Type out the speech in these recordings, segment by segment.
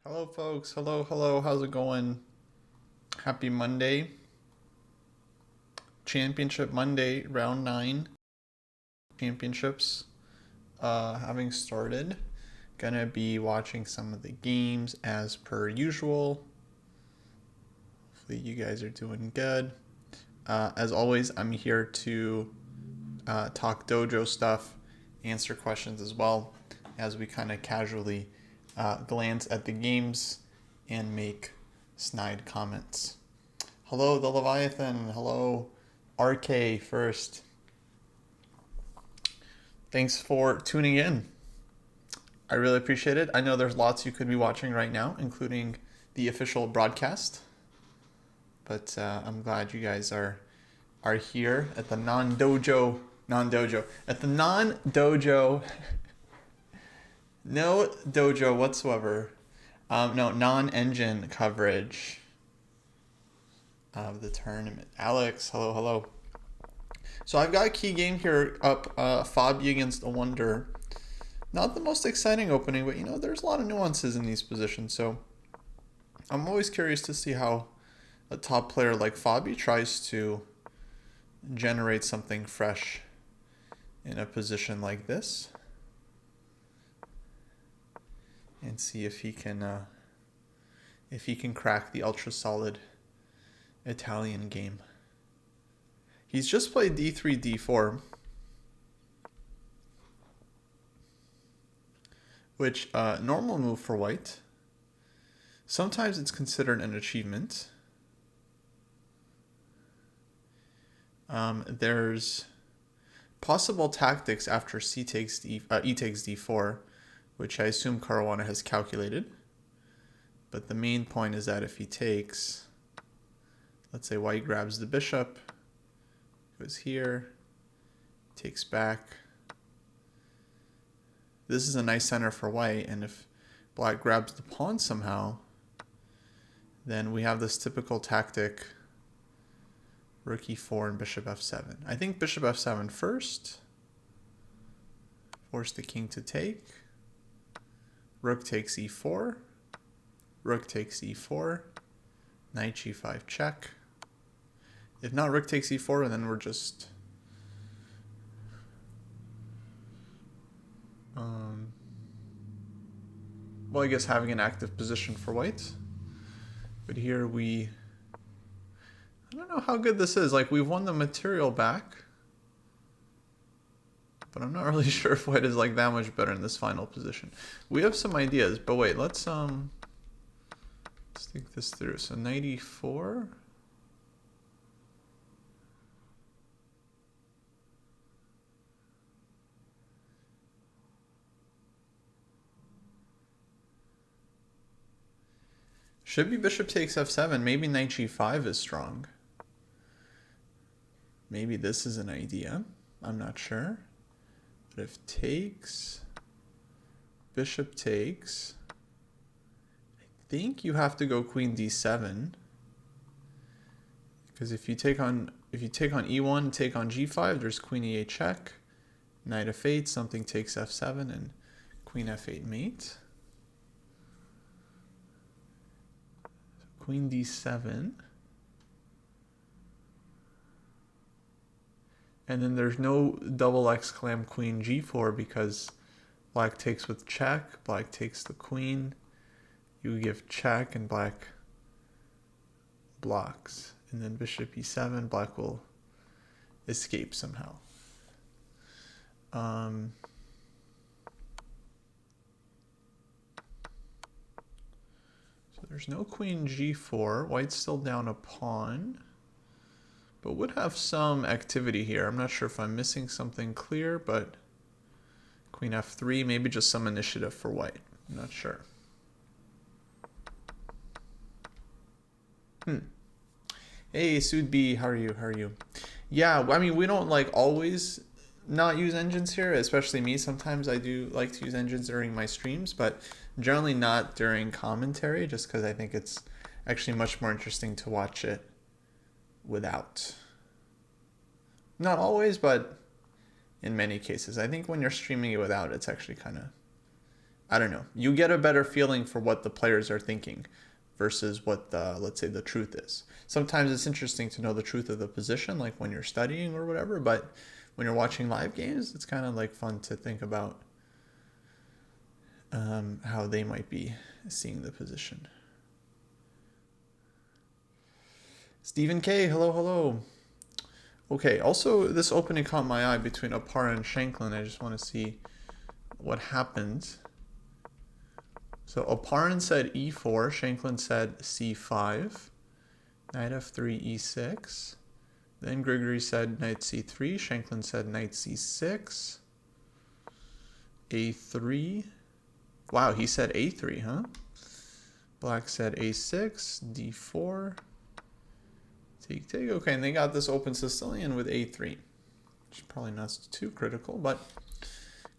Hello, folks. Hello, hello. How's it going? Happy Monday. Championship Monday, round 9. Championships having started. Gonna be watching some of the games as per usual. Hopefully, you guys are doing good. As always, I'm here to talk dojo stuff, answer questions as well as we kind of casually glance at the games and make snide comments. Hello, the Leviathan. Hello, RK first. Thanks for tuning in. I really appreciate it. I know there's lots you could be watching right now, including the official broadcast. But I'm glad you guys are here at the non-dojo, at the non-dojo, no dojo whatsoever, no non-engine coverage of the tournament. Alex, hello, hello. So I've got a key game here up, Fabi against a Wonder. Not the most exciting opening, but there's a lot of nuances in these positions. So I'm always curious to see how a top player like Fabi tries to generate something fresh in a position like this, and see if he can crack the ultra solid Italian game. He's just played d3, d4, which normal move for white. Sometimes it's considered an achievement. There's possible tactics after e takes d4, which I assume Caruana has calculated. But the main point is that if he takes, let's say white grabs the bishop, goes here, takes back. This is a nice center for white, and if black grabs the pawn somehow, then we have this typical tactic, rook e4 and bishop f7. I think bishop f7 first, force the king to take, rook takes e4, rook takes e4, knight g5 check. If not rook takes e4, then we're just well, I guess having an active position for white. But here I don't know how good this is. Like, we've won the material back, but I'm not really sure if white is like that much better in this final position. We have some ideas, but wait, let's think this through. So knight e4. Should be bishop takes f7. Maybe knight g5 is strong. Maybe this is an idea. I'm not sure. But if takes, bishop takes, I think you have to go queen d7. Because if you take on e1, take on g5, there's queen e8 check, knight f8, something takes f7, and queen f8 mate. Queen d7. And then there's no double exclam queen g4 because black takes with check, black takes the queen, you give check, and black blocks. And then bishop e7, black will escape somehow. So there's no queen g4. White's still down a pawn, but would have some activity here. I'm not sure if I'm missing something clear, but queen f3, maybe just some initiative for white. I'm not sure. Hey, Sud B, how are you? How are you? Yeah, I mean, we don't like always not use engines here, especially me. Sometimes I do like to use engines during my streams, but generally not during commentary, just because I think it's actually much more interesting to watch it without. Not always, but in many cases. I think when you're streaming it without, it's actually kind of I don't know. You get a better feeling for what the players are thinking versus what the, let's say, the truth is. Sometimes it's interesting to know the truth of the position, like when you're studying or whatever, but when you're watching live games, it's kind of like fun to think about how they might be seeing the position. Stephen K, hello, hello. Okay, also this opening caught my eye between Opara and Shanklin. I just want to see what happened. So Oparin said e4, Shanklin said c5, knight f3, e6. Then Grigory said knight c3, Shanklin said knight c6, a3. Wow, he said a3, huh? Black said a6, d4, take, take. Okay, and they got this open Sicilian with a3, which is probably not too critical, but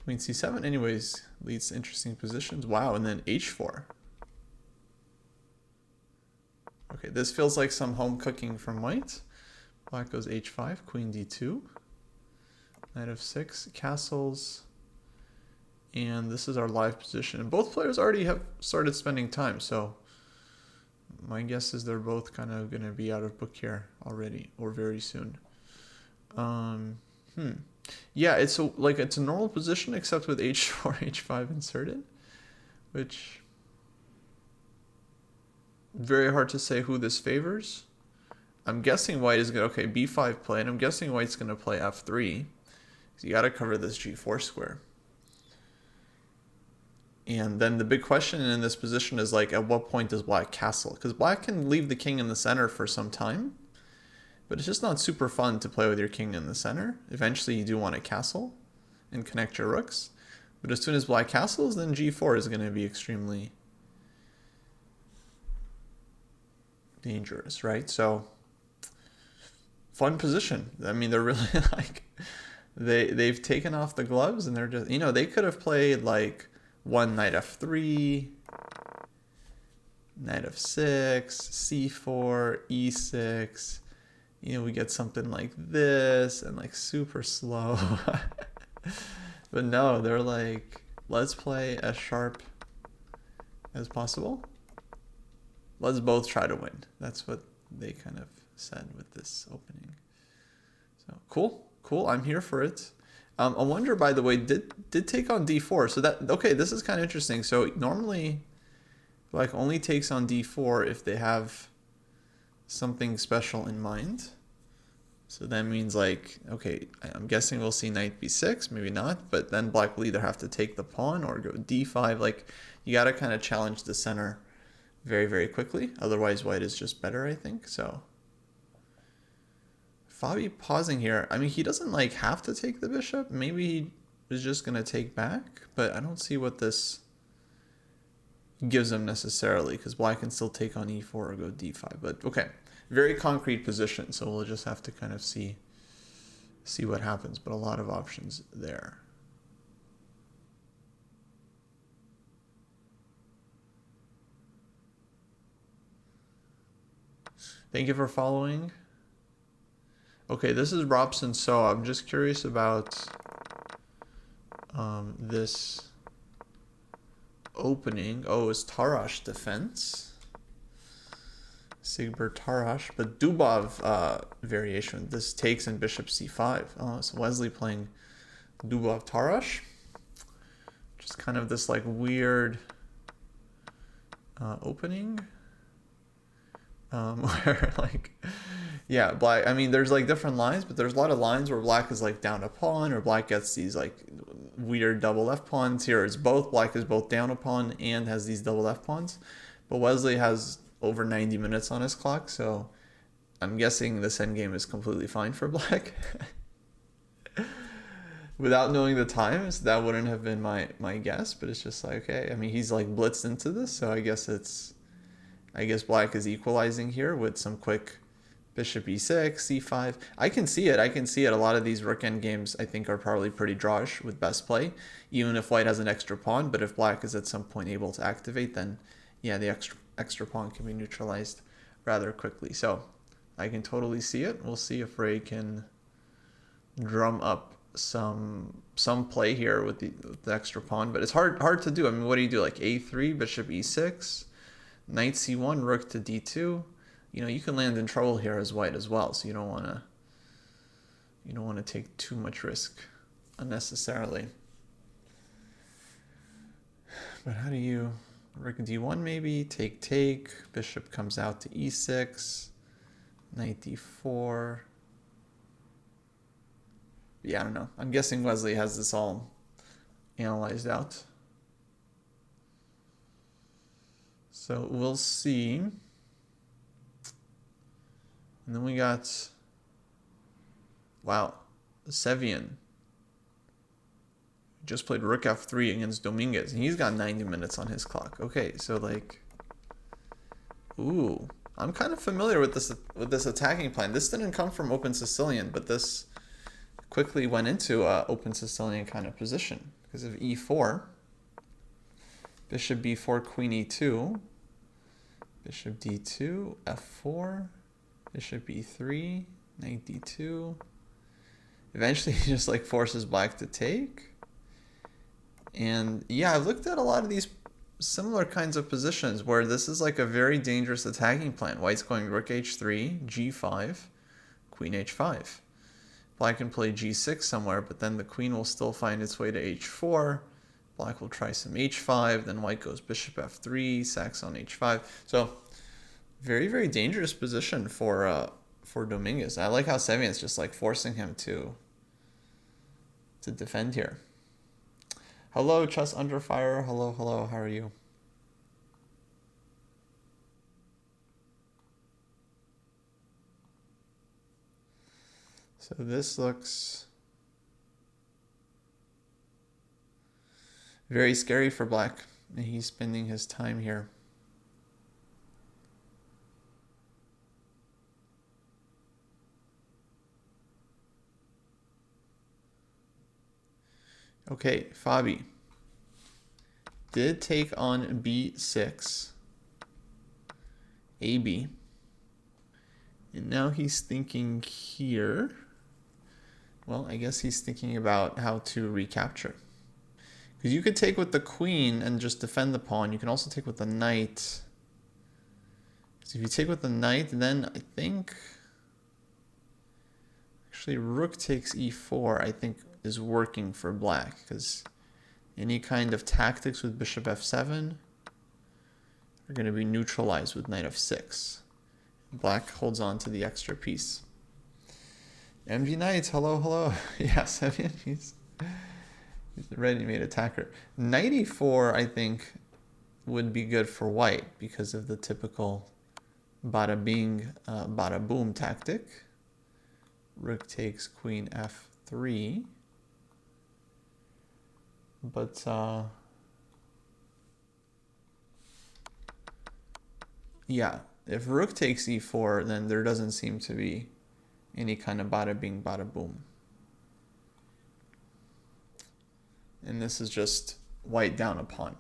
queen c7 anyways leads to interesting positions. Wow, and then h4. Okay, this feels like some home cooking from white. Black goes h5, queen d2, knight f6, castles, and this is our live position. And both players already have started spending time, so my guess is they're both kind of going to be out of book here already, or very soon. Yeah, it's a normal position except with h4, h5 inserted, which very hard to say who this favors. I'm guessing white is going to, okay, b5 play, and I'm guessing white's going to play f3. So you got to cover this g4 square. And then the big question in this position is like, at what point does black castle? Because black can leave the king in the center for some time, but it's just not super fun to play with your king in the center. Eventually you do want to castle and connect your rooks. But as soon as black castles, then g4 is going to be extremely dangerous, right? So fun position. I mean, they're really like, they've taken off the gloves and they're just, you know, they could have played like one knight f3, knight f6, c4, e6. You know, we get something like this and like super slow. But no, they're like, let's play as sharp as possible. Let's both try to win. That's what they kind of said with this opening. So cool. I'm here for it. I wonder, by the way, did take on d4. So that, okay, this is kind of interesting. So normally, like, only takes on d4 if they have something special in mind. So that means like, okay, I'm guessing we'll see knight b6, maybe not, but then black will either have to take the pawn or go d5. Like, you got to kind of challenge the center very, very quickly. Otherwise, white is just better, I think. So Fabi pausing here. I mean, he doesn't like have to take the bishop. Maybe he was just going to take back, but I don't see what this gives him necessarily, because black can still take on e4 or go d5. But okay, very concrete position, so we'll just have to kind of see what happens, but a lot of options there. Thank you for following. Okay, this is Robson. So I'm just curious about this opening. Oh, it's Tarash defense. Sigbert Tarash, but Dubov variation. This takes in bishop c5. Oh, so Wesley playing Dubov Tarash. Just kind of this like weird opening. Where like, yeah, black, I mean, there's like different lines, but there's a lot of lines where black is like down a pawn, or black gets these like weird double left pawns. Here it's both, black is both down a pawn and has these double left pawns, but Wesley has over 90 minutes on his clock, so I'm guessing this endgame is completely fine for black. Without knowing the times, that wouldn't have been my guess, but it's just like, okay, I mean, he's like blitzed into this, so I guess black is equalizing here with some quick bishop e6, c5. I can see it. A lot of these rook end games, I think, are probably pretty drawish with best play, even if white has an extra pawn. But if black is at some point able to activate, then yeah, the extra pawn can be neutralized rather quickly. So I can totally see it. We'll see if Ray can drum up some play here with the extra pawn, but it's hard to do. I mean, what do you do? Like a3, bishop e6, knight c1, rook to d2. You know, you can land in trouble here as white as well, so you don't want to take too much risk unnecessarily. But how do you rook d1 maybe, take, bishop comes out to e6, knight d4. Yeah, I don't know. I'm guessing Wesley has this all analyzed out. So we'll see. And then we got, wow, Sevian just played rook f3 against Dominguez, and he's got 90 minutes on his clock. Okay, so like, ooh, I'm kind of familiar with this attacking plan. This didn't come from Open Sicilian, but this quickly went into a Open Sicilian kind of position because of e4, bishop b4, queen e2, bishop d2, f4, bishop e3, knight d2. Eventually he just like forces black to take. And yeah, I've looked at a lot of these similar kinds of positions where this is like a very dangerous attacking plan. White's going rook h3, g5, queen h5. Black can play g6 somewhere, but then the queen will still find its way to h4. Black will try some h5, then white goes bishop f3, sacks on h5. So very, very dangerous position for Dominguez. I like how Sevian's just like forcing him to defend here. Hello, Chess Under Fire. Hello, hello. How are you? So this looks very scary for black. He's spending his time here. Okay, Fabi did take on b6, AB, and now he's thinking here. Well, I guess he's thinking about how to recapture. Because you could take with the queen and just defend the pawn. You can also take with the knight. So if you take with the knight, then I think actually rook takes e4, I think is working for black, because any kind of tactics with bishop f7 are going to be neutralized with knight f6. Black holds on to the extra piece. MG Knight, hello, hello. Yes, I mean, he's a ready-made attacker. Knight e4, I think, would be good for white because of the typical bada bing, bada boom tactic. Rook takes queen f3. But yeah, if rook takes e4, then there doesn't seem to be any kind of bada bing, bada boom. And this is just white down a pawn.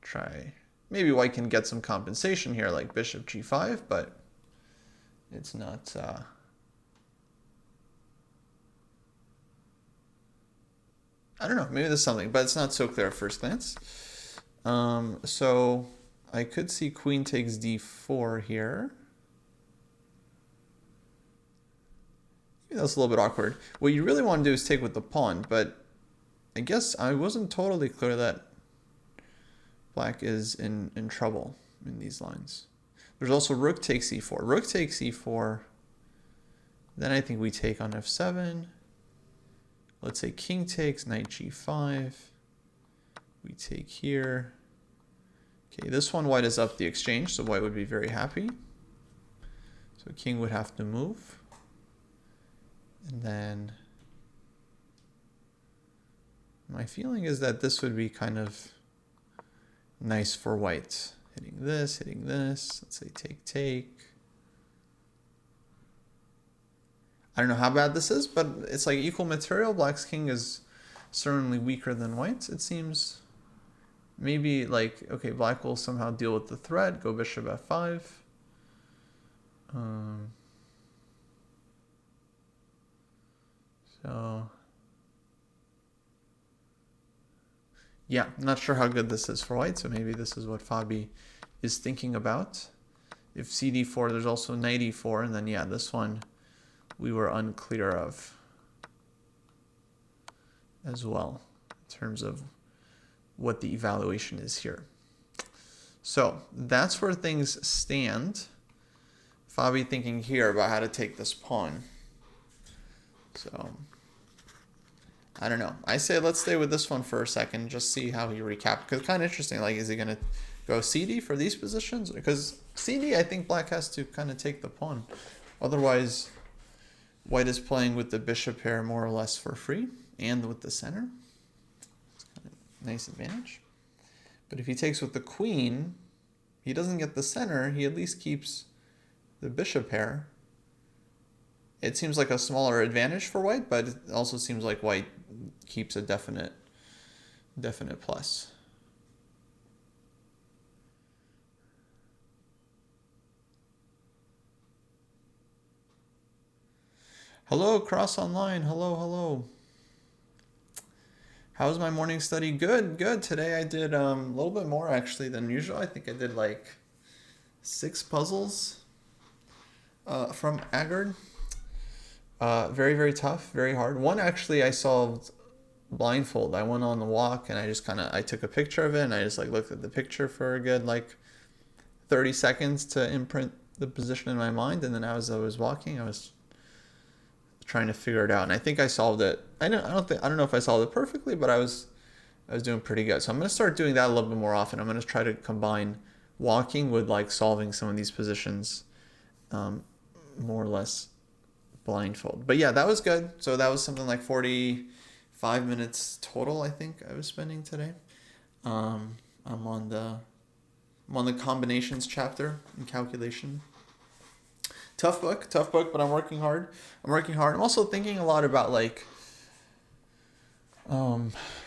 Try, maybe white can get some compensation here, like bishop g5, but it's not. I don't know, maybe there's something, but it's not so clear at first glance. So I could see queen takes d4 here. Maybe that's a little bit awkward. What you really want to do is take with the pawn, but I guess I wasn't totally clear that black is in trouble in these lines. There's also rook takes e4. Rook takes e4. Then I think we take on f7. Let's say king takes, knight g5. We take here. Okay, this one white is up the exchange, so white would be very happy. So king would have to move. And then my feeling is that this would be kind of nice for white. Hitting this, let's say take. I don't know how bad this is, but it's like equal material. Black's king is certainly weaker than white's, it seems. Maybe like, okay, black will somehow deal with the threat, go bishop f5. So yeah, not sure how good this is for white, so maybe this is what Fabi is thinking about. If CD4, there's also knight e4, and then yeah, this one we were unclear of as well in terms of what the evaluation is here. So that's where things stand. Fabi thinking here about how to take this pawn. So I don't know. I say let's stay with this one for a second, just see how he recaps. Because it's kind of interesting. Like, is he going to go CD for these positions? Because CD, I think black has to kind of take the pawn. Otherwise, white is playing with the bishop pair more or less for free and with the center. It's kind of a nice advantage. But if he takes with the queen, he doesn't get the center. He at least keeps the bishop pair. It seems like a smaller advantage for white, but it also seems like white keeps a definite plus. Hello, Cross Online. Hello. How's my morning study? Good. Today I did a little bit more actually than usual. I think I did like 6 puzzles from Agard. Very tough, very hard. One actually I solved blindfold. I went on the walk and I took a picture of it and I just like looked at the picture for a good like 30 seconds to imprint the position in my mind, and then as I was walking I was trying to figure it out, and I think I solved it. I don't know if I solved it perfectly, but I was doing pretty good. So I'm going to start doing that a little bit more often. I'm going to try to combine walking with like solving some of these positions more or less blindfold. But yeah, that was good. So that was something like 45 minutes total, I think I was spending today. I'm on the combinations chapter in calculation. Tough book, but I'm working hard. I'm also thinking a lot about like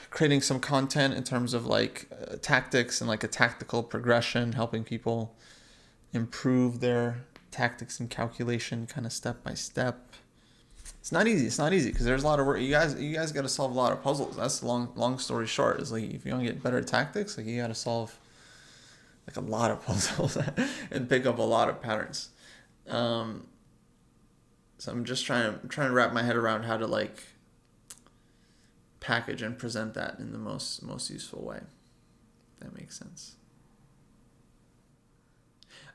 creating some content in terms of like tactics and like a tactical progression, helping people improve their tactics and calculation kind of step by step. It's not easy because there's a lot of work. You guys got to solve a lot of puzzles. That's the long story short. Is like if you want to get better tactics, like you got to solve like a lot of puzzles and pick up a lot of patterns. So I'm just trying to wrap my head around how to like package and present that in the most useful way. If that makes sense.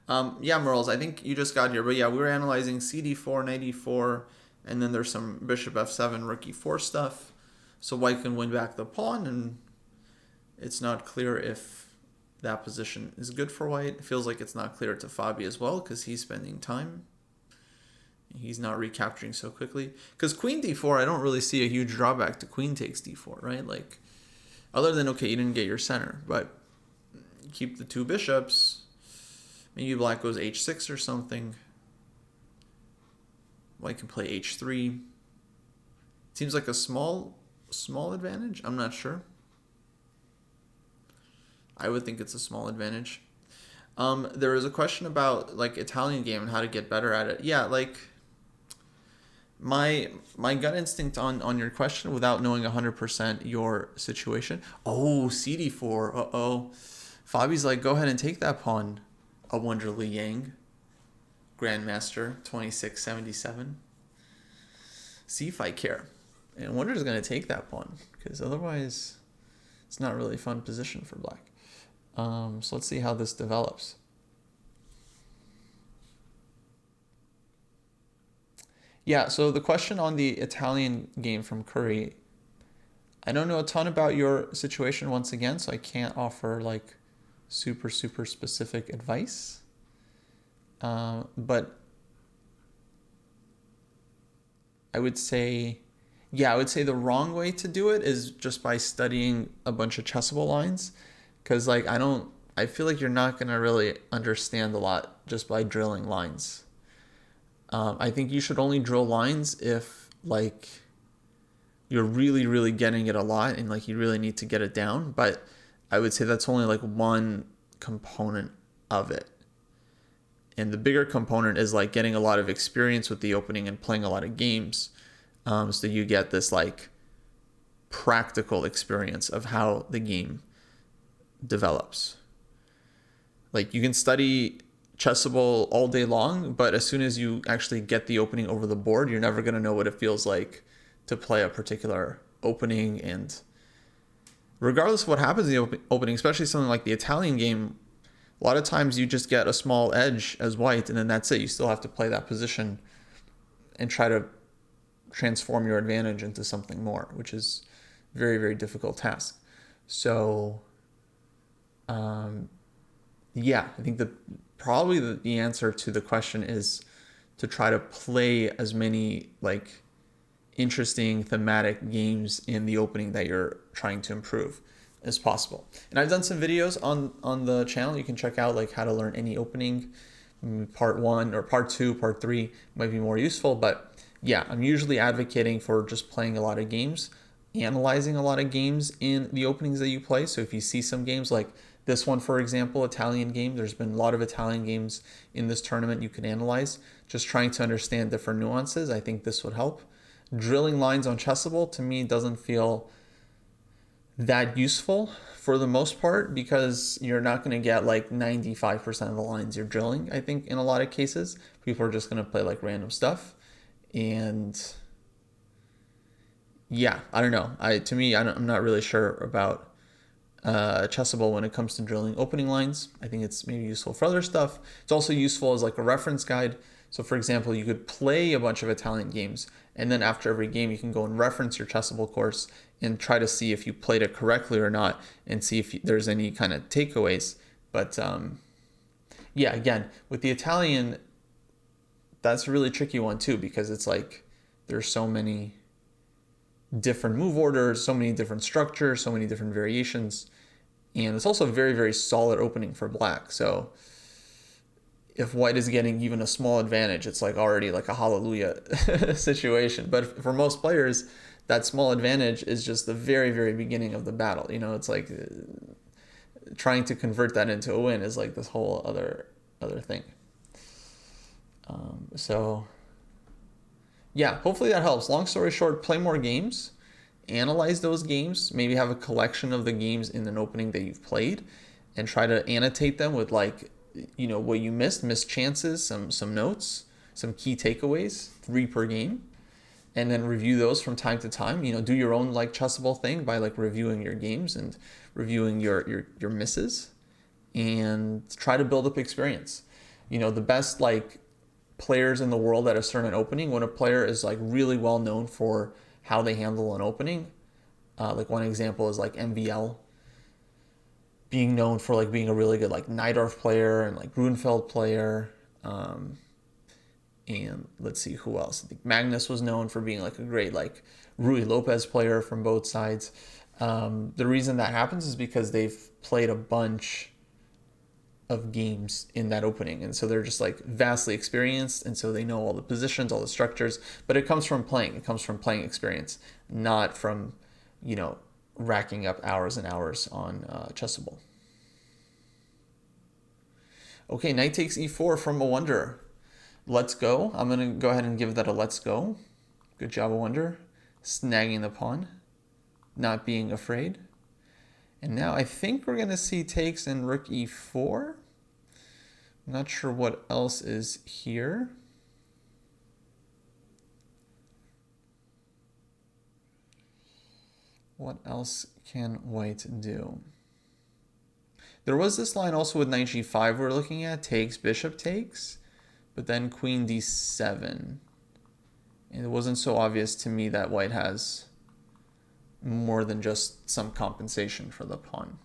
Yeah, Merles, I think you just got here, but yeah, we were analyzing CD4, knight e4, and then there's some bishop f7, rook e4 stuff. So white can win back the pawn, and it's not clear if that position is good for white. It feels like it's not clear to Fabi as well because he's spending time. He's not recapturing so quickly. Because queen d4, I don't really see a huge drawback to queen takes d4, right? Like, other than, okay, you didn't get your center, but keep the 2 bishops. Maybe black goes h6 or something. White can play h3. Seems like a small advantage. I'm not sure. I would think it's a small advantage. There was a question about like Italian game and how to get better at it. Yeah, like my gut instinct on your question without knowing 100% your situation. Oh, CD4. Uh-oh. Fabi's like, go ahead and take that pawn. A Wonderly Yang. Grandmaster 2677. See if I care. And Wonder is going to take that pawn because otherwise it's not really a fun position for black. So let's see how this develops. Yeah, so the question on the Italian game from Curry, I don't know a ton about your situation once again, so I can't offer like super specific advice. But I would say the wrong way to do it is just by studying a bunch of chessable lines, because like I feel like you're not gonna really understand a lot just by drilling lines. I think you should only drill lines if like you're really getting it a lot and like you really need to get it down. But I would say that's only like one component of it. And the bigger component is like getting a lot of experience with the opening and playing a lot of games. So you get this like practical experience of how the game develops. Like you can study Chessable all day long, but as soon as you actually get the opening over the board, you're never going to know what it feels like to play a particular opening. And regardless of what happens in the opening, especially something like the Italian game, a lot of times you just get a small edge as white, and then that's it. You still have to play that position and try to transform your advantage into something more, which is a very, very difficult task. So, yeah, I think probably the answer to the question is to try to play as many like interesting thematic games in the opening that you're trying to improve as possible. And I've done some videos on the channel. You can check out like how to learn any opening. Part 1 or part 2, part 3 might be more useful, but yeah, I'm usually advocating for just playing a lot of games, analyzing a lot of games in the openings that you play. So if you see some games like this one, for example, Italian game, there's been a lot of Italian games in this tournament you can analyze, just trying to understand different nuances. I think this would help. Drilling lines on Chessable to me doesn't feel that useful for the most part, because you're not going to get like 95% of the lines you're drilling. I think in a lot of cases, people are just going to play like random stuff. And yeah, I don't know. I'm not really sure about Chessable when it comes to drilling opening lines. I think it's maybe useful for other stuff. It's also useful as like a reference guide. So for example, you could play a bunch of Italian games, and then after every game, you can go and reference your Chessable course and try to see if you played it correctly or not, and see if there's any kind of takeaways. But yeah, again, with the Italian, that's a really tricky one too, because it's like there's so many different move orders, so many different structures, so many different variations. And it's also a very, very solid opening for black. So if white is getting even a small advantage, it's like already like a hallelujah situation. But for most players, that small advantage is just the very, very beginning of the battle. You know, it's like trying to convert that into a win is like this whole other thing. So yeah, hopefully that helps. Long story short, play more games, analyze those games, maybe have a collection of the games in an opening that you've played, and try to annotate them with like, you know, what you missed chances, some notes, some key takeaways, 3 per game, and then review those from time to time. You know, do your own like Chessable thing by like reviewing your games and reviewing your misses, and try to build up experience. You know, the best like players in the world at a certain opening, when a player is like really well known for how they handle an opening, like one example is like MVL being known for like being a really good like Najdorf player and like Grunfeld player, and let's see who else. I think Magnus was known for being like a great like Rui Lopez player from both sides. The reason that happens is because they've played a bunch of games in that opening, and so they're just like vastly experienced, and so they know all the positions, all the structures. But it comes from playing experience, not from, you know, racking up hours and hours on Chessable. Okay, knight takes e4 from a Wonder. Let's go. I'm gonna go ahead and give that a let's go. Good job, a Wonder, snagging the pawn, not being afraid. And now I think we're going to see takes in rook e4. I'm not sure what else is here. What else can white do? There was this line also with knight g5 we're looking at, takes, bishop takes, but then queen d7. And it wasn't so obvious to me that white has more than just some compensation for the pawn.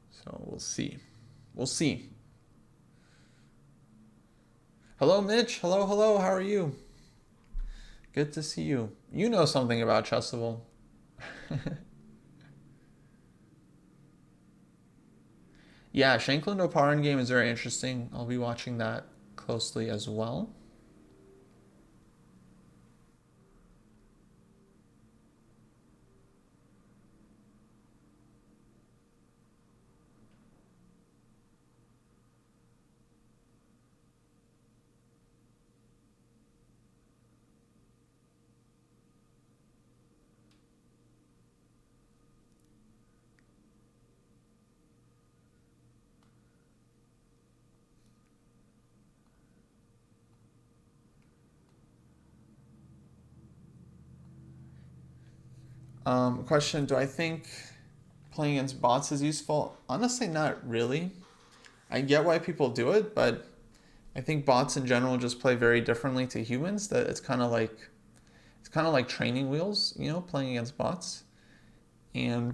So we'll see. We'll see. Hello, Mitch. Hello, hello. How are you? Good to see you. You know something about Chessable. Yeah, Shankland Oparin game is very interesting. I'll be watching that closely as well. Question, do I think playing against bots is useful? Honestly, not really. I get why people do it, but I think bots in general just play very differently to humans. That it's kind of like training wheels, playing against bots. And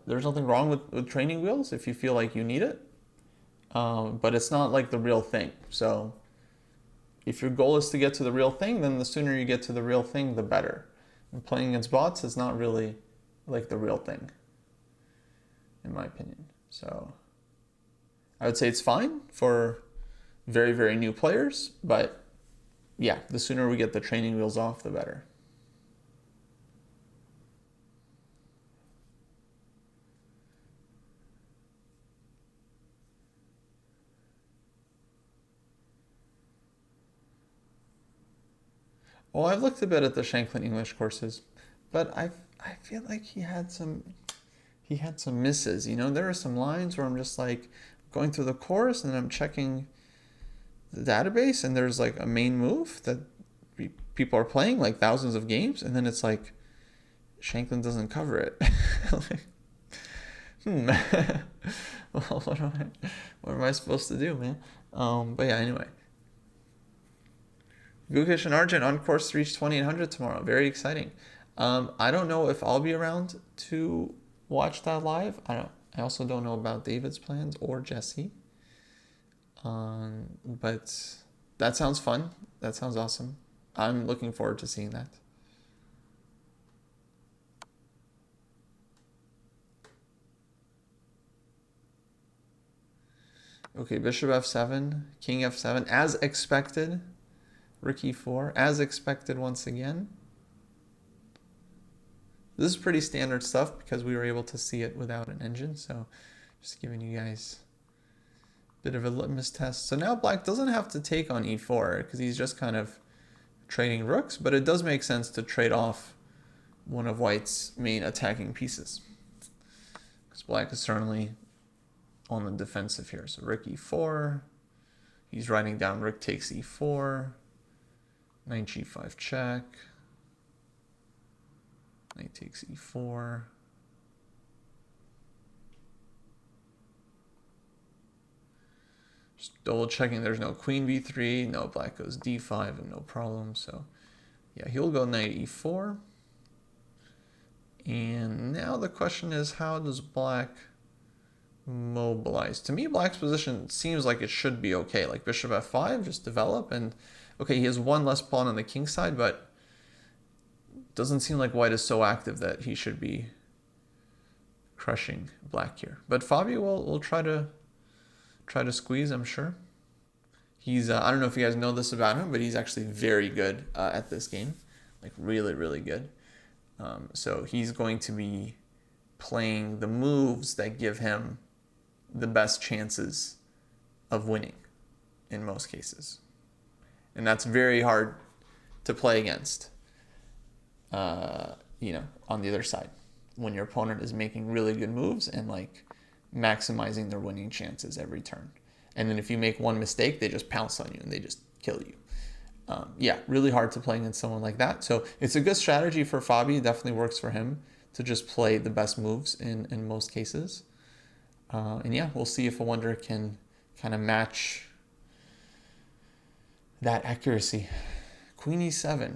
there's nothing wrong with training wheels if you feel like you need it. But it's not like the real thing. So if your goal is to get to the real thing, then the sooner you get to the real thing, the better. And playing against bots is not really like the real thing, in my opinion. So I would say it's fine for very, very new players, but yeah, the sooner we get the training wheels off, the better. Well, I've looked a bit at the Shanklin English courses, but I feel like he had some misses. There are some lines where I'm just like going through the course and I'm checking the database and there's like a main move that people are playing like thousands of games, and then it's like Shanklin doesn't cover it. Like, well, what am I supposed to do, man? But yeah, anyway. Gukish and Arjun on course to reach 2800 tomorrow. Very exciting. I don't know if I'll be around to watch that live. I also don't know about David's plans or Jesse. But that sounds fun. That sounds awesome. I'm looking forward to seeing that. Okay, bishop f7, king f7, as expected. Rook e4, as expected once again. This is pretty standard stuff because we were able to see it without an engine, so just giving you guys a bit of a litmus test. So now black doesn't have to take on e4 because he's just kind of trading rooks, but it does make sense to trade off one of white's main attacking pieces, because black is certainly on the defensive here. So rook e4, he's writing down rook takes e4, knight g5 check, knight takes e4, just double checking there's no queen b3, no, black goes d5 and no problem. So yeah, he'll go knight e4. And now the question is, how does black mobilize? To me, black's position seems like it should be okay. Like bishop f5, just develop, and okay, he has one less pawn on the king side, but doesn't seem like white is so active that he should be crushing black here. But Fabio will try to squeeze, I'm sure. He's I don't know if you guys know this about him, but he's actually very good at this game, like really, really good. So he's going to be playing the moves that give him the best chances of winning in most cases. And that's very hard to play against, on the other side, when your opponent is making really good moves and like maximizing their winning chances every turn. And then if you make one mistake, they just pounce on you and they just kill you. Yeah, really hard to play against someone like that. So it's a good strategy for Fabi. It definitely works for him to just play the best moves in most cases. And yeah, we'll see if a wonder can kind of match that accuracy. Queen e7.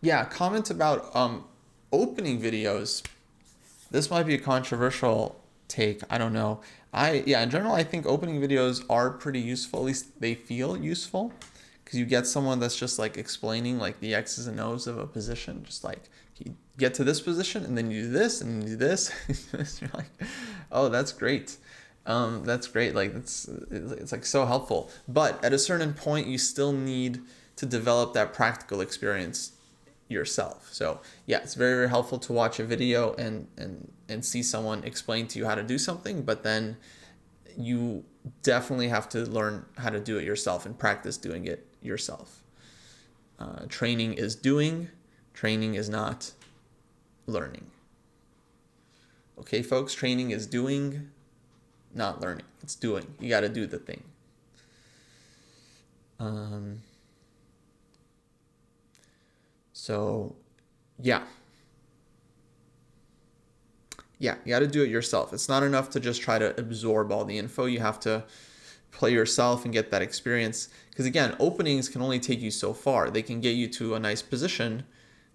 Yeah, comment about opening videos. This might be a controversial take. I don't know. In general, I think opening videos are pretty useful. At least they feel useful, because you get someone that's just like explaining like the X's and O's of a position. Just like you get to this position and then you do this and you do this. You're like, oh, that's great. That's great. Like it's like so helpful. But at a certain point, you still need to develop that practical experience yourself. So yeah, it's very, very helpful to watch a video and see someone explain to you how to do something, but then you definitely have to learn how to do it yourself and practice doing it yourself. Training is doing, training is not learning. Okay, folks, training is doing, not learning. It's doing. You got to do the thing. So, yeah. Yeah, you got to do it yourself. It's not enough to just try to absorb all the info. You have to play yourself and get that experience. Because again, openings can only take you so far. They can get you to a nice position,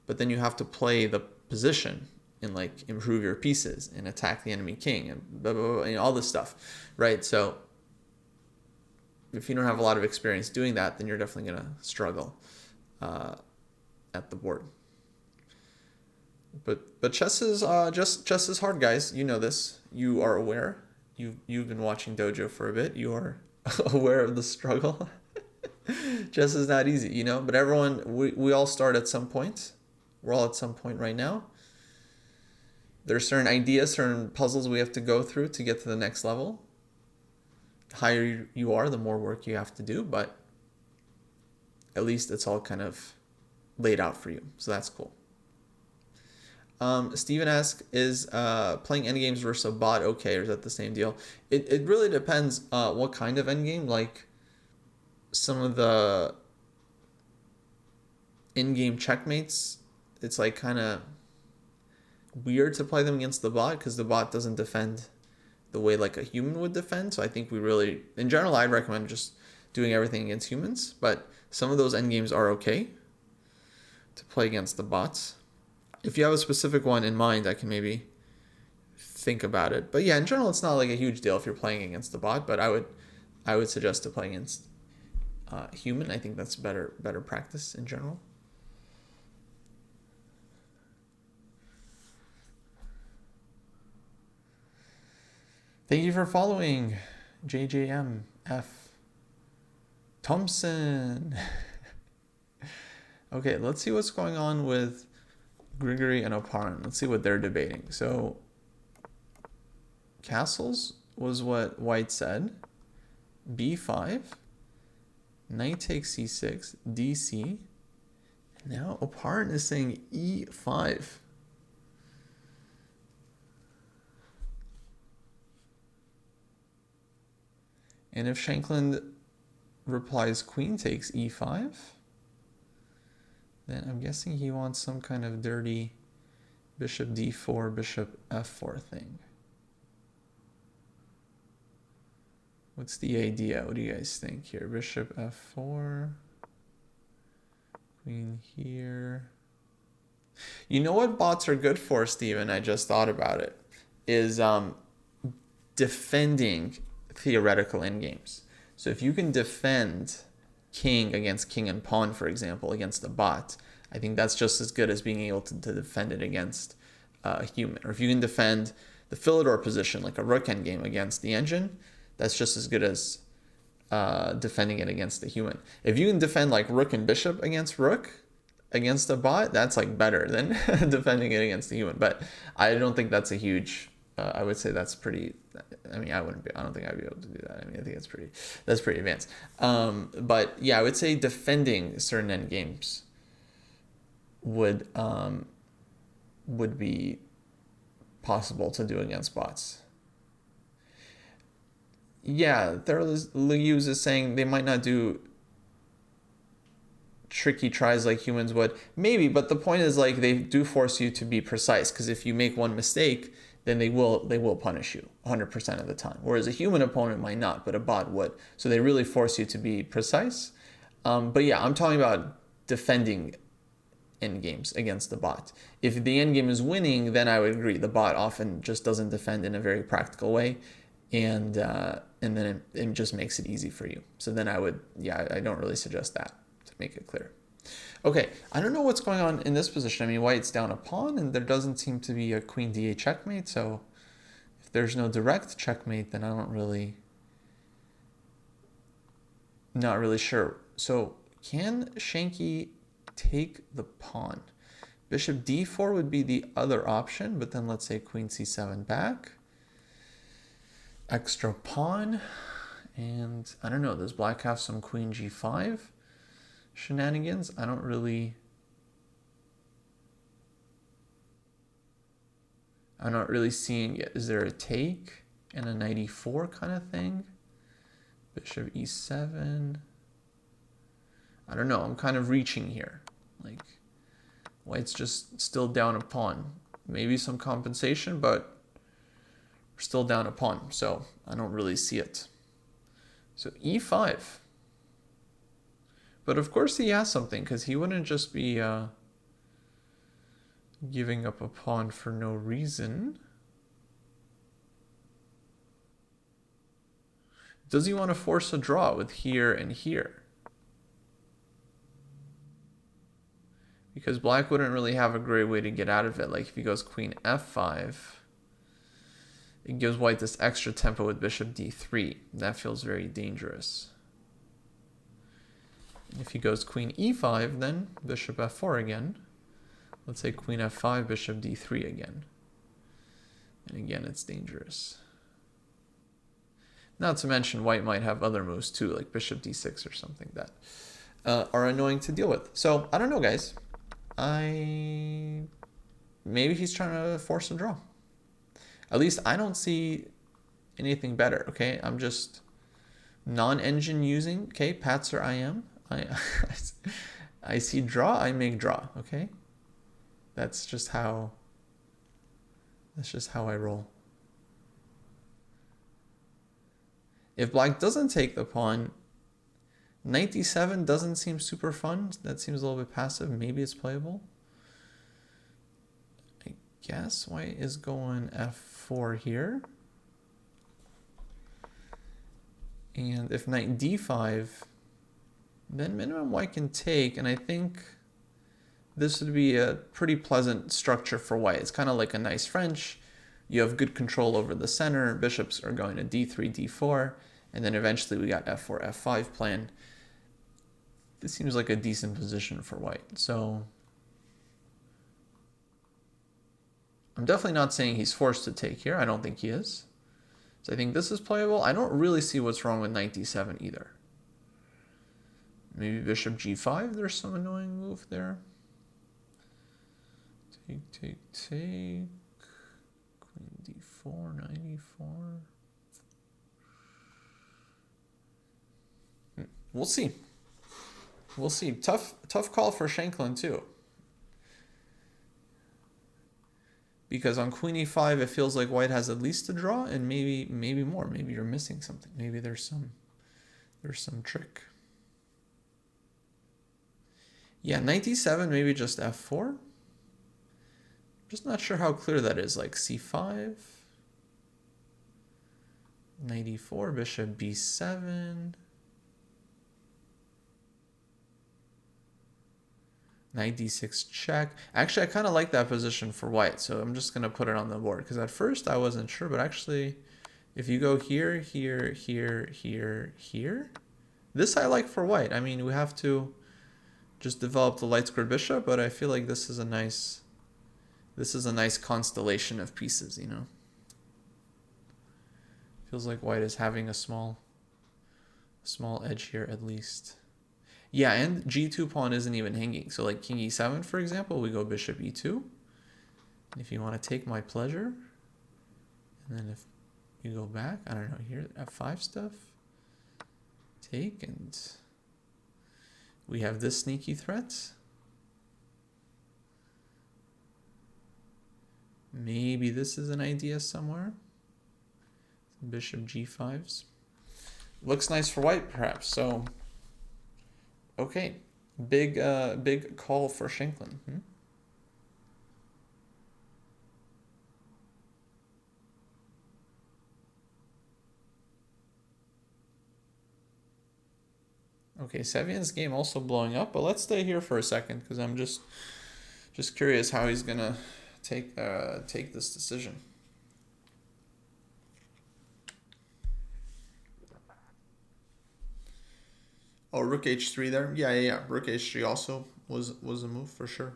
but then you have to play the position and like improve your pieces and attack the enemy king and blah, blah, blah, and all this stuff, right? So if you don't have a lot of experience doing that, then you're definitely going to struggle at the board. But chess is chess is hard, guys. You know this. You are aware. You've been watching Dojo for a bit. You are aware of the struggle. Chess is not easy, you know. But everyone, we all start at some point. We're all at some point right now. There are certain ideas, certain puzzles we have to go through to get to the next level. The higher you are, the more work you have to do. But at least it's all kind of laid out for you. So that's cool. Steven asks, is playing endgames versus a bot okay, or is that the same deal? It really depends what kind of endgame. Like some of the in-game checkmates, it's like kind of weird to play them against the bot because the bot doesn't defend the way like a human would defend. So I think we really, in general, I'd recommend just doing everything against humans. But some of those endgames are okay to play against the bots. If you have a specific one in mind, I can maybe think about it. But yeah, in general, it's not like a huge deal if you're playing against the bot. But I would suggest to play against human. I think that's better practice in general. Thank you for following, JJMF Thompson. Okay, let's see what's going on with Grigory and Oparin. Let's see what they're debating. So castles was what white said. B5. Knight takes C6. DC. And now Oparin is saying E5. And if Shankland replies queen takes E5, then I'm guessing he wants some kind of dirty bishop D4, bishop F4 thing. What's the idea? What do you guys think here? Bishop F4, queen here. You know what bots are good for, Steven? I just thought about it. Is defending theoretical endgames. So if you can defend king against king and pawn, for example, against a bot, I think that's just as good as being able to defend it against a human. Or if you can defend the Philidor position, like a rook endgame against the engine, that's just as good as defending it against a human. If you can defend like rook and bishop against rook, against a bot, that's like better than defending it against a human. But I don't think that's a huge, I would say that's pretty, I mean, I don't think I'd be able to do that. I mean, I think that's pretty advanced. But yeah, I would say defending certain endgames would be possible to do against bots. Yeah, Liuz is saying they might not do tricky tries like humans would. Maybe, but the point is like they do force you to be precise, because if you make one mistake, then they will punish you 100% of the time. Whereas a human opponent might not, but a bot would. So they really force you to be precise. But yeah, I'm talking about defending endgames against the bot. If the endgame is winning, then I would agree. The bot often just doesn't defend in a very practical way, and then it just makes it easy for you. So then I don't really suggest that, to make it clear. Okay, I don't know what's going on in this position. I mean, white's down a pawn, and there doesn't seem to be a queen d8 checkmate, so if there's no direct checkmate, then I'm not really sure. So can Shanky take the pawn? Bishop d4 would be the other option, but then let's say queen c7 back. Extra pawn, and I don't know, does black have some queen g5 shenanigans? I'm not really seeing it. Is there a take and a knight e4 kind of thing? Bishop e7. I don't know. I'm kind of reaching here. Like, White's just still down a pawn. Maybe some compensation, but we're still down a pawn, so I don't really see it. So e5. But of course he has something, because he wouldn't just be giving up a pawn for no reason. Does he want to force a draw with here and here? Because black wouldn't really have a great way to get out of it. Like if he goes queen f5, it gives white this extra tempo with bishop d3. That feels very dangerous. If he goes queen e5, then bishop f4 again. Let's say queen f5, bishop d3 again. And again, it's dangerous. Not to mention white might have other moves too, like bishop d6 or something that are annoying to deal with. So I don't know, guys. Maybe he's trying to force a draw. At least I don't see anything better, okay? I'm just non-engine using, okay? Patzer I am. I see draw, I make draw, okay? That's just how I roll. If black doesn't take the pawn, knight d7 doesn't seem super fun. That seems a little bit passive. Maybe it's playable. I guess white is going f4 here. And if knight d5, then minimum white can take, and I think this would be a pretty pleasant structure for white. It's kind of like a nice French. You have good control over the center. Bishops are going to d3, d4, and then eventually we got f4, f5 planned. This seems like a decent position for white. So I'm definitely not saying he's forced to take here. I don't think he is. So I think this is playable. I don't really see what's wrong with knight d7 either. Maybe bishop g5, there's some annoying move there. Take, take, take. Queen d4, knight e4. We'll see. We'll see. Tough call for Shanklin too. Because on queen e5, it feels like white has at least a draw, and maybe more. Maybe you're missing something. Maybe there's some trick. Yeah, knight d7, maybe just f4. Just not sure how clear that is. Like c5, knight e4, bishop b7, knight d6 check. Actually, I kind of like that position for white, so I'm just going to put it on the board. Because at first I wasn't sure, but actually, if you go here, here, here, here, here, this I like for white. I mean, we have to just develop the light squared bishop, but I feel like this is a nice constellation of pieces, you know. Feels like white is having a small edge here at least. Yeah, and g2 pawn isn't even hanging. So like king e7, for example, we go bishop e2. If you want to take my pleasure, and then if you go back, I don't know, here, f5 stuff, take, and we have this sneaky threat. Maybe this is an idea somewhere. Bishop g5s. Looks nice for white, perhaps. So, okay, big call for Shanklin. Okay, Sevian's game also blowing up, but let's stay here for a second because I'm just curious how he's gonna take this decision. Oh, rook h3 there. Yeah. Rook h3 also was a move for sure.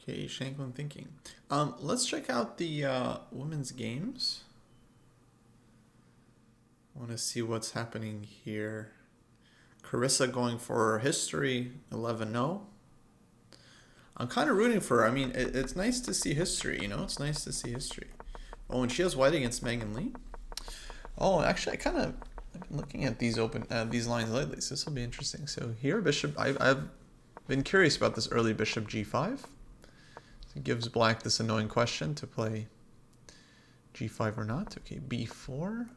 Okay, Shanklin thinking. Let's check out the women's games. I want to see what's happening here. Carissa going for history, 11-0. I'm kind of rooting for her. I mean, it's nice to see history, you know? It's nice to see history. Oh, and she has white against Megan Lee. Oh, actually, I've been looking at these these lines lately, so this will be interesting. So here, bishop, I've been curious about this early bishop g5. So it gives black this annoying question to play g5 or not. Okay, b4,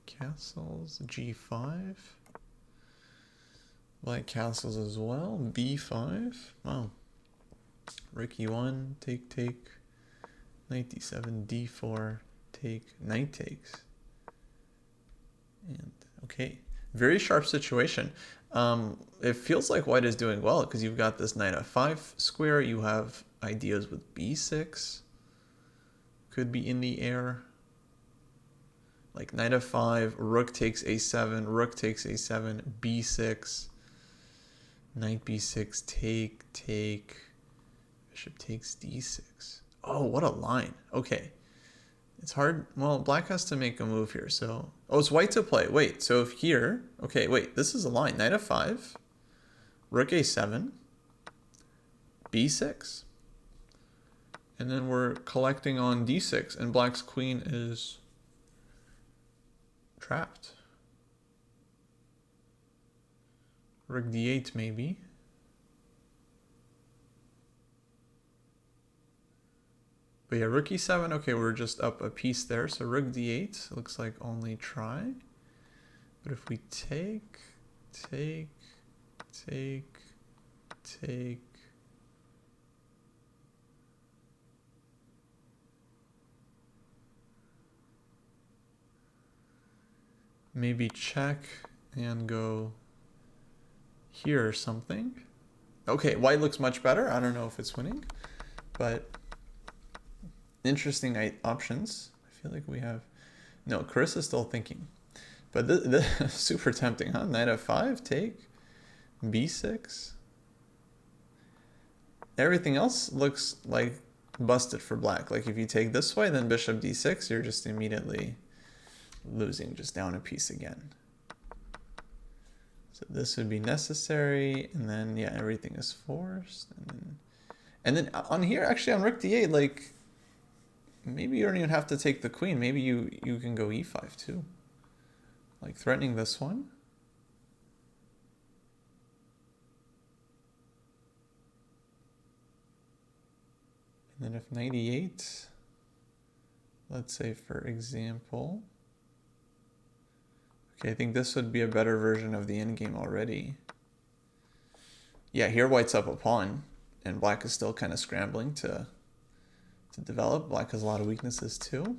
castles, g5. Black castles as well, b5. Wow. Rook e1, take, knight d7, d4, take, knight takes. And okay, very sharp situation. It feels like white is doing well because you've got this knight f5 square. You have ideas with b6. Could be in the air. Like knight f5, rook takes a7, rook takes a7, b6, knight b6, take, bishop takes d6. Oh, what a line. Okay. It's hard. Well, black has to make a move here. So, oh, it's white to play. Wait, so if here, okay, wait, this is a line. Knight f5, rook a7, b6. And then we're collecting on d6, and black's queen is trapped. Rook d8 maybe. But yeah, rook e7, okay, we're just up a piece there. So rook d8 looks like only try. But if we take, maybe check and go here or something. Okay, white looks much better. I don't know if it's winning, but interesting options. I feel like we have... No, Chris is still thinking. But this super tempting, huh? Knight f5, take, b6. Everything else looks like busted for black. Like if you take this way, then bishop d6, you're just immediately losing, just down a piece again. So this would be necessary, and then yeah, everything is forced. And then on here, actually on rook d8, like maybe you don't even have to take the queen. Maybe you can go e5 too. Like threatening this one. And then if knight e8, let's say for example, okay, I think this would be a better version of the endgame already. Yeah, here white's up a pawn, and black is still kind of scrambling to develop. Black has a lot of weaknesses too.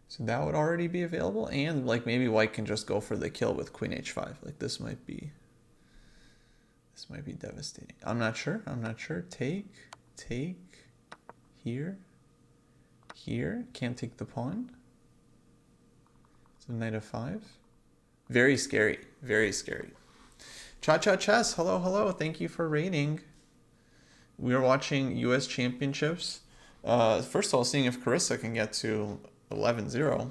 So that would already be available, and like maybe white can just go for the kill with queen h5. Like this might be devastating. I'm not sure. Take, here, can't take the pawn. So knight f5. Very scary, very scary. Cha-Cha Chess, hello, thank you for rating. We are watching US Championships. First of all, seeing if Carissa can get to 11-0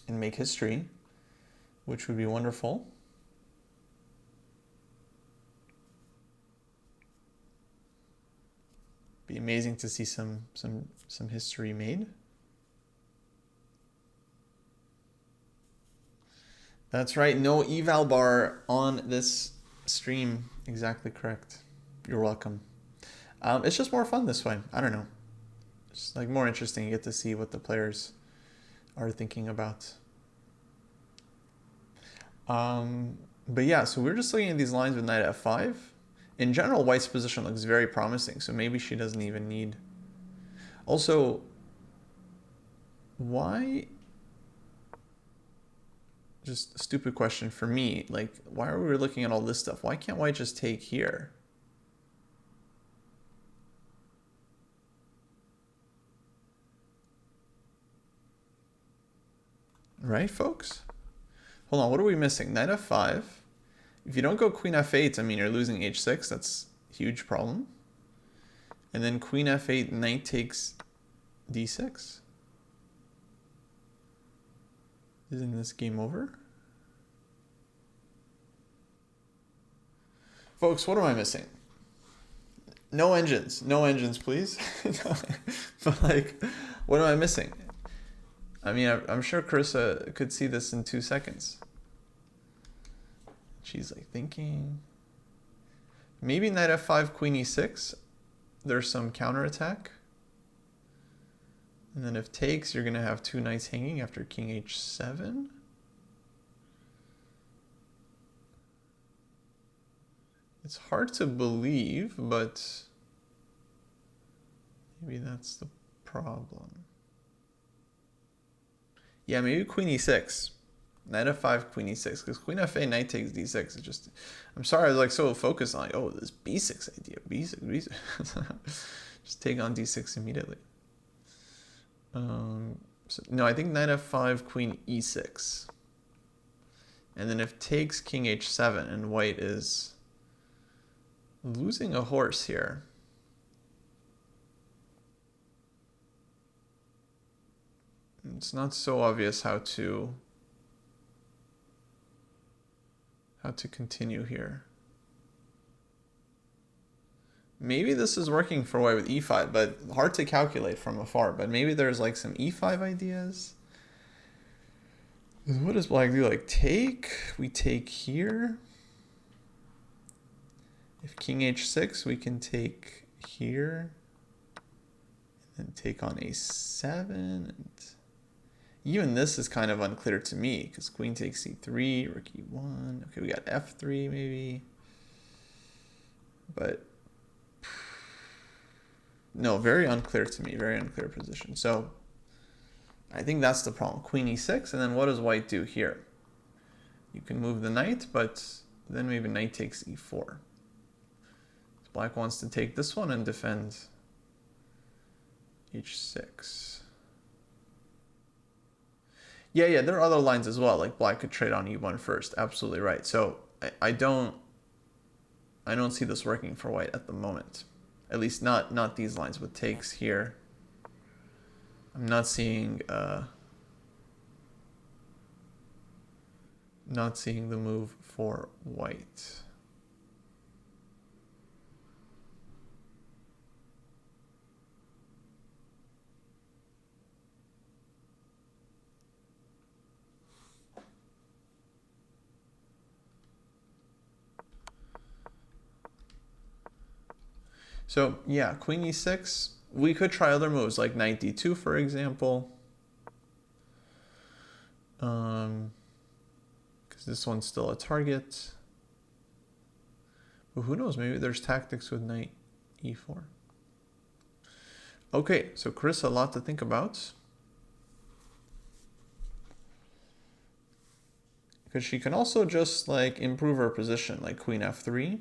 and make history, which would be wonderful. Be amazing to see some history made. That's right, no eval bar on this stream. Exactly correct. You're welcome. It's just more fun this way. I don't know. It's like more interesting. You get to see what the players are thinking about. But yeah, so we're just looking at these lines with knight f5. In general, white's position looks very promising, so maybe she doesn't even need... Also, why... Just a stupid question for me, like, why are we looking at all this stuff? Why can't white just take here? Right, folks? Hold on, what are we missing? Knight f5. If you don't go queen f8, I mean, you're losing h6. That's a huge problem. And then queen f8, knight takes d6. Isn't this game over? Folks, what am I missing? No engines, please. But like, what am I missing? I mean, I'm sure Carissa could see this in 2 seconds. She's like thinking. Maybe knight f5, queen e6. There's some counterattack. And then if takes, you're going to have 2 knights hanging after king h7. It's hard to believe, but maybe that's the problem. Yeah, maybe queen e6. Knight f5, queen e6. Because queen f8, knight takes d6. It's just, I'm sorry, I was like so focused on like, oh, this b6 idea. b6. Just take on d6 immediately. So, no, I think knight f5, queen e6. And then if takes, king h7, and white is losing a horse here. It's not so obvious how to continue here. Maybe this is working for white with e5, but hard to calculate from afar. But maybe there's like some e5 ideas. What does black do? Like take, we take here. If king h6, we can take here. And then take on a7. And even this is kind of unclear to me, because queen takes c3, rook e1. Okay, we got f3 maybe. But no, very unclear to me, very unclear position. So I think that's the problem. Queen e6, and then what does white do here? You can move the knight, but then maybe knight takes e4. Black wants to take this one and defend h6. Yeah, there are other lines as well. Like black could trade on e1 first. Absolutely right. So I don't see this working for white at the moment. At least not these lines with takes here. I'm not seeing the move for white. So yeah, queen e6. We could try other moves like knight d2, for example. Because this one's still a target. But who knows? Maybe there's tactics with knight e4. Okay, so Chris, a lot to think about. Because she can also just like improve her position, like queen f3.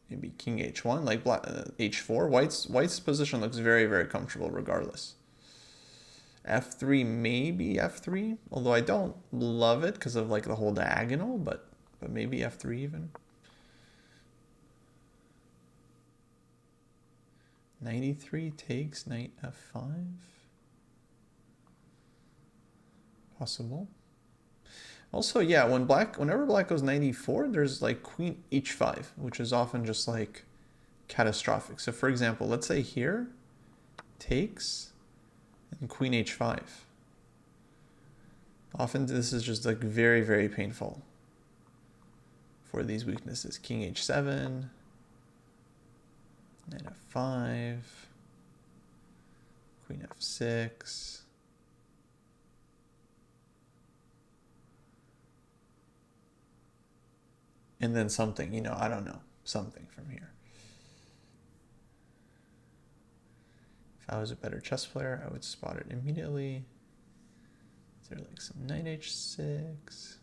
Maybe king h1, like black, h4. White's position looks very, very comfortable regardless. f3, maybe f3, although I don't love it because of like the whole diagonal, but maybe f3 even. 93 takes knight f5. Possible. Also, yeah, whenever black goes knight e4, there's like queen h5, which is often just like catastrophic. So for example, let's say here, takes, and queen h5. Often this is just like very, very painful for these weaknesses. King h7, knight f5, queen f6. And then something, I don't know, something from here. If I was a better chess player, I would spot it immediately. Is there like some knight h6?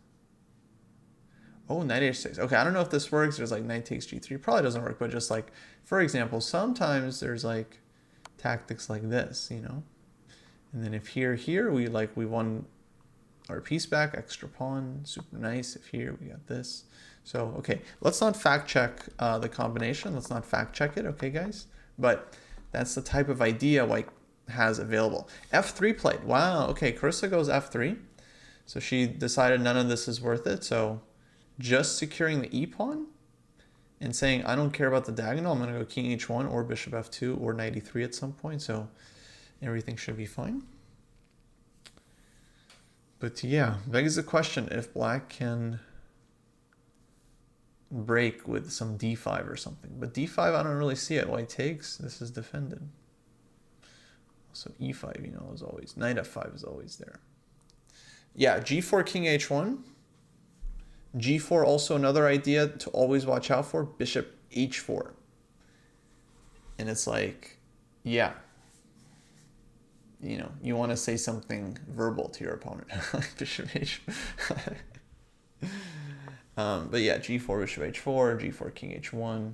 Oh, knight h6. Okay, I don't know if this works. There's like knight takes g3. Probably doesn't work, but just like, for example, sometimes there's like tactics like this, And then if here, we won our piece back, extra pawn, super nice. If here, we got this. So, okay, let's not fact check the combination. Let's not fact check it, okay, guys? But that's the type of idea White has available. F3 played. Wow, okay, Carissa goes F3. So she decided none of this is worth it. So just securing the e-pawn and saying, I don't care about the diagonal. I'm going to go king h1 or bishop f2 or knight e3 at some point. So everything should be fine. But yeah, begs the question if black can break with some d5 or something. But d5, I don't really see it. White takes. This is defended. So e5, you know, is always, knight f5 is always there. Yeah, g4, king h1. g4, also another idea to always watch out for, bishop h4. And it's like, yeah, you know, you want to say something verbal to your opponent. Bishop h4. But yeah, g4, bishop h4, g4, king h1.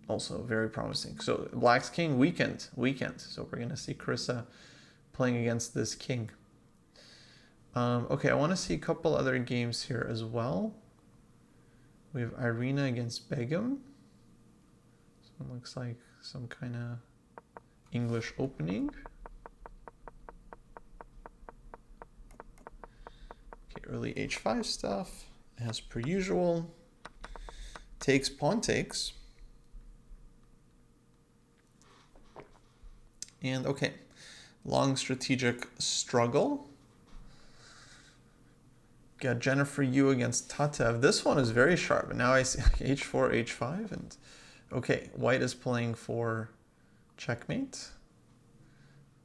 Also very promising. So black's king weakened. So we're going to see Carissa playing against this king. Okay, I want to see a couple other games here as well. We have Irina against Begum. So it looks like some kind of English opening. Okay, early h5 stuff, as per usual. Takes, pawn takes. And okay, long strategic struggle. Got Jennifer Yu against Tatev. This one is very sharp. And now I see h4, h5. And okay, white is playing for checkmate.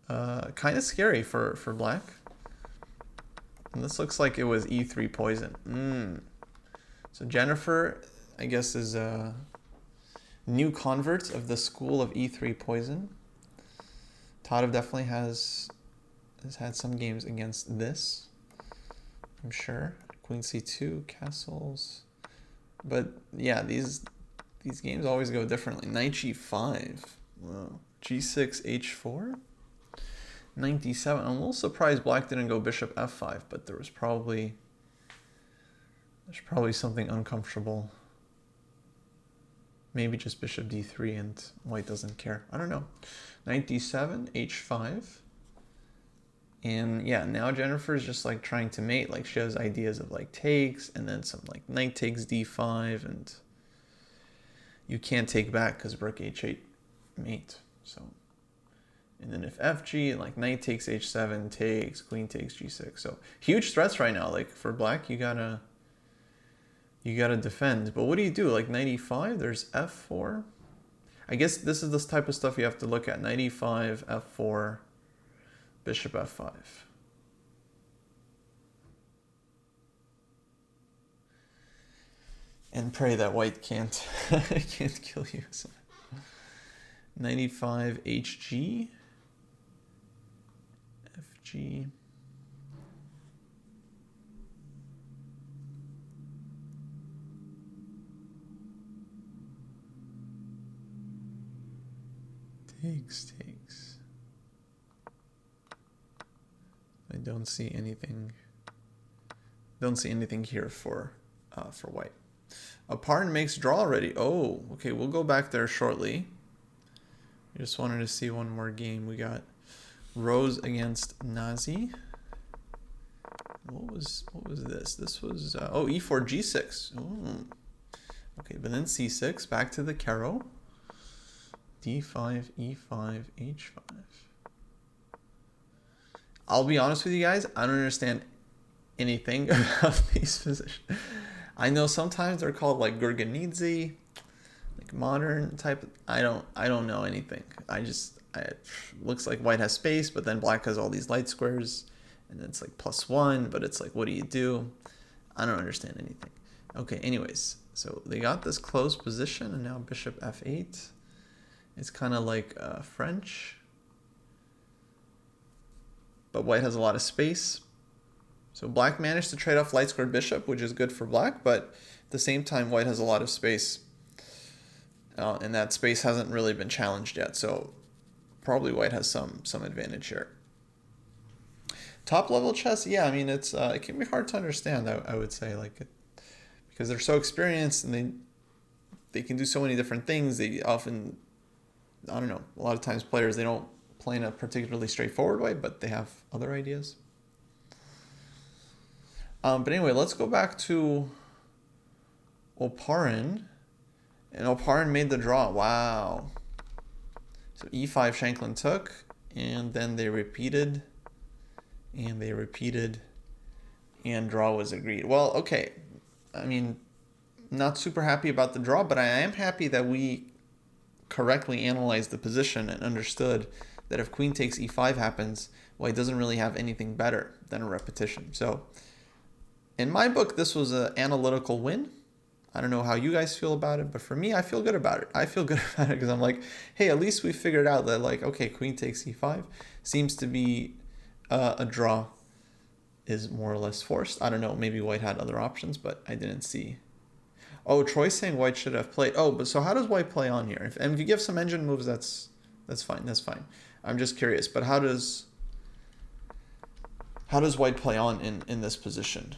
Kind of scary for black. And this looks like it was e3 poison. So Jennifer, I guess, is a new convert of the school of e3 poison. Tatev definitely has had some games against this, I'm sure. Queen c2, castles. But yeah, these games always go differently. Knight g5. Wow. g6, h4. 97. I'm a little surprised black didn't go bishop f5, but there's probably something uncomfortable. Maybe just bishop d3 and white doesn't care. I don't know. Knight d7, h5. And yeah, now Jennifer's just like trying to mate. Like she has ideas of like takes and then some like knight takes d5 and you can't take back because rook h8 mate. So, and then if fg, like knight takes h7 takes, queen takes g6. So huge threats right now. Like for black, you gotta defend. But what do you do? Like knight e5, there's f4. I guess this is this type of stuff you have to look at. Knight e5, f4, bishop f5. And pray that white can't kill you. So, knight e5, hg, fg. Takes. I don't see anything. Don't see anything here for white. A pawn makes draw already. Oh, okay. We'll go back there shortly. I just wanted to see one more game. We got Rose against Nazi. What was this? This was oh, e4 g6. Ooh. Okay, but then c6 back to the Caro. d5 e5 h5. I'll be honest with you guys, I don't understand anything about these positions. I know sometimes they're called like Gurganidze, like modern type. I don't know anything. It looks like white has space, but then black has all these light squares, and it's like +1, but it's like, what do you do? I don't understand anything. Okay, anyways, so they got this closed position, and now bishop f8. It's kind of like French. But white has a lot of space. So black managed to trade off light squared bishop, which is good for black, but at the same time, white has a lot of space. And that space hasn't really been challenged yet, so probably white has some advantage here. Top level chess, yeah. I mean, it can be hard to understand. I would say because they're so experienced and they can do so many different things. They often, I don't know. A lot of times players they don't play in a particularly straightforward way, but they have other ideas. But anyway, let's go back to Oparin. And Oparin made the draw. Wow. So e5 Shanklin took, and then they repeated, and draw was agreed. Well, okay. I mean, not super happy about the draw, but I am happy that we correctly analyzed the position and understood that if queen takes e5 happens, well, he doesn't really have anything better than a repetition. So in my book, this was an analytical win. I don't know how you guys feel about it, but for me, I feel good about it. I feel good about it because I'm like, hey, at least we figured out that, like, okay, queen takes e5 seems to be a draw is more or less forced. I don't know, maybe white had other options, but I didn't see. Oh, Troy's saying white should have played. Oh, but so how does white play on here? If you give some engine moves, that's fine. That's fine. I'm just curious, but how does white play on in this position?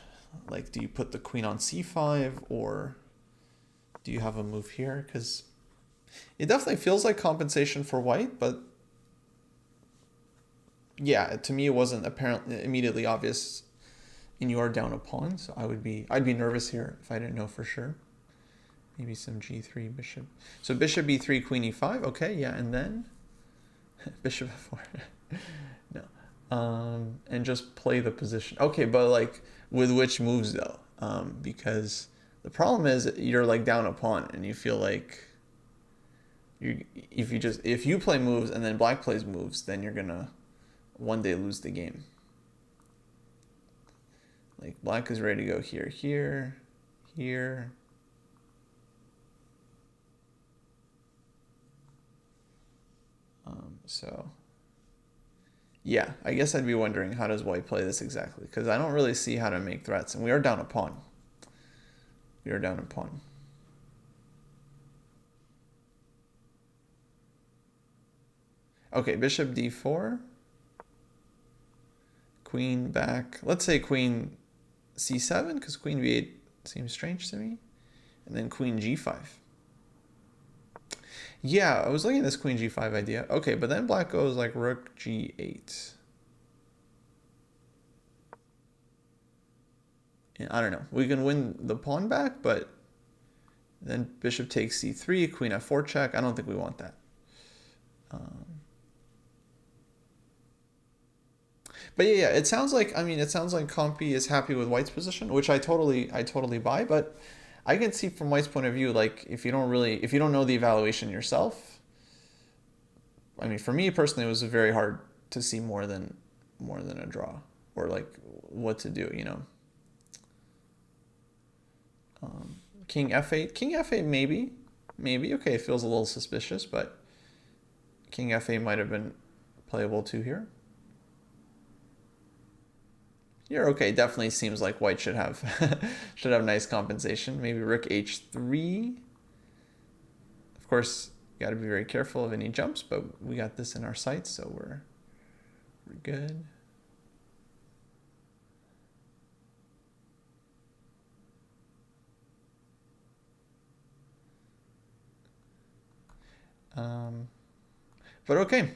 Like, do you put the queen on c5 or do you have a move here? Because it definitely feels like compensation for white, but yeah, to me it wasn't apparently immediately obvious. And you are down a pawn, so I'd be nervous here if I didn't know for sure. Maybe some g3 bishop. So bishop e3, queen e5. Okay, yeah, and then bishop f4. No, and just play the position. Okay, but like with which moves though? Because the problem is you're like down a pawn, and you feel like if you play moves and then black plays moves, then you're gonna one day lose the game. Like black is ready to go here, here, here. So yeah, I guess I'd be wondering how does white play this exactly, because I don't really see how to make threats, and we are down a pawn. We are down a pawn. Okay, bishop d4. Queen back. Let's say queen c7, because queen b8 seems strange to me. And then queen g5. Yeah, I was looking at this queen g5 idea. Okay, but then black goes like rook g8. And I don't know. We can win the pawn back, but then bishop takes c3, queen f4 check. I don't think we want that. But yeah, it sounds like Compi is happy with white's position, which I totally buy. But I can see from white's point of view, like if you don't know the evaluation yourself. I mean, for me personally, it was very hard to see more than a draw or like what to do, you know. King f8, maybe. Okay, it feels a little suspicious, but king f8 might have been playable too here. You're okay. Definitely seems like white should have nice compensation. Maybe rook h3. Of course, you got to be very careful of any jumps, but we got this in our sights, so we're good. But okay,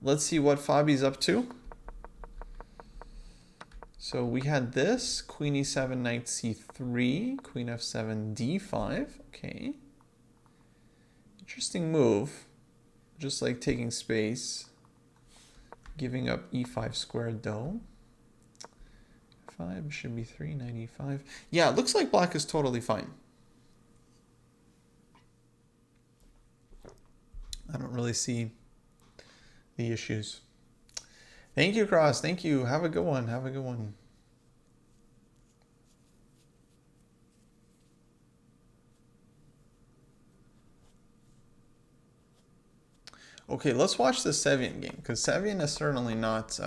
let's see what Fabi's up to. So we had this, queen e7, knight c3, queen f7, d5. Okay. Interesting move. Just like taking space, giving up e5 squared though. 5 should be 3, knight e5. Yeah, it looks like black is totally fine. I don't really see the issues. Thank you, Cross. Thank you. Have a good one. Have a good one. Okay, let's watch the Sevian game, because Sevian is certainly not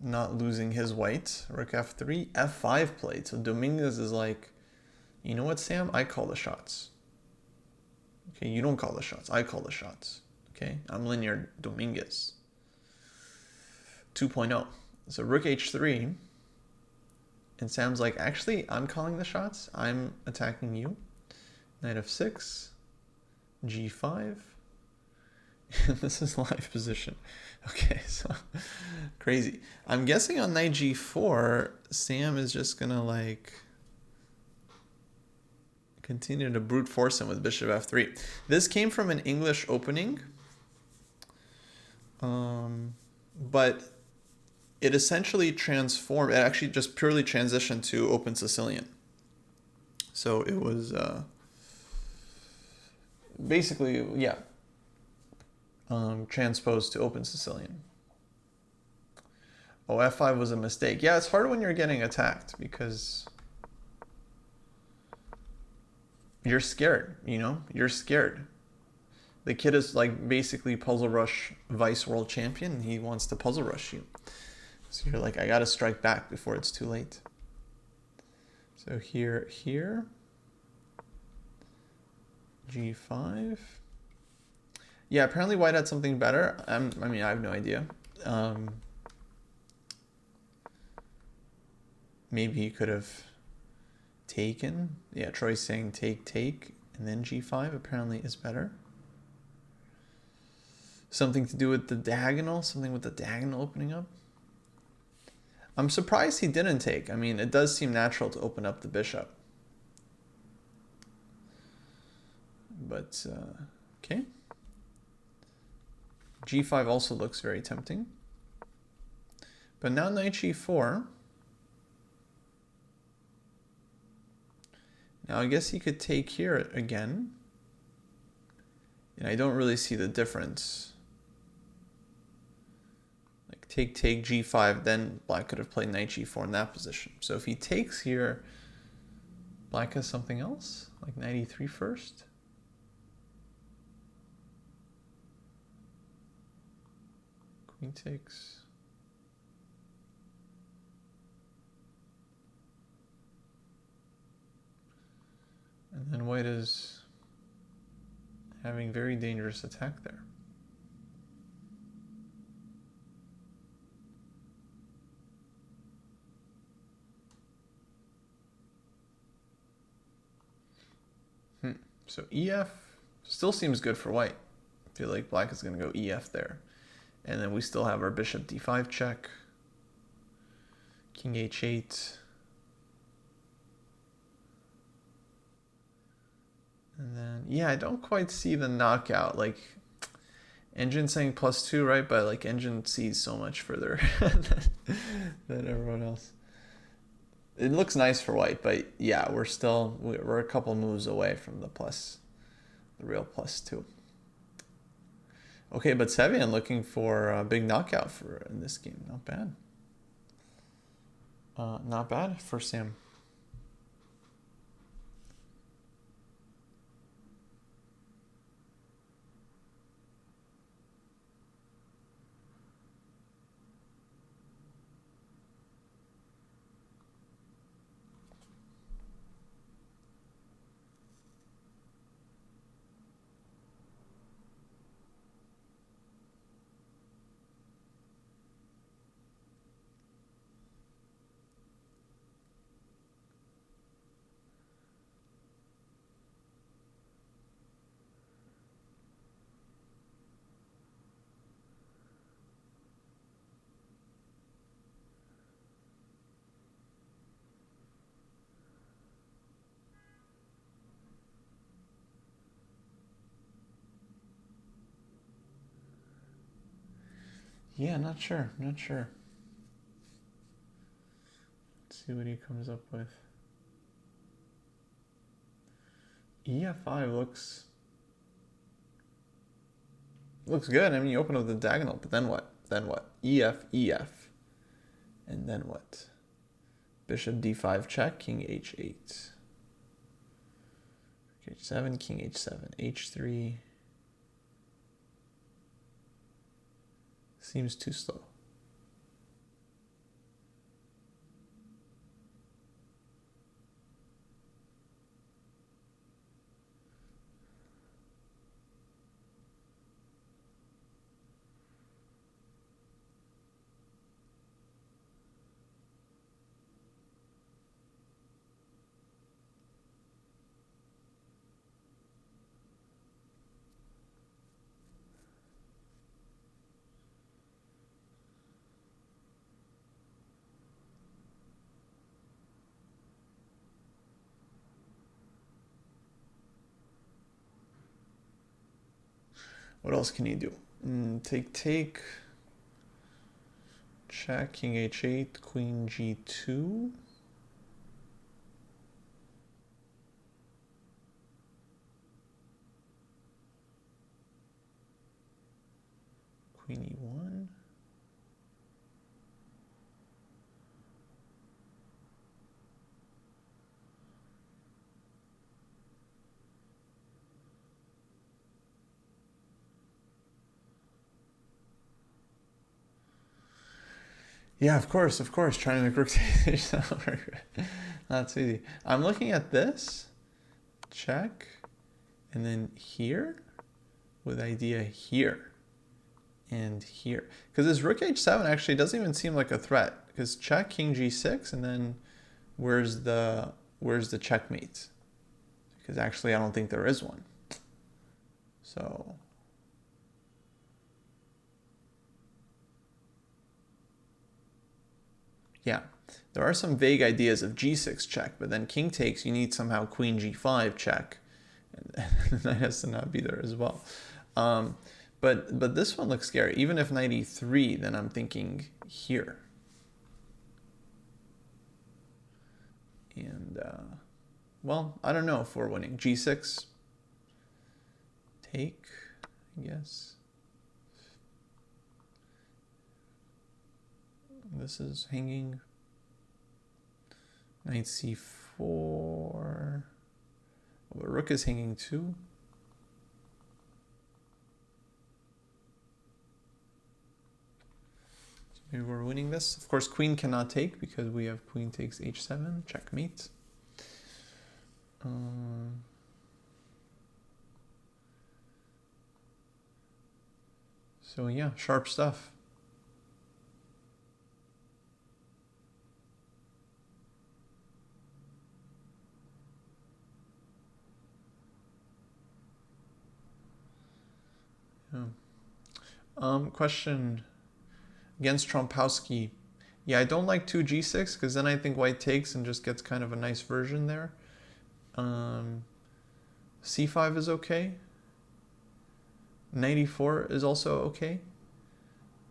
losing his white. Rook f3, f5 played. So Dominguez is like, you know what, Sam? I call the shots. Okay, you don't call the shots. I call the shots. Okay, I'm Linear Dominguez. 2.0. So rook h3. And Sam's like, actually, I'm calling the shots. I'm attacking you. Knight f6. G5. This is live position. Okay, so crazy. I'm guessing on knight g4, Sam is just gonna like continue to brute force him with bishop f3. This came from an English opening, but it essentially transformed. It actually just purely transitioned to open Sicilian. So it was basically, yeah. Transposed to open Sicilian. Oh, f5 was a mistake. Yeah, it's hard when you're getting attacked because you're scared, you know? You're scared. The kid is like basically puzzle rush vice world champion, and he wants to puzzle rush you. So you're like, I gotta strike back before it's too late. So here, G5. Yeah, apparently white had something better. I mean, I have no idea. Maybe he could have taken. Yeah, Troy's saying take, and then G5 apparently is better. Something to do with the diagonal, something with the diagonal opening up. I'm surprised he didn't take. I mean, it does seem natural to open up the bishop. But, okay. G5 also looks very tempting. But now knight G4. Now I guess he could take here again. And I don't really see the difference. Like take G5, then black could have played knight G4 in that position. So if he takes here, black has something else, like knight E3 first. Queen takes. And then white is having very dangerous attack there. So EF still seems good for white. I feel like black is going to go EF there. And then we still have our bishop D5 check. King H8. And then, yeah, I don't quite see the knockout. Like, Engine saying +2, right? But like Engine sees so much further than everyone else. It looks nice for white, but yeah, we're a couple moves away from the real +2. Okay, but Sevian looking for a big knockout in this game. Not bad. Not bad for Sam. Yeah, not sure. Let's see what he comes up with. EF5 looks good. I mean, you open up the diagonal, but then what? EF. And then what? Bishop D5 check, King H8. H7, King H7, H3. Seems too slow. What else can he do? Take. Check, king h8, queen g2. Queen e1. Yeah, of course, trying to make rook take. That's easy. I'm looking at this, check, and then here, with idea here, and here. Because this rook h7 actually doesn't even seem like a threat, because check, king g6, and then where's the checkmate? Because actually I don't think there is one. So... yeah, there are some vague ideas of g6 check, but then king takes, you need somehow queen g5 check, and that has to not be there as well. But this one looks scary. Even if knight e3, then I'm thinking here. And, well, I don't know if we're winning. g6, take, I guess. This is hanging. Knight c4. Well, rook is hanging too. So maybe we're winning this. Of course, queen cannot take because we have queen takes h7, checkmate. So yeah, sharp stuff. Yeah. Question against Trompowski. Yeah, I don't like 2g6 because then I think white takes and just gets kind of a nice version there. c5 is okay. Knight e4 is also okay.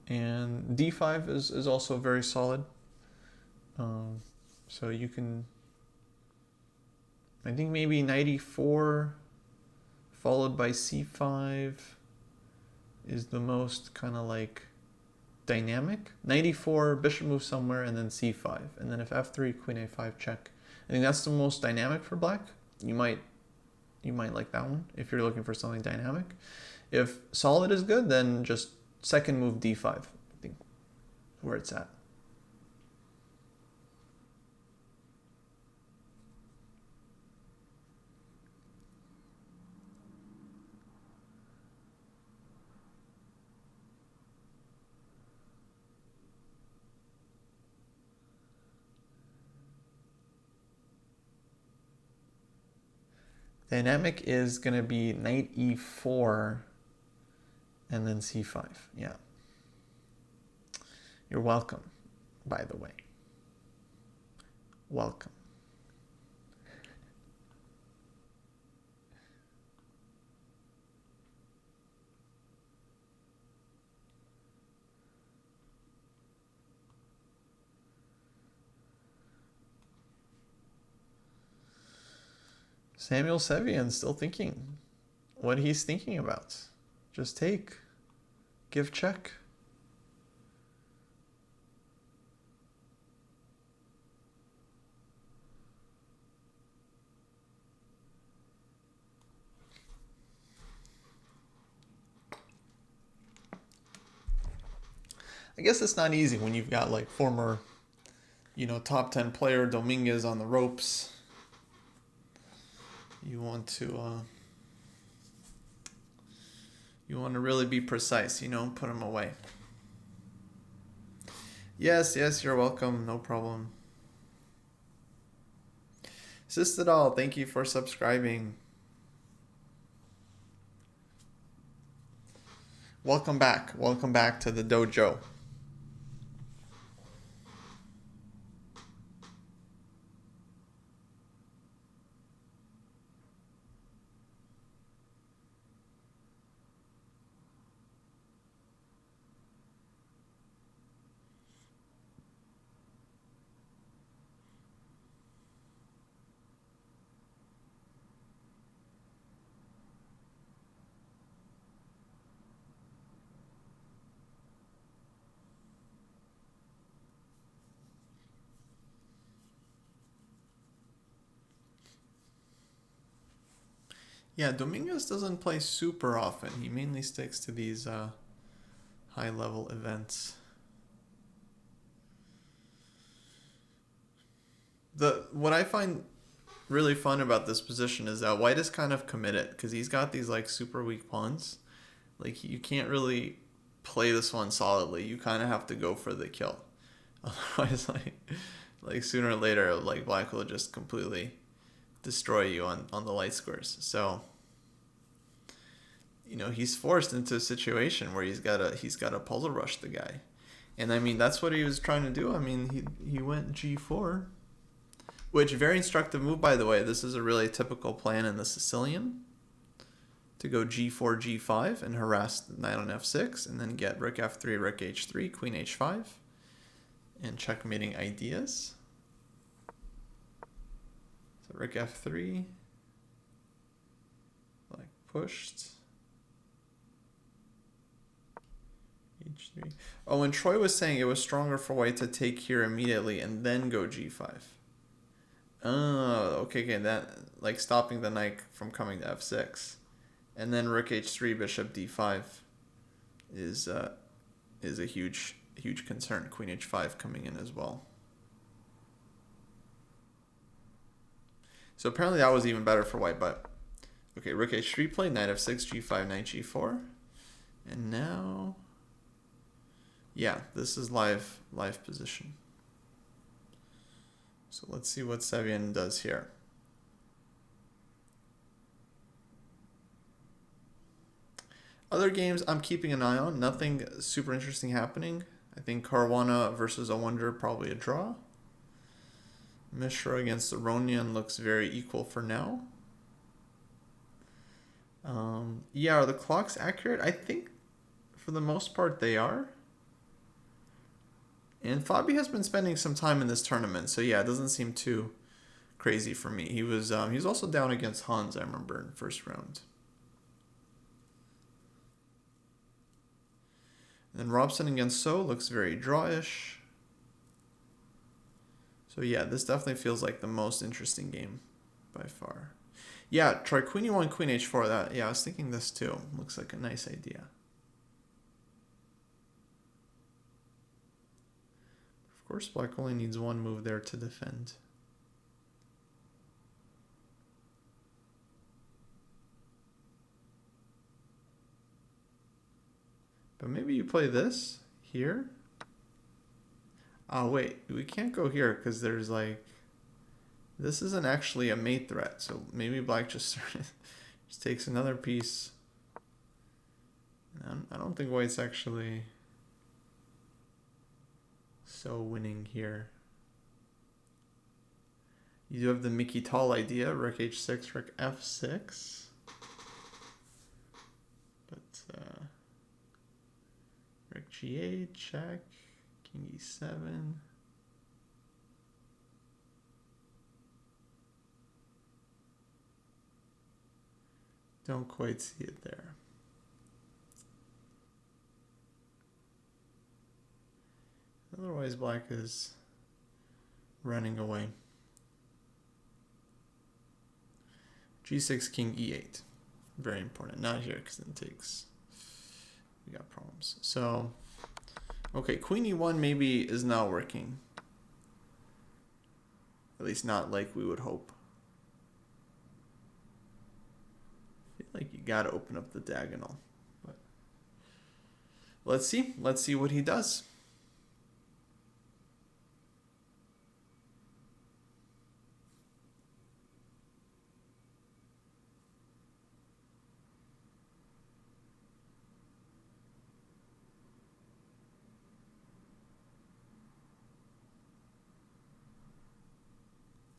And d5 is also very solid. So you can... I think maybe knight e4 followed by c5 is the most kind of like dynamic. Knight e4, bishop moves somewhere, and then c5. And then if f3, queen a5 check. I think that's the most dynamic for black. You might like that one if you're looking for something dynamic. If solid is good, then just second move d5. I think where it's at. Dynamic is going to be knight e4 and then c5. Yeah. You're welcome, by the way. Welcome. Samuel Sevian still thinking what he's thinking about. Just take, give check. I guess it's not easy when you've got like former, top 10 player Dominguez on the ropes. You want to really be precise, put them away. Yes, you're welcome. No problem. Sistadal, thank you for subscribing. Welcome back. Welcome back to the dojo. Yeah, Dominguez doesn't play super often. He mainly sticks to these high-level events. What I find really fun about this position is that White is kind of committed because he's got these like super weak pawns. Like you can't really play this one solidly. You kind of have to go for the kill. Otherwise, like sooner or later, like Black will just completely destroy you on the light squares. So he's forced into a situation where he's got to puzzle rush the guy. And I mean that's what he was trying to do. I mean he went G4, which very instructive move, by the way. This is a really typical plan in the Sicilian, to go G4 G5 and harass the knight on F6 and then get Rook F3 Rook H3 Queen H5 and checkmating ideas. So Rook F3, like pushed. H3. Oh, and Troy was saying it was stronger for White to take here immediately and then go G5. Oh, okay, that like stopping the knight from coming to F6, and then Rook H3 Bishop D5 is a huge concern. Queen H5 coming in as well. So apparently that was even better for White, but okay, Rook H3 play, Knight F6, G5, Knight G4, and now, yeah, this is live position. So let's see what Sevian does here. Other games I'm keeping an eye on. Nothing super interesting happening. I think Caruana versus Owunder probably a draw. Mishra against Aronian looks very equal for now. Yeah, are the clocks accurate? I think for the most part they are. And Fabi has been spending some time in this tournament, so yeah, it doesn't seem too crazy for me. He was also down against Hans, I remember, in first round. And then Robson against So looks very drawish. So yeah, this definitely feels like the most interesting game by far. Yeah, try Queen E1, Queen H4. That, yeah, I was thinking this too. Looks like a nice idea. Of course, Black only needs one move there to defend. But maybe you play this here. Oh, wait. We can't go here because there's like... This isn't actually a mate threat. So maybe Black just takes another piece. I don't think White's actually so winning here. You do have the Mickey Tall idea. Rook H6, Rook F6. But Rook G8, check. King E7. Don't quite see it there. Otherwise, Black is running away. G6, King E8. Very important. Not here because it takes... We got problems. So, okay, Queen E1 maybe is not working. At least not like we would hope. I feel like you gotta open up the diagonal. But let's see. Let's see what he does.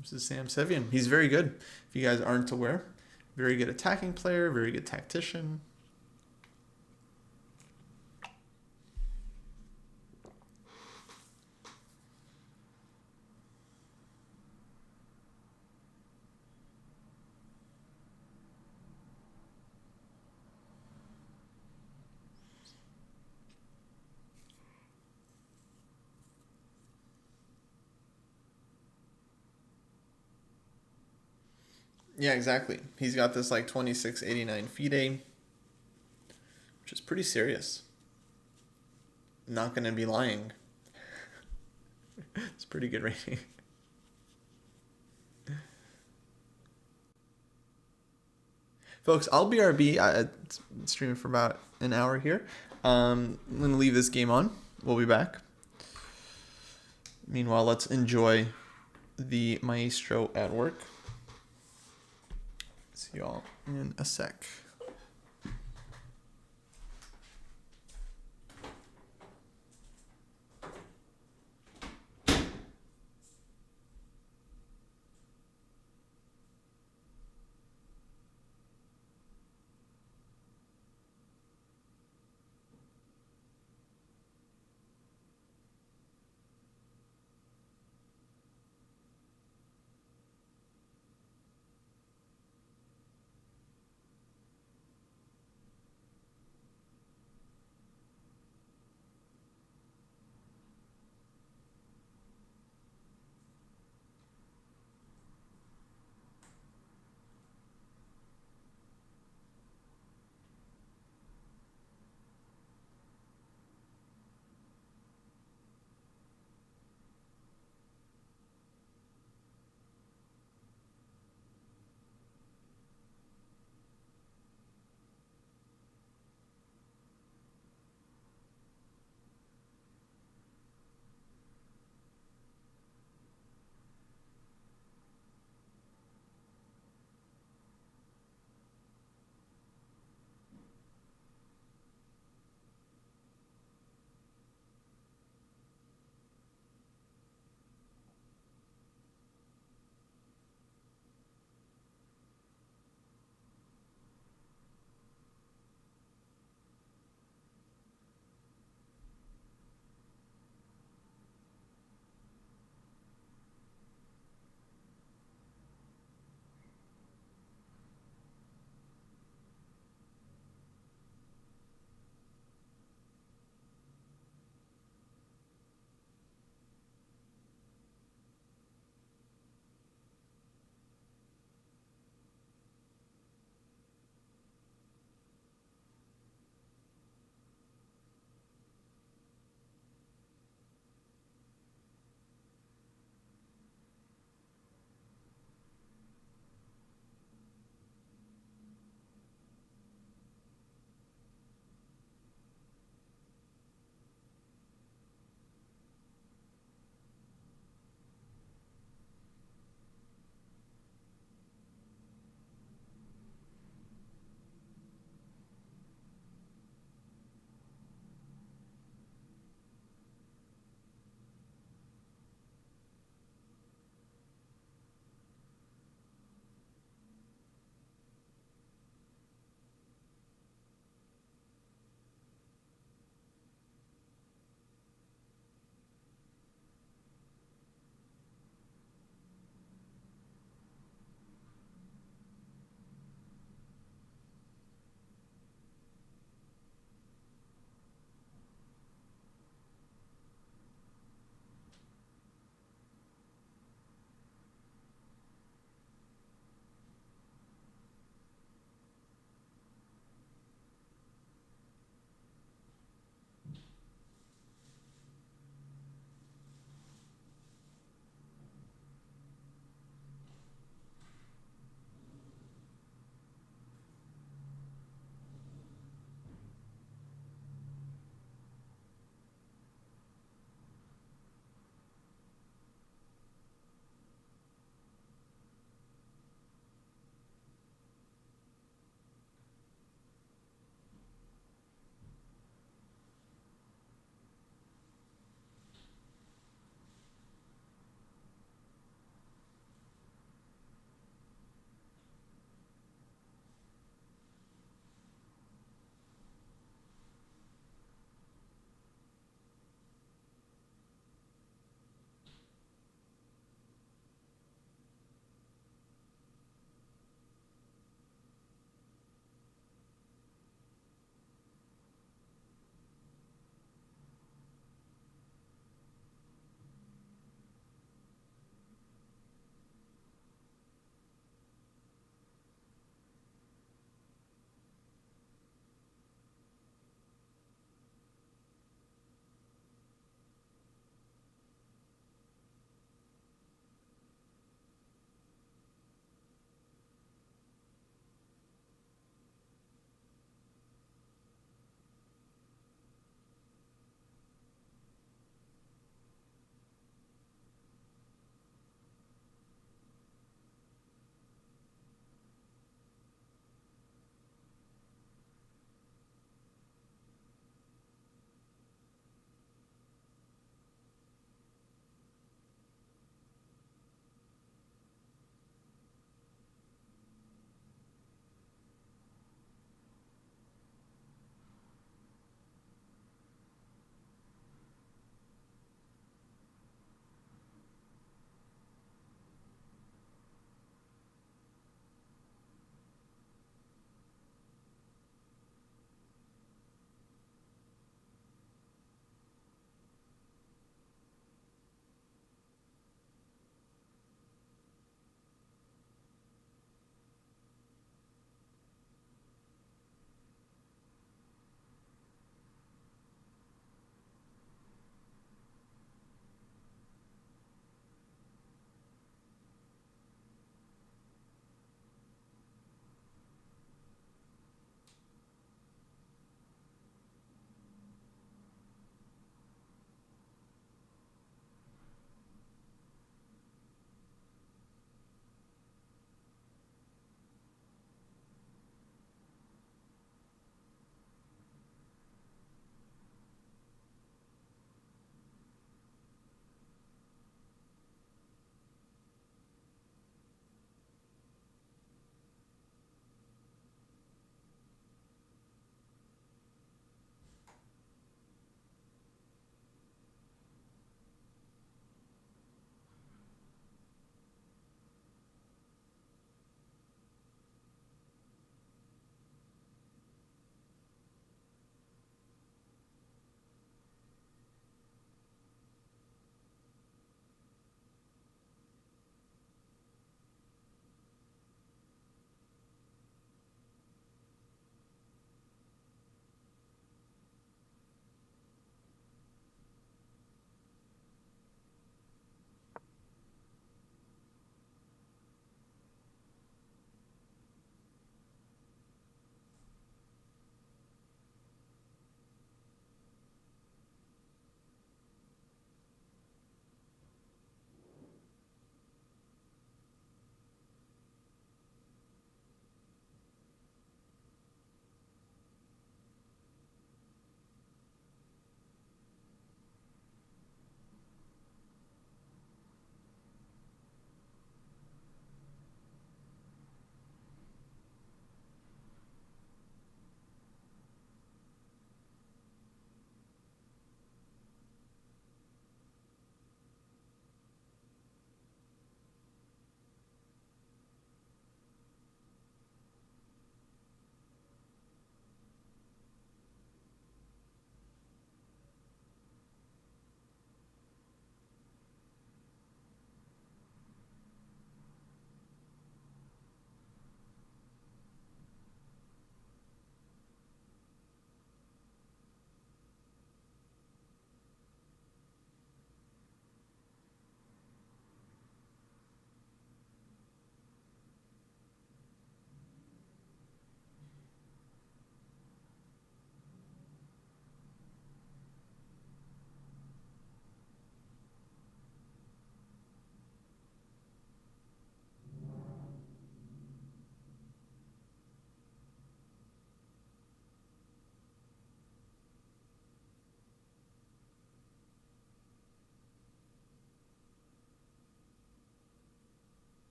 This is Sam Sevian. He's very good. If you guys aren't aware, very good attacking player, very good tactician. Yeah, exactly. He's got this like 2689 FIDE, which is pretty serious. Not going to be lying. It's pretty good rating. Folks, I'll BRB. Streaming for about an hour here. I'm going to leave this game on. We'll be back. Meanwhile, let's enjoy the maestro at work. See y'all in a sec.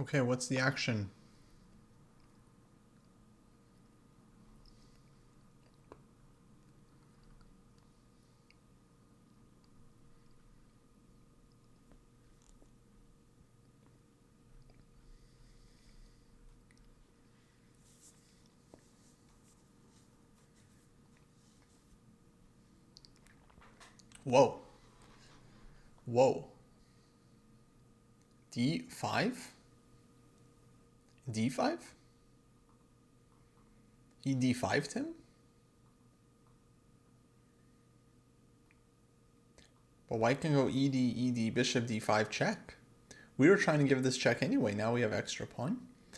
Okay, what's the action? Whoa. Whoa. D5? D5? He D5'd him? But white can go ED, ED, bishop D5 check. We were trying to give this check anyway. Now we have extra pawn. I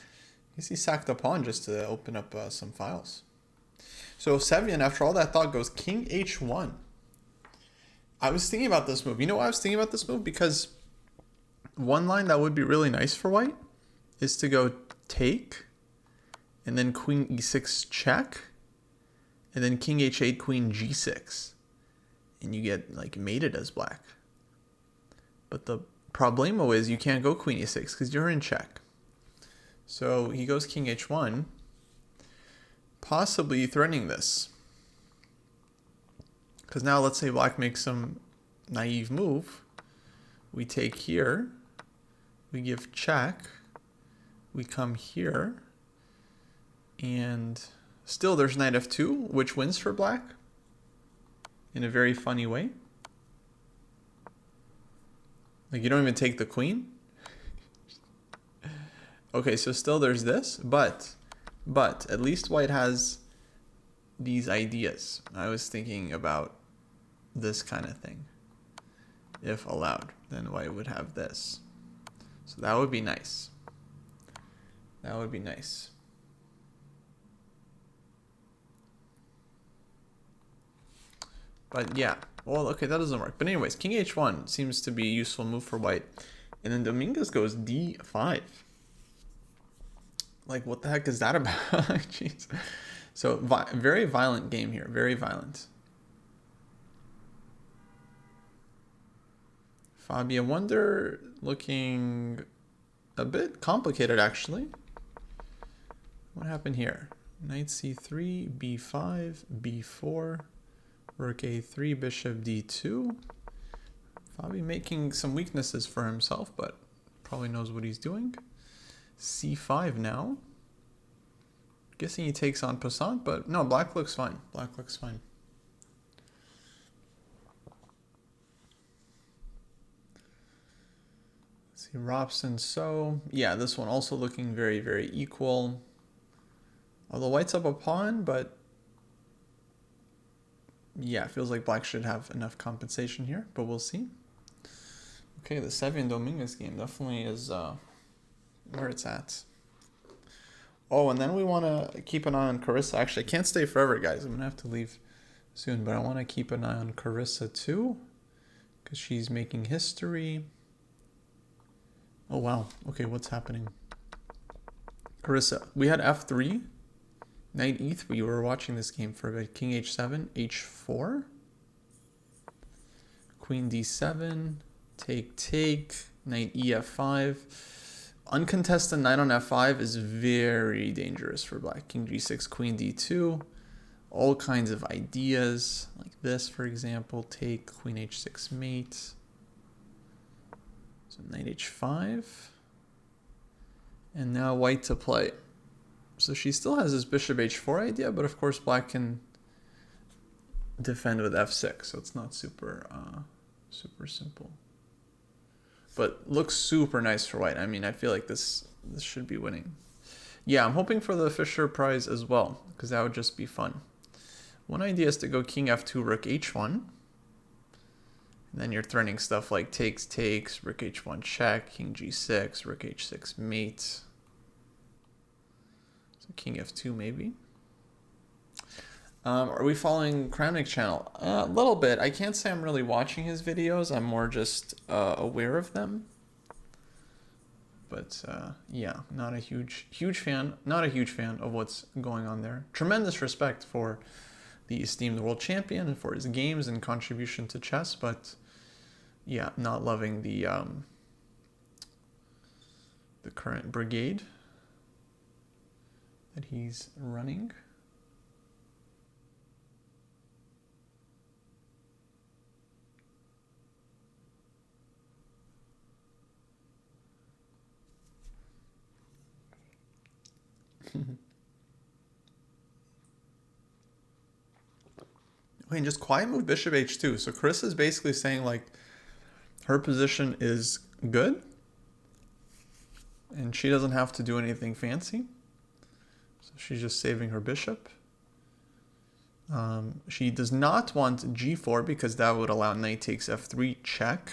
guess he sacked a pawn just to open up some files. So Sevian, after all that thought, goes king H1. I was thinking about this move. You know why I was thinking about this move? Because one line that would be really nice for white is to go take, and then queen E6 check, and then king H8, queen G6. And you get like mated as black. But the problemo is you can't go queen E6 because you're in check. So he goes king H1, possibly threatening this. Because now let's say black makes some naive move. We take here, we give check, we come here, and still there's knight F2, which wins for black in a very funny way. Like you don't even take the queen. Okay, so still there's this, but at least white has these ideas. I was thinking about this kind of thing. If allowed, then white would have this. So that would be nice. That would be nice. But yeah, well, okay, that doesn't work. But anyways, king H1 seems to be a useful move for white. And then Dominguez goes D5. Like, what the heck is that about? Jeez. So, very violent game here. Very violent. Fabia Wonder looking a bit complicated, actually. What happened here? Knight C3, B5, B4, rook A3, bishop D2. Fabia making some weaknesses for himself, but probably knows what he's doing. C5 now. Guessing he takes on passant, but no, black looks fine. Black looks fine. Let's see, Robson, so yeah, this one also looking very, very equal. Although white's up a pawn, but yeah, feels like black should have enough compensation here, but we'll see. Okay, the Sevian Dominguez game definitely is where it's at. Oh, and then we want to keep an eye on Carissa. Actually, I can't stay forever, guys. I'm going to have to leave soon, but I want to keep an eye on Carissa too, because she's making history. Oh, wow. Okay, what's happening? Carissa, we had F3, knight E3. We were watching this game for a bit. King H7, H4, queen D7, take, knight EF5. Uncontested knight on F5 is very dangerous for black. King G6, queen D2. All kinds of ideas, like this, for example. Take, queen H6 mate. So knight H5. And now white to play. So she still has this bishop H4 idea, but of course black can defend with F6. So it's not super simple. But looks super nice for white. I mean, I feel like this should be winning. Yeah, I'm hoping for the Fisher Prize as well, because that would just be fun. One idea is to go king F2, rook H1. And then you're threatening stuff like takes, rook H1 check, king G6, rook H6 mate. So king F2 maybe. Are we following Kramnik's channel? A little bit. I can't say I'm really watching his videos. I'm more just aware of them. But yeah, not a huge fan. Not a huge fan of what's going on there. Tremendous respect for the esteemed world champion and for his games and contribution to chess, but yeah, not loving the the current brigade that he's running. Wait, and just quiet move bishop h2. So Chris is basically saying like her position is good and she doesn't have to do anything fancy. So she's just saving her bishop. She does not want g4 because that would allow knight takes f3 check,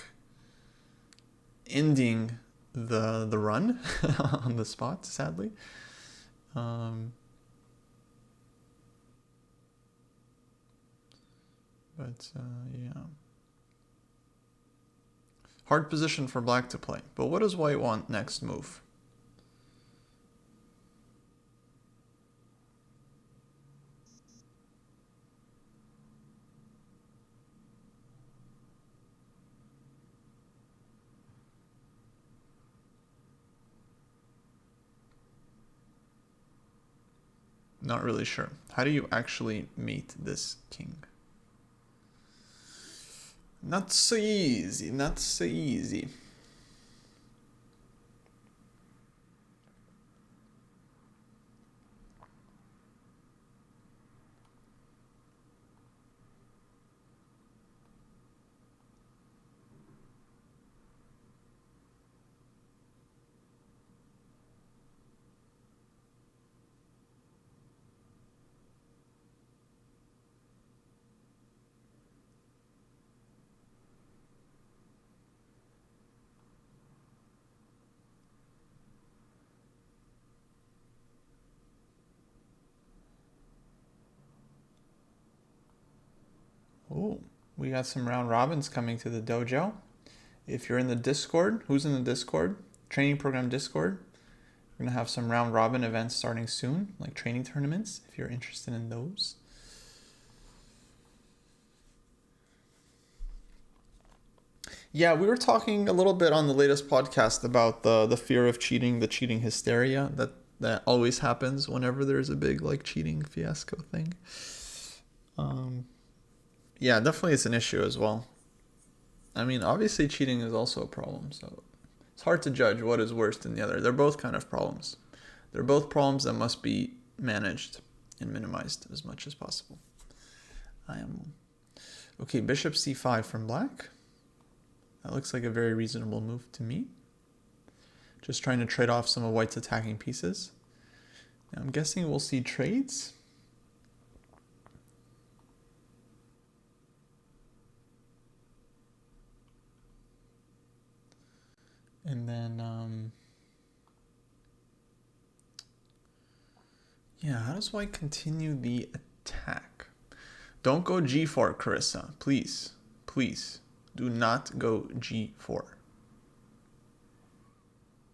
ending the run on the spot, sadly. Yeah. Hard position for black to play. But what does white want next move? Not really sure. How do you actually mate this king? Not so easy, not so easy. Oh, we got some round robins coming to the dojo. If you're in the Discord, who's in the Discord? Training program Discord. We're going to have some round robin events starting soon, like training tournaments, if you're interested in those. Yeah, we were talking a little bit on the latest podcast about the fear of cheating, the cheating hysteria that always happens whenever there's a big like cheating fiasco thing. Yeah, definitely it's an issue as well. I mean, obviously cheating is also a problem, so it's hard to judge what is worse than the other. They're both kind of problems. They're both problems that must be managed and minimized as much as possible. Okay, bishop c5 from black. That looks like a very reasonable move to me. Just trying to trade off some of white's attacking pieces. Now I'm guessing we'll see trades. And then, yeah, how does white continue the attack? Don't go g4, Carissa. Please, please, do not go g4.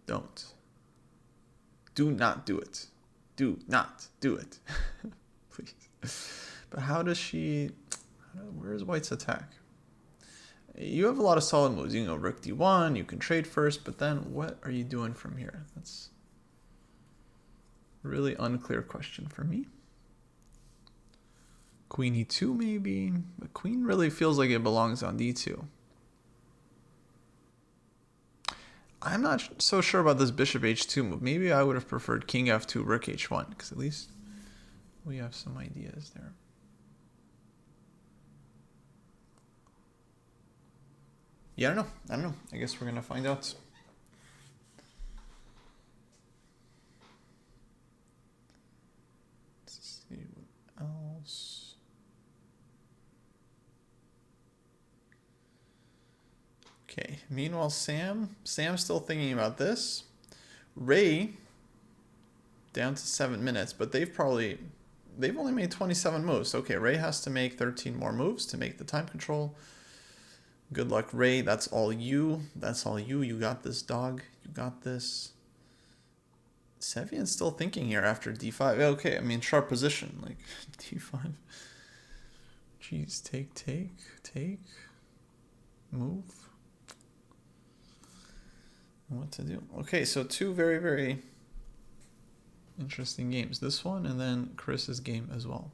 Don't. Do not do it. Do not do it. Please. But how does she... Where's white's attack? You have a lot of solid moves. You can go rook d1, you can trade first, but then what are you doing from here? That's a really unclear question for me. Queen e2 maybe, but queen really feels like it belongs on d2. I'm not so sure about this bishop h2 move. Maybe I would have preferred king f2, rook h1, because at least we have some ideas there. Yeah, I don't know. I guess we're going to find out. Let's see what else. Okay, meanwhile, Sam's still thinking about this. Ray, down to 7 minutes, but they've only made 27 moves. Okay, Ray has to make 13 more moves to make the time control. Good luck, Ray. That's all you. That's all you. You got this, dog. You got this. Sevian's still thinking here after d5. Okay, I mean, sharp position. Like, d5. Jeez, take. Move. what to do. Okay, so two very, very interesting games. This one and then Chris's game as well.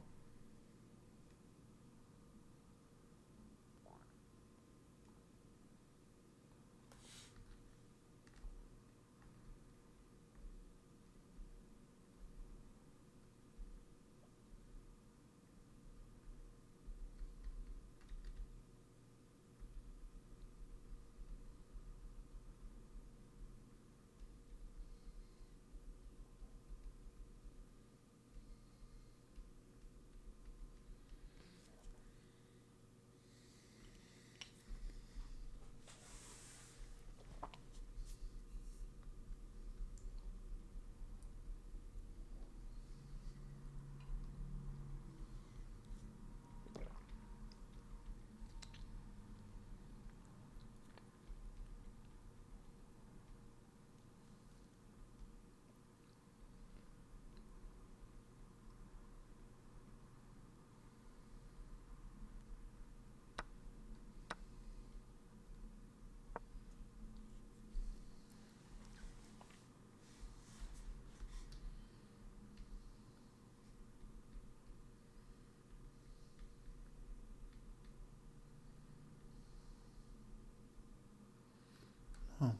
Oh.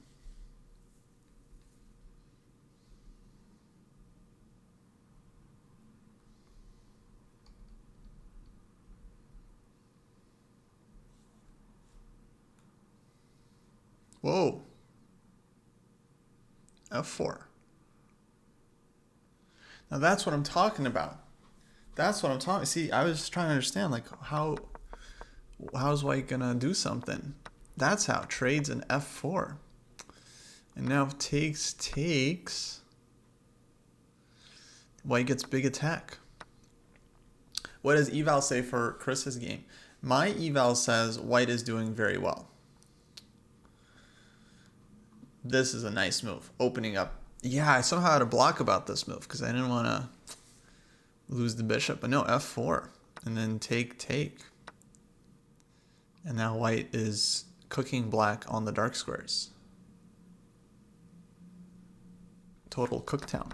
Whoa. F4. Now that's what I'm talking about. That's what I'm talking. See, I was trying to understand, like, how's white gonna do something? That's how. Trades an F4. And now if takes, white gets big attack. What does eval say for Chris's game? My eval says white is doing very well. This is a nice move. Opening up. Yeah, I somehow had a block about this move because I didn't want to lose the bishop. But no, F4. And then take. And now white is cooking black on the dark squares. Total cooktown.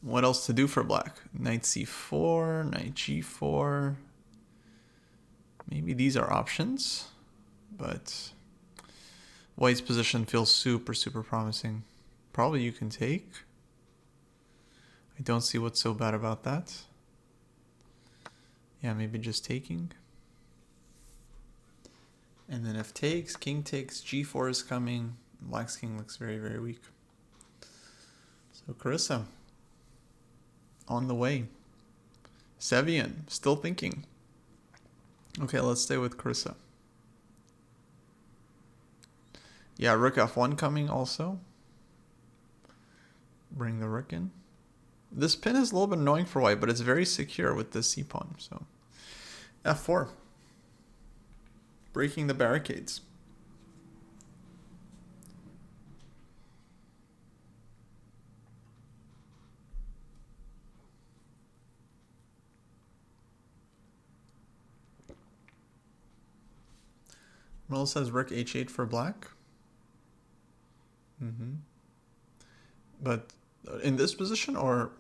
What else to do for black? Knight c4, knight g4. Maybe these are options, but white's position feels super, super promising. Probably you can take. I don't see what's so bad about that. Yeah, maybe just taking. And then if takes, king takes, g4 is coming. Black's king looks very, very weak. So Carissa, on the way. Sevian, still thinking. Okay, let's stay with Carissa. Yeah, rook f1 coming also. Bring the rook in. This pin is a little bit annoying for white, but it's very secure with this c-pawn. So f4. Breaking the barricades. Merle says rook h8 for black. But in this position or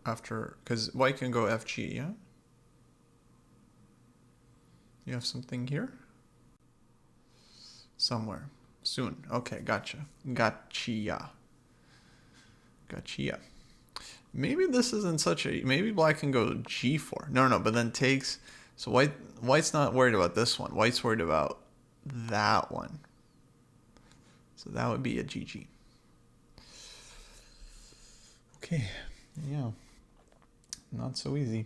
after, because white can go fg, yeah? You have something here? Somewhere. Soon. Okay, gotcha. Gotcha. Maybe this isn't such a... Maybe black can go g4. No, but then takes... So white's not worried about this one. White's worried about that one. So that would be a GG. Okay. Yeah. Not so easy.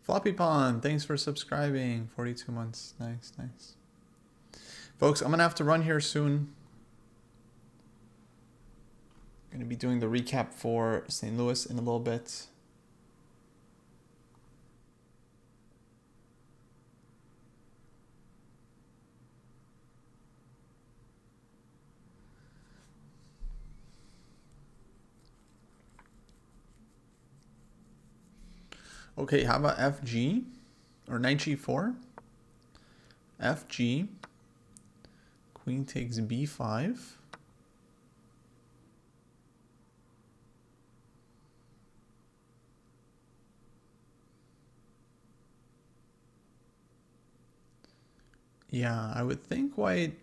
Floppy Pond, thanks for subscribing. 42 months. Nice, nice. Folks, I'm going to have to run here soon. Going to be doing the recap for St. Louis in a little bit. Okay, how about FG or knight g4? FG, queen takes b5. Yeah, I would think white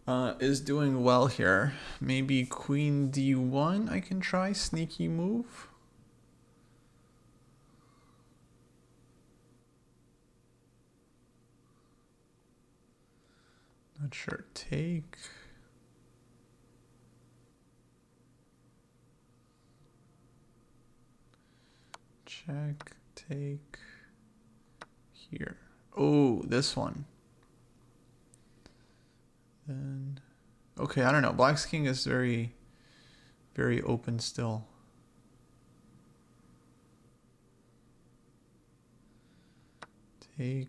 is doing well here. Maybe queen d1 I can try, sneaky move. Not sure, take. Check, take, here. Oh, this one. Then, okay, I don't know. Black's king is very, very open still. Take.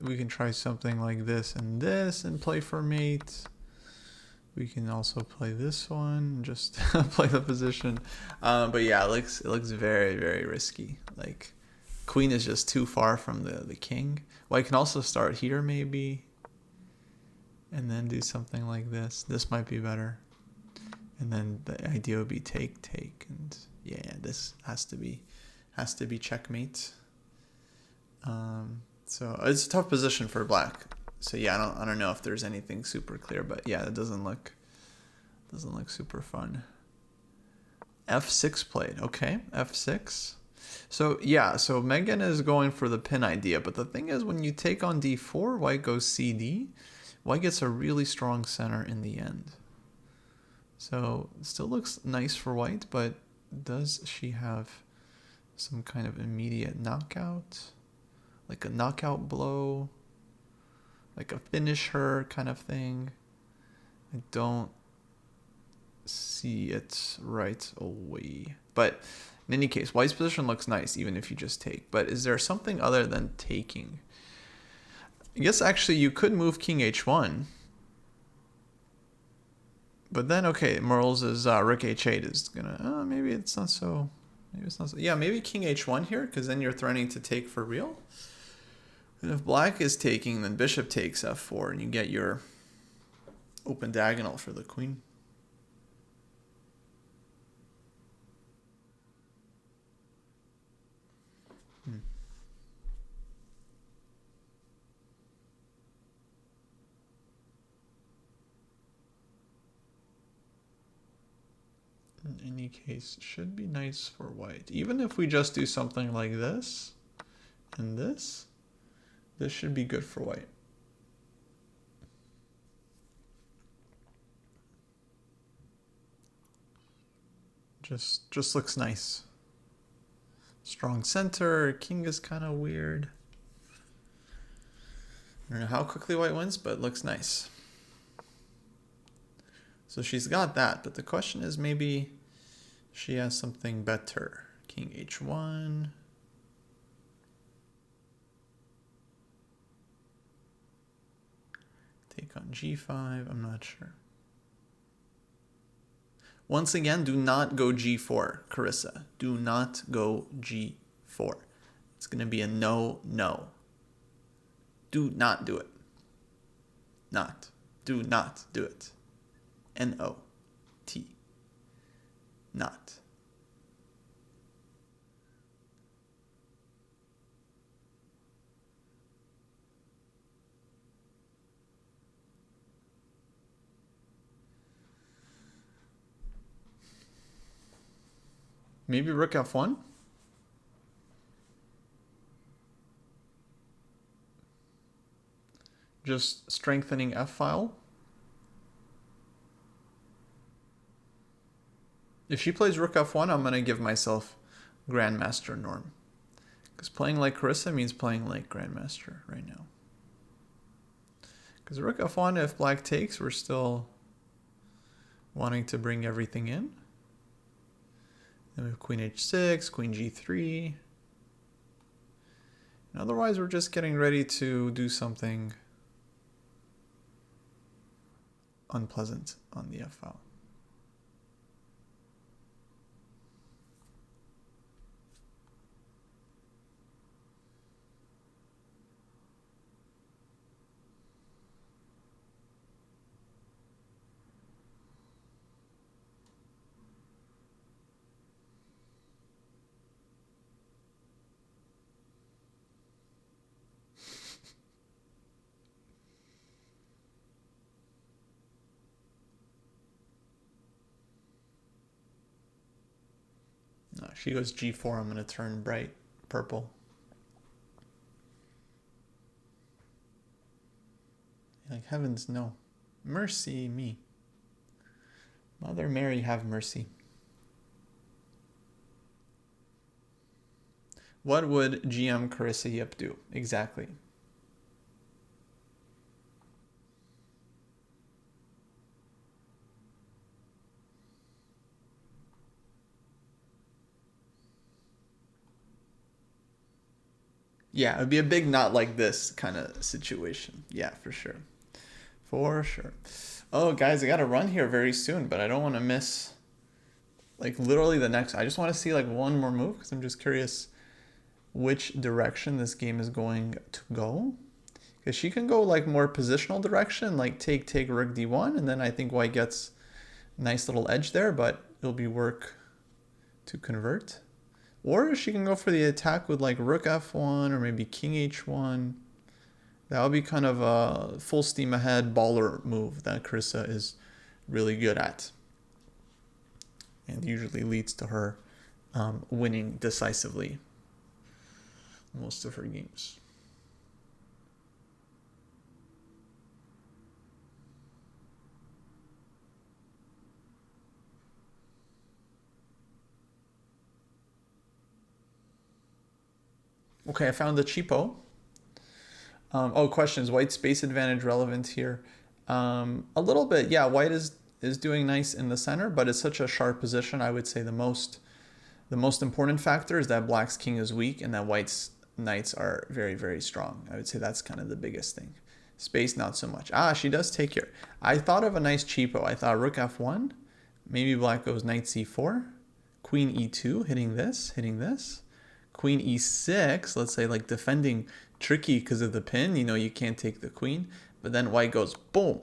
We can try something like this and play for mate. We can also play this one, just play the position. But yeah, it looks very, very risky. Like, queen is just too far from the king. Well, I can also start here maybe, and then do something like this. This might be better. And then the idea would be take, take, and yeah, this has to be checkmate. So it's a tough position for black. So yeah, I don't know if there's anything super clear, but yeah, it doesn't look super fun. F6 played. Okay, F6. So yeah, so Megan is going for the pin idea, but the thing is, when you take on D4, white goes CD. White gets a really strong center in the end. So it still looks nice for white, but does she have some kind of immediate knockout? Like a knockout blow? Like a finish her kind of thing? I don't see it right away. But in any case, white's position looks nice even if you just take. But is there something other than taking? I guess actually you could move king h1. But then, okay, Merle's rook h8 is gonna, maybe it's not so, yeah, maybe king h1 here, because then you're threatening to take for real. And if black is taking, then bishop takes f4, and you get your open diagonal for the queen. In any case, should be nice for white. Even if we just do something like this and this should be good for white. Just looks nice. Strong center, king is kind of weird. I don't know how quickly white wins, but it looks nice. So she's got that, but the question is maybe she has something better. King h1. Take on g5, I'm not sure. Once again, do not go g4, Carissa. Do not go g4. It's going to be a no. Do not do it. Not. Do not do it. N-O-T. Not. Maybe rook f1? Just strengthening f-file. If she plays rook f1, I'm going to give myself grandmaster norm. Because playing like Carissa means playing like grandmaster right now. Because rook f1, if black takes, we're still wanting to bring everything in. Then we have queen h6, queen g3. And otherwise, we're just getting ready to do something unpleasant on the f file. No, she goes g4, I'm going to turn bright purple. Like, heavens no. Mercy me. Mother Mary, have mercy. What would GM Carissa Yip do? Exactly. Yeah, it would be a big not like this kind of situation. Yeah, for sure. For sure. Oh, guys, I got to run here very soon, but I don't want to miss, like, literally the next. I just want to see, like, one more move because I'm just curious which direction this game is going to go. Because she can go, like, more positional direction, like take rook d1, and then I think white gets a nice little edge there, but it'll be work to convert. Or she can go for the attack with like rook f1 or maybe king h1. That would be kind of a full steam ahead baller move that Carissa is really good at. And usually leads to her winning decisively most of her games. Okay, I found the cheapo. Oh, questions. White space advantage relevant here? A little bit, yeah. White is doing nice in the center, but it's such a sharp position. I would say the most important factor is that black's king is weak and that white's knights are very, very strong. I would say that's kind of the biggest thing. Space, not so much. Ah, she does take here. I thought of a nice cheapo. I thought rook f1. Maybe black goes knight c4. Queen e2, hitting this. Queen e6, let's say like defending tricky because of the pin. You know, you can't take the queen. But then white goes boom.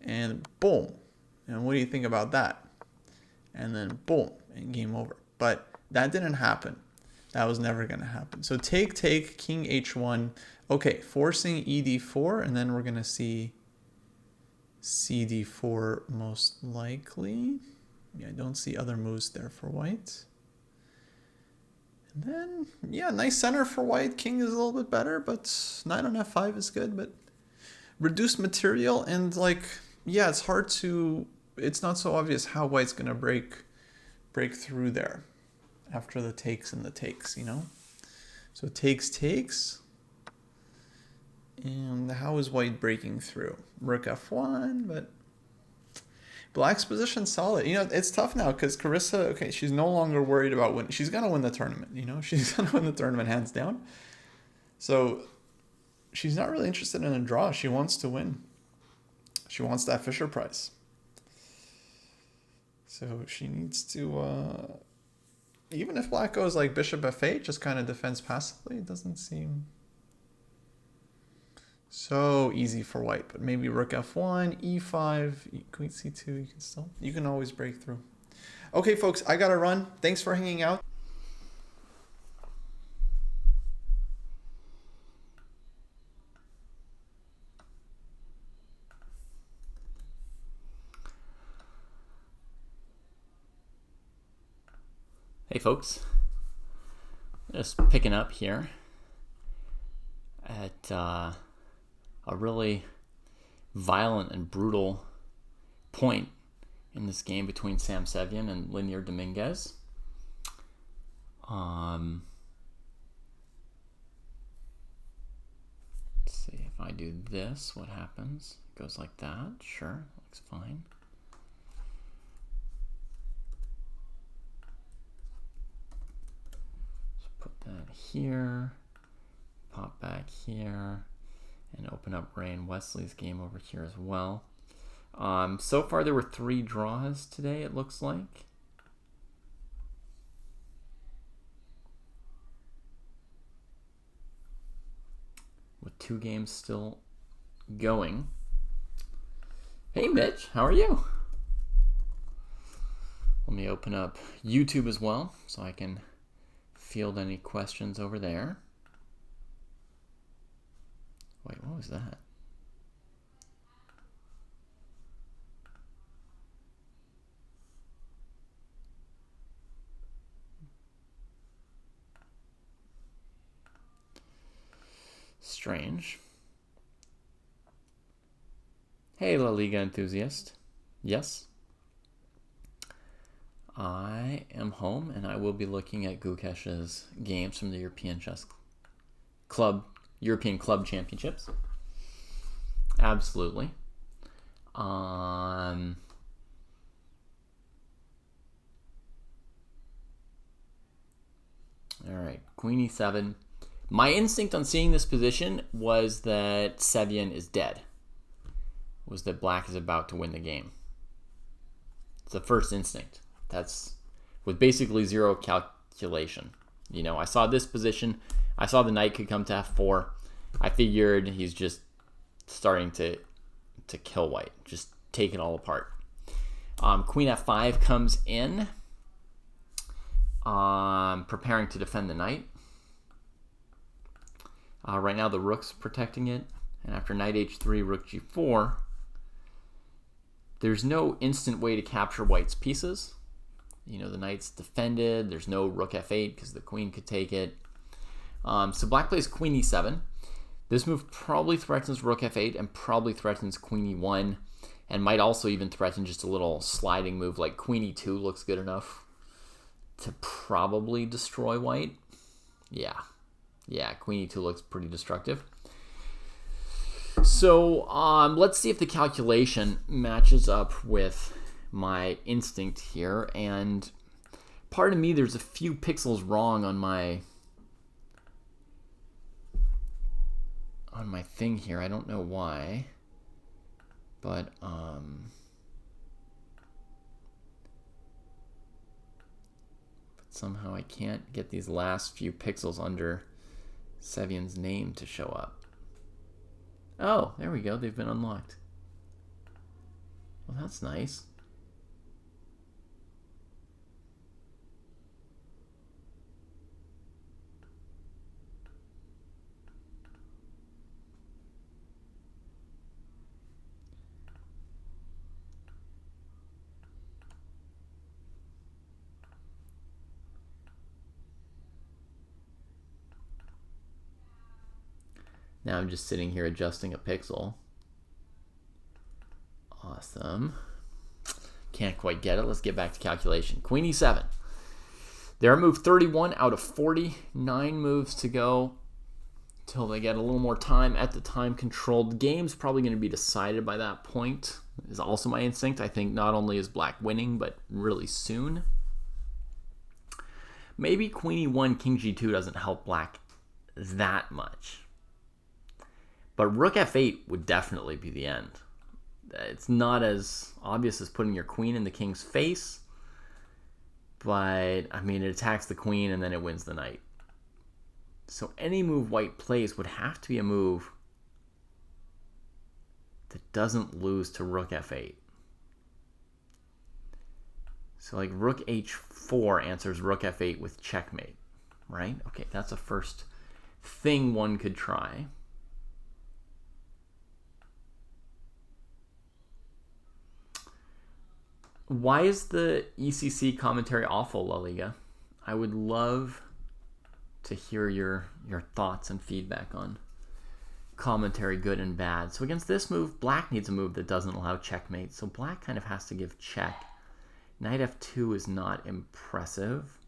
And boom. And what do you think about that? And then boom, and game over. But that didn't happen. That was never going to happen. So take, king h1. Okay, forcing ed4, and then we're going to see cd4 most likely. Yeah, I don't see other moves there for white. And then, yeah, nice center for white. King is a little bit better, but knight on f5 is good. But reduced material and like, yeah, it's hard to, it's not so obvious how white's going to break through there after the takes and the takes, you know? So takes. And how is white breaking through? Rook f1, but black's position solid. You know, it's tough now because Carissa, okay, she's no longer worried about winning. She's going to win the tournament, you know? She's going to win the tournament hands down. So she's not really interested in a draw. She wants to win. She wants that Fisher Prize. So she needs to, even if black goes like bishop f8, just kind of defends passively, it doesn't seem so easy for white. But maybe rook f1, e5, queen c2, you can always break through. Okay, folks, I gotta run. Thanks for hanging out. Hey folks, just picking up here at a really violent and brutal point in this game between Sam Sevian and Linear Dominguez. Let's see if I do this, what happens? It goes like that. Sure, looks fine. Just put that here, pop back here, and open up Ray and Wesley's game over here as well. So far there were 3 draws today, it looks like. With 2 games still going. Hey Mitch, how are you? Let me open up YouTube as well so I can field any questions over there. Wait, what was that? Strange. Hey, La Liga enthusiast. Yes. I am home and I will be looking at Gukesh's games from the European Club Championships. Absolutely. All right, Queen e7. My instinct on seeing this position was that Sevian is dead. Was that black is about to win the game. It's the first instinct. That's with basically zero calculation. You know, I saw this position. I saw the knight could come to f4. I figured he's just starting to kill white. Just take it all apart. Queen f5 comes in. Preparing to defend the knight. Right now the rook's protecting it. And after knight h3, rook g4, there's no instant way to capture white's pieces. You know, the knight's defended. There's no rook f8 because the queen could take it. So black plays queen e7. This move probably threatens rook f8 and probably threatens queen e1 and might also even threaten just a little sliding move like queen e2 looks good enough to probably destroy white. Yeah, queen e2 looks pretty destructive. So let's see if the calculation matches up with my instinct here. And pardon me, there's a few pixels wrong on my thing here. I don't know why, but somehow I can't get these last few pixels under Sevian's name to show up. Oh, there we go. They've been unlocked. Well, that's nice. Now I'm just sitting here adjusting a pixel. Awesome. Can't quite get it. Let's get back to calculation. Queen e7. They're move 31 out of 49 moves to go till they get a little more time at the time control. The game's probably going to be decided by that point. Is also my instinct. I think not only is black winning, but really soon. Maybe queen e1, king g2 doesn't help black that much. But rook f8 would definitely be the end. It's not as obvious as putting your queen in the king's face, but I mean, it attacks the queen and then it wins the knight. So any move white plays would have to be a move that doesn't lose to rook f8. So like rook h4 answers rook f8 with checkmate, right? Okay, that's a first thing one could try. Why is the ECC commentary awful, La Liga? I would love to hear your thoughts and feedback on commentary, good and bad. So against this move, black needs a move that doesn't allow checkmate. So black kind of has to give check. Knight f2 is not impressive.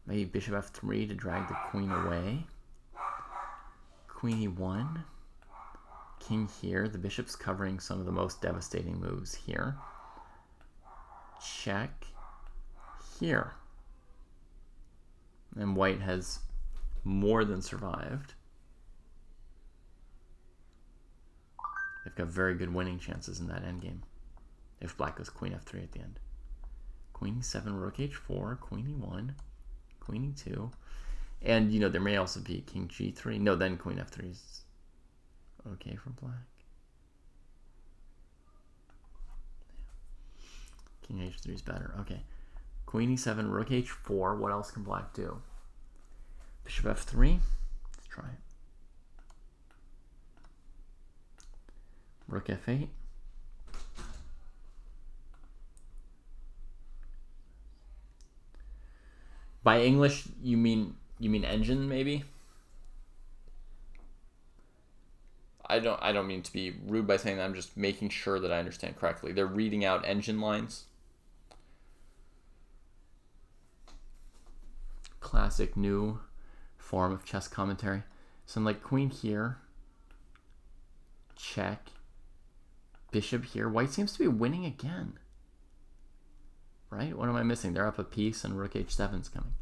Maybe bishop f3 to drag the queen away. Queen e1. King here. The bishop's covering some of the most devastating moves here. Check here. And white has more than survived. They've got very good winning chances in that endgame. If black goes queen f3 at the end. Queen e7, rook h4, queen e1, queen e2. And, you know, there may also be king g3. No, then queen f3 is okay for black. King h3 is better. Okay. Queen e7, rook h4. What else can black do? Bishop f3. Let's try it. Rook f8. By English, you mean engine, maybe? I don't mean to be rude by saying that. I'm just making sure that I understand correctly. They're reading out engine lines. Classic new form of chess commentary. So I'm like queen here. Check. Bishop here. White seems to be winning again. Right? What am I missing? They're up a piece and rook h7 is coming.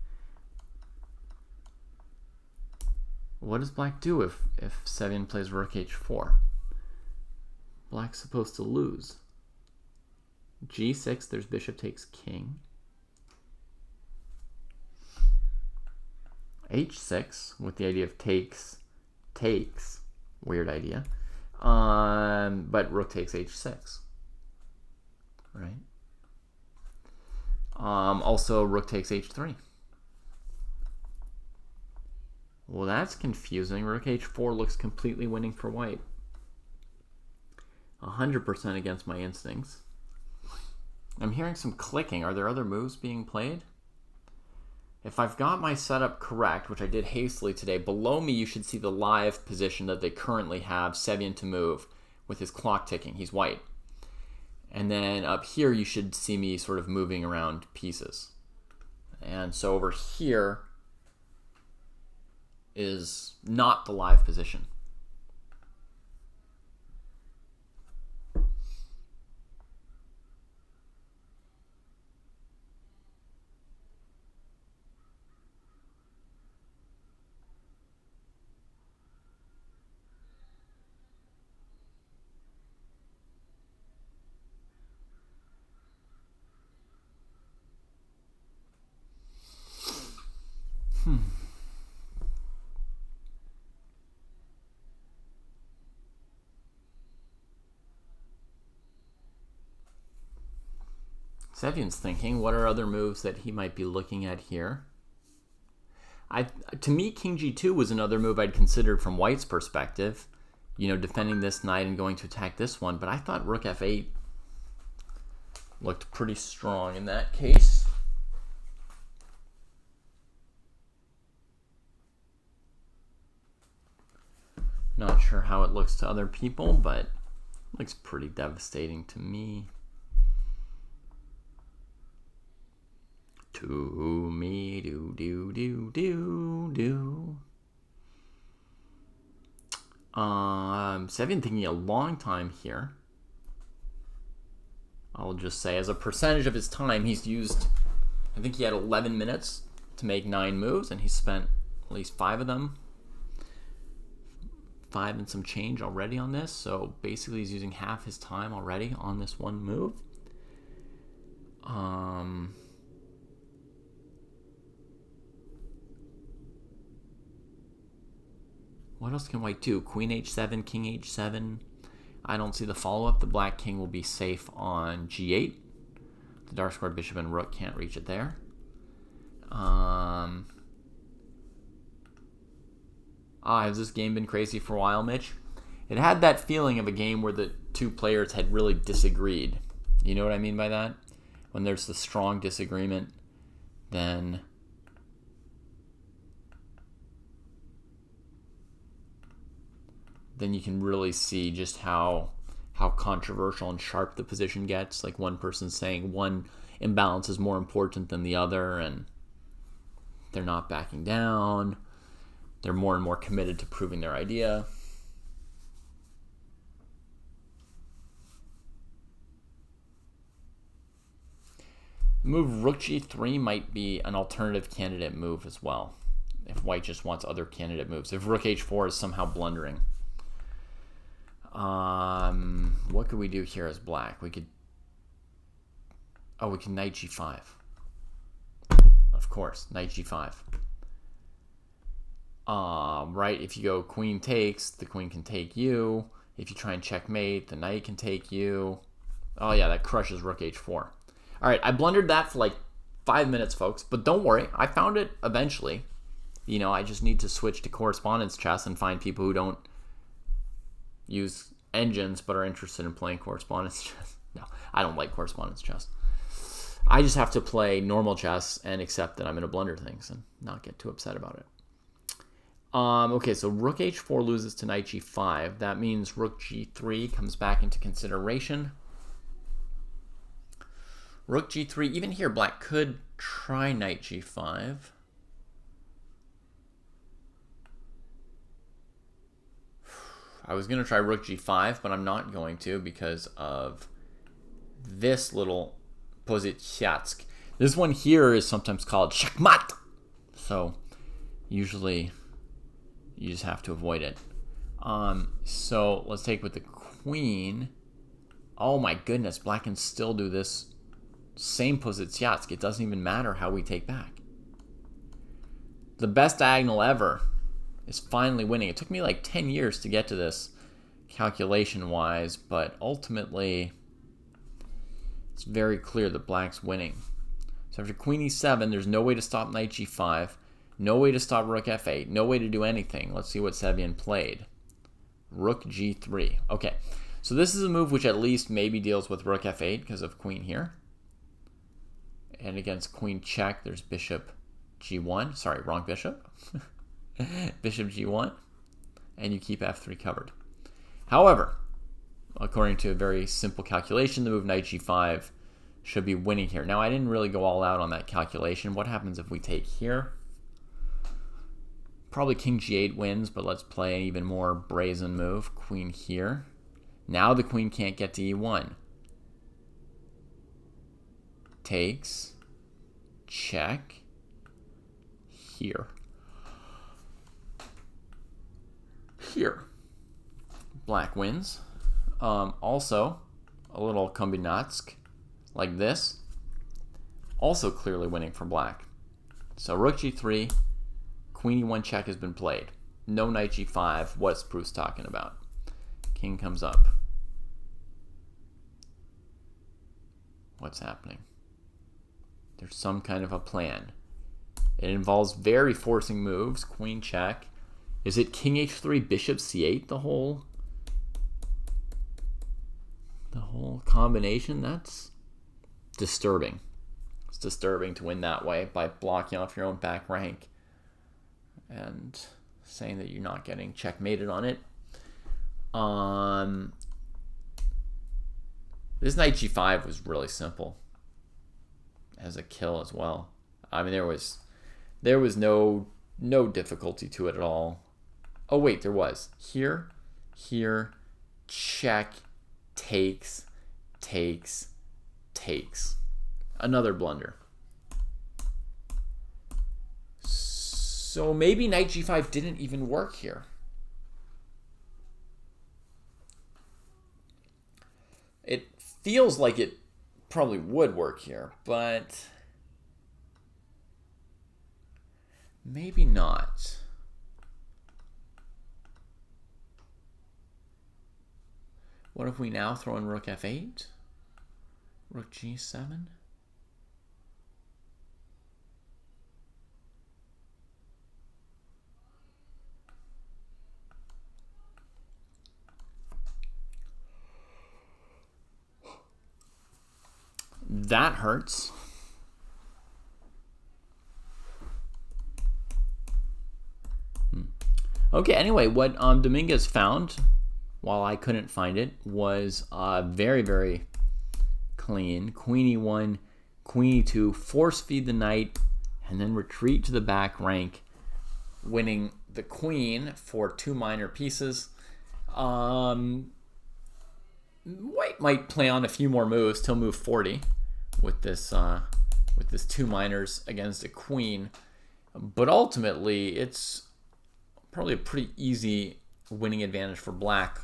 What does black do if Sevian plays rook h4? Black's supposed to lose. g6, there's bishop takes king. h6, with the idea of takes. Weird idea. But rook takes h6. Right? Also, rook takes h3. Well, that's confusing. Rook h4 looks completely winning for white. 100% against my instincts. I'm hearing some clicking. Are there other moves being played? If I've got my setup correct, which I did hastily today, below me you should see the live position that they currently have Sevian to move with his clock ticking. He's white. And then up here you should see me sort of moving around pieces. And so over here is not the live position. Sevian's thinking, what are other moves that he might be looking at here? To me, king g2 was another move I'd considered from white's perspective. You know, defending this knight and going to attack this one. But I thought rook f8 looked pretty strong in that case. Not sure how it looks to other people, but it looks pretty devastating to me. To me, Sevian taking a long time here. I'll just say, as a percentage of his time, he's used, I think he had 11 minutes to make 9 moves, and he spent at least 5 of them. 5 and some change already on this, so basically he's using half his time already on this one move. What else can white do? Queen h7, king h7. I don't see the follow-up. The black king will be safe on g8. The dark squared bishop and rook can't reach it there. Has this game been crazy for a while, Mitch? It had that feeling of a game where the two players had really disagreed. You know what I mean by that? When there's the strong disagreement, then then you can really see just how controversial and sharp the position gets. Like one person saying one imbalance is more important than the other, and they're not backing down. They're more and more committed to proving their idea. Move rook g3 might be an alternative candidate move as well, if white just wants other candidate moves. If rook h4 is somehow blundering. What could we do here as black? We could knight g5. Of course, knight g5. Right, if you go queen takes, the queen can take you. If you try and checkmate, the knight can take you. Oh yeah, that crushes rook h4. All right, I blundered that for like 5 minutes, folks, but don't worry, I found it eventually. You know, I just need to switch to correspondence chess and find people who don't use engines but are interested in playing correspondence chess. No, I don't like correspondence chess. I just have to play normal chess and accept that I'm going to blunder things and not get too upset about it. Okay, so rook h4 loses to knight g5. That means rook g3 comes back into consideration. Rook g3, even here, black could try knight g5. I was going to try rook g5, but I'm not going to because of this little pozycjatsk. This one here is sometimes called shachmat. So usually you just have to avoid it. So let's take with the queen. Oh my goodness, black can still do this same pozycjatsk. It doesn't even matter how we take back. The best diagonal ever is finally winning. It took me like 10 years to get to this calculation-wise, but ultimately it's very clear that black's winning. So after queen e7, there's no way to stop knight g5, no way to stop rook f8, no way to do anything. Let's see what Sevyan played. Rook g3. Okay, so this is a move which at least maybe deals with rook f8 because of queen here. And against queen check, there's bishop g1. Sorry, wrong bishop. Bishop g1. And you keep f3 covered. However, according to a very simple calculation, the move knight g5 should be winning here. Now, I didn't really go all out on that calculation. What happens if we take here? Probably king g8 wins, but let's play an even more brazen move. Queen here. Now the queen can't get to e1. Takes. Check. Here. Here. Black wins. Also, a little kombinatsk like this. Also clearly winning for black. So rook g3, queen e1 check has been played. No knight g5. What's Pruess talking about? King comes up. What's happening? There's some kind of a plan. It involves very forcing moves. Queen check. Is it king h3, bishop c8 the whole combination? That's disturbing. It's disturbing to win that way by blocking off your own back rank and saying that you're not getting checkmated on it. This knight g5 was really simple as a kill as well. I mean, there was no difficulty to it at all. Oh wait, there was. Here, check, takes. Another blunder. So maybe knight g5 didn't even work here. It feels like it probably would work here, but maybe not. What if we now throw in rook f8? Rook g7? That hurts. Okay, anyway, what Dominguez found, while I couldn't find it, was very, very clean. Queen e1, queen e2, force feed the knight, and then retreat to the back rank, winning the queen for 2 minor pieces. White might play on a few more moves till move 40 with this 2 minors against a queen, but ultimately it's probably a pretty easy winning advantage for black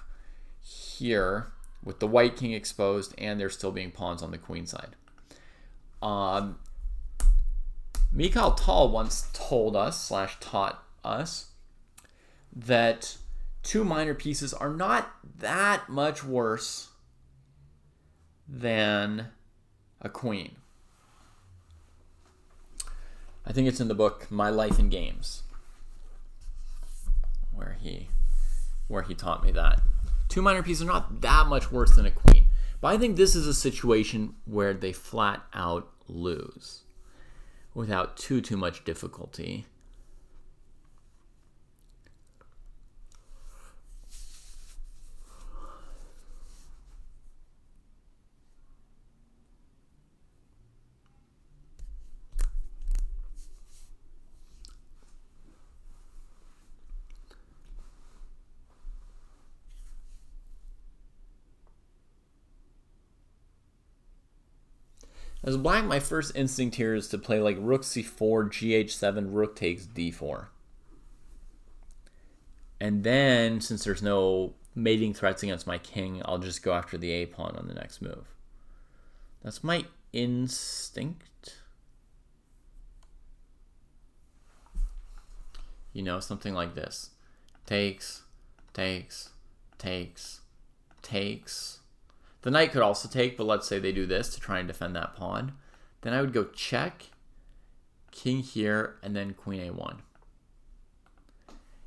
here with the white king exposed and there still being pawns on the queen side. Mikhail Tal once told us / taught us that 2 minor pieces are not that much worse than a queen. I think it's in the book My Life in Games where he taught me that 2 minor pieces are not that much worse than a queen. But I think this is a situation where they flat out lose without too much difficulty. As black, my first instinct here is to play like rook c4, gh7, rook takes d4. And then, since there's no mating threats against my king, I'll just go after the a pawn on the next move. That's my instinct. You know, something like this. Takes, takes, takes, takes. The knight could also take, but let's say they do this to try and defend that pawn. Then I would go check, king here, and then queen a1.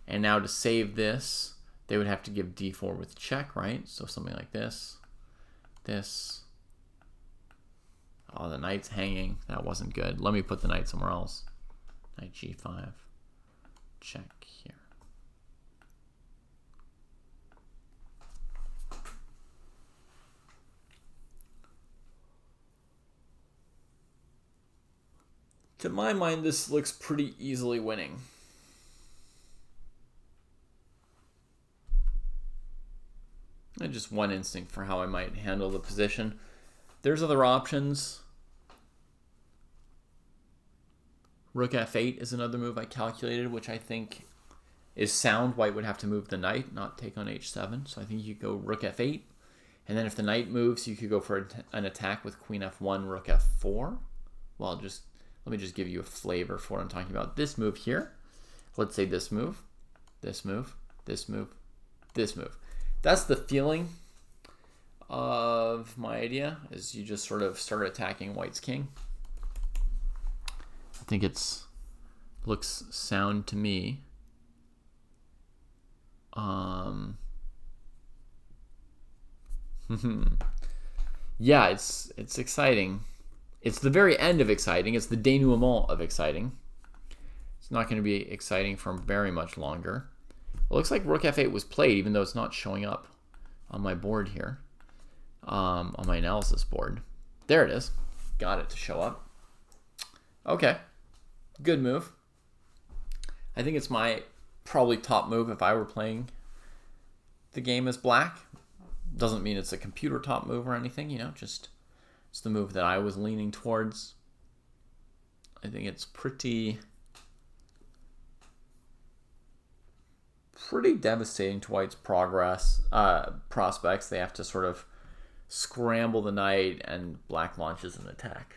And now to save this, they would have to give d4 with check, right? So something like this, this. Oh, the knight's hanging. That wasn't good. Let me put the knight somewhere else. Knight g5, check here. To my mind, this looks pretty easily winning. And just one instinct for how I might handle the position. There's other options. Rook f8 is another move I calculated, which I think is sound. White would have to move the knight, not take on h7. So I think you could go rook f8. And then if the knight moves, you could go for an attack with queen f1, rook f4. Well, let me just give you a flavor for what I'm talking about. This move here, let's say this move, this move, this move, this move. That's the feeling of my idea, is you just sort of start attacking white's king. I think it's looks sound to me. Yeah, it's exciting. It's the very end of exciting. It's the denouement of exciting. It's not going to be exciting for very much longer. It looks like rook f8 was played, even though it's not showing up on my board here, on my analysis board. There it is. Got it to show up. Okay. Good move. I think it's my probably top move if I were playing the game as black. Doesn't mean it's a computer top move or anything, you know, just it's the move that I was leaning towards. I think it's pretty devastating to white's prospects. They have to sort of scramble the knight and black launches an attack.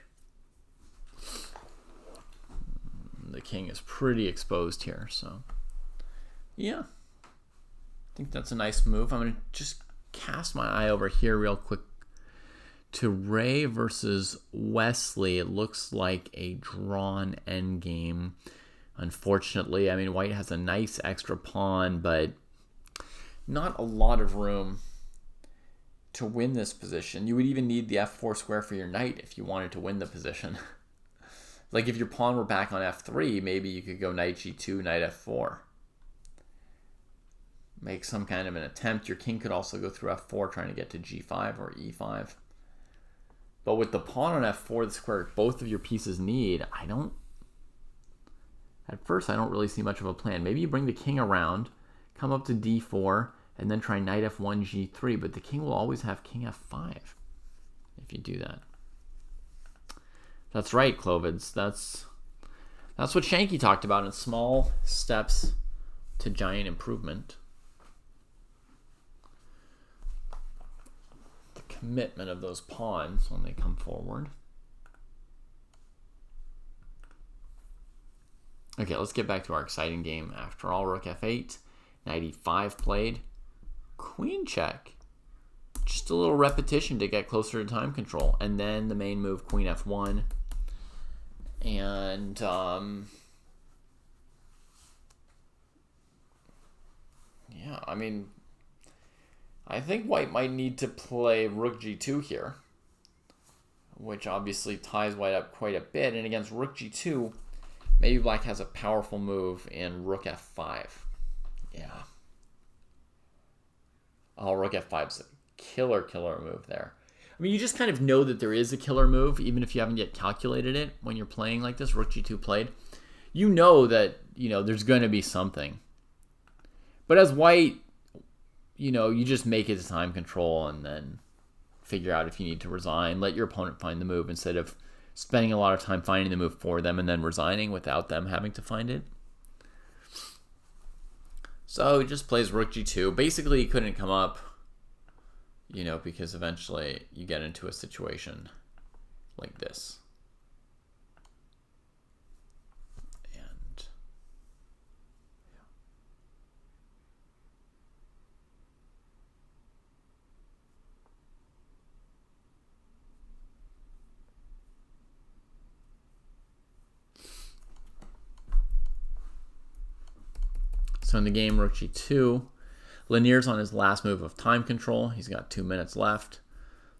The king is pretty exposed here, so yeah. I think that's a nice move. I'm going to just cast my eye over here real quick to Ray versus Wesley. It looks like a drawn endgame. Unfortunately, I mean, white has a nice extra pawn, but not a lot of room to win this position. You would even need the f4 square for your knight if you wanted to win the position. Like if your pawn were back on f3, maybe you could go knight g2, knight f4. make some kind of an attempt. Your king could also go through f4 trying to get to g5 or e5. But with the pawn on f4, the square both of your pieces need, at first I don't really see much of a plan. Maybe you bring the king around, come up to d4, and then try knight f1, g3, but the king will always have king f5 if you do that. That's right, Clovids. That's what Shanky talked about in small steps to giant improvement. The commitment of those pawns when they come forward. Okay, let's get back to our exciting game. After all, rook f8, knight e5 played, queen check. Just a little repetition to get closer to time control. And then the main move, queen f1. And yeah, I mean, I think white might need to play rook g2 here, which obviously ties white up quite a bit. And against rook g2, maybe black has a powerful move in rook f5. Yeah. Oh, rook f5 is a killer move there. I mean, you just kind of know that there is a killer move, even if you haven't yet calculated it when you're playing like this, rook g2 played. You know that, there's going to be something. But as white, you just make it time control and then figure out if you need to resign. Let your opponent find the move instead of spending a lot of time finding the move for them and then resigning without them having to find it. So he just plays rook g2. Basically, he couldn't come up, because eventually you get into a situation like this. And so in the game, rook g2. Lanier's on his last move of time control. He's got 2 minutes left.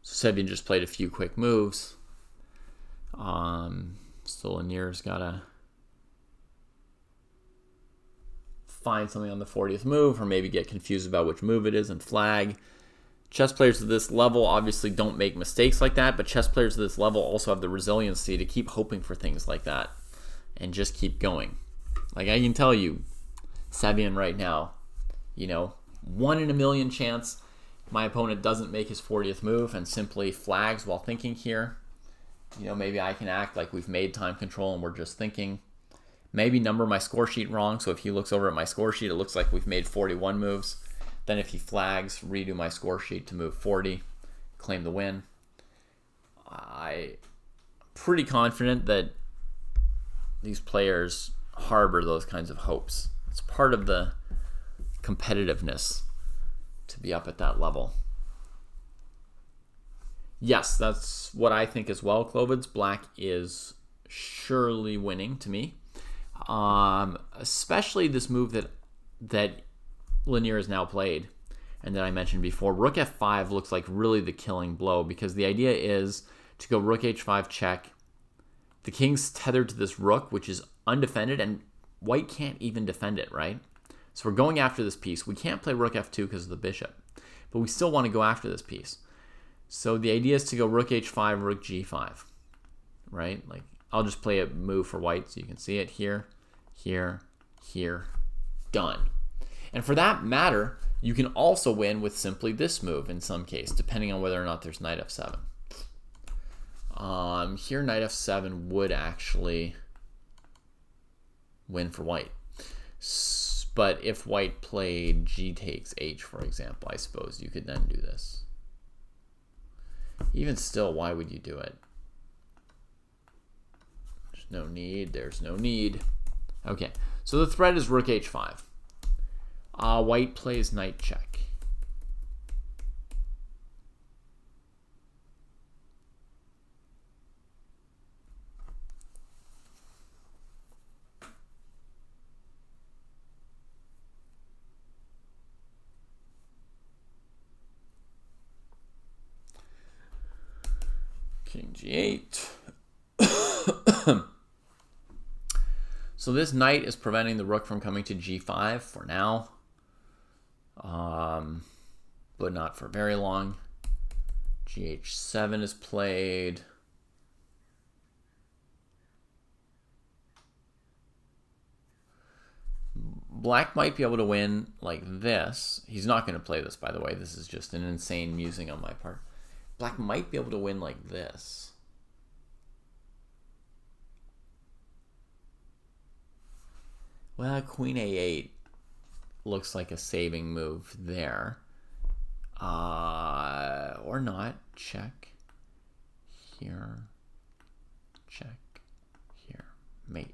So Sebian just played a few quick moves. So Lanier's got to find something on the 40th move or maybe get confused about which move it is and flag. Chess players at this level obviously don't make mistakes like that, but chess players at this level also have the resiliency to keep hoping for things like that and just keep going. Like I can tell you, Sebian right now, 1 in a million chance my opponent doesn't make his 40th move and simply flags while thinking here. Maybe I can act like we've made time control and we're just thinking. Maybe number my score sheet wrong, so if he looks over at my score sheet, it looks like we've made 41 moves. Then if he flags, redo my score sheet to move 40, claim the win. I'm pretty confident that these players harbor those kinds of hopes. It's part of the competitiveness to be up at that level. Yes, that's what I think as well, Clovids. Black is surely winning to me. Especially this move that Lanier has now played and that I mentioned before. Rook f5 looks like really the killing blow because the idea is to go rook h5 check. The king's tethered to this rook, which is undefended, and white can't even defend it, right? So we're going after this piece. We can't play rook f2 because of the bishop, but we still want to go after this piece. So the idea is to go rook h5, rook g5, right? Like I'll just play a move for white so you can see it here, here, here, done. And for that matter, you can also win with simply this move in some case, depending on whether or not there's knight f7. Here, knight f7 would actually win for white. But if white played g takes h, for example, I suppose you could then do this. Even still, why would you do it? There's no need. There's no need. Okay, so the threat is rook h5. White plays knight check. King g8. So this knight is preventing the rook from coming to g5 for now. but not for very long. GH7 is played. Black might be able to win like this. He's not going to play this, by the way. This is just an insane musing on my part. Black might be able to win like this. Well, Queen A8 looks like a saving move there. Or not. Check. Here. Check. Here. Mate.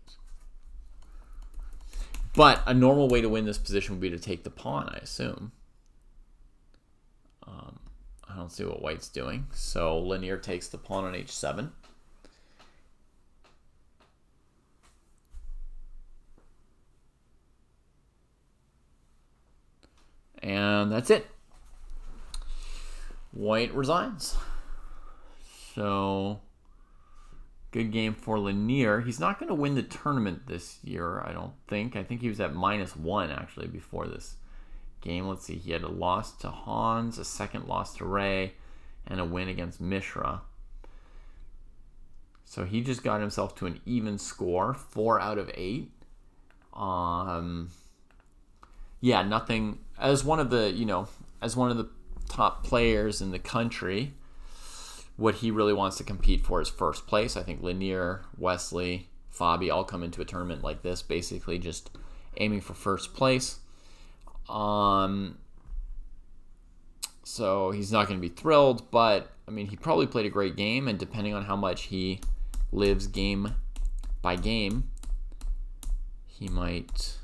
But a normal way to win this position would be to take the pawn, I assume. I don't see what white's doing. So Linear takes the pawn on h7. And that's it. White resigns. So good game for Lanier. He's not going to win the tournament this year, I don't think. I think he was at -1 actually before this game. Let's see. He had a loss to Hans, a second loss to Ray, and a win against Mishra. So he just got himself to an even score, 4 out of 8. Yeah, nothing. As one of the top players in the country, what he really wants to compete for is first place. I think Lanier, Wesley, Fabi all come into a tournament like this basically just aiming for first place. So he's not going to be thrilled, but I mean, he probably played a great game, and depending on how much he lives game by game, he might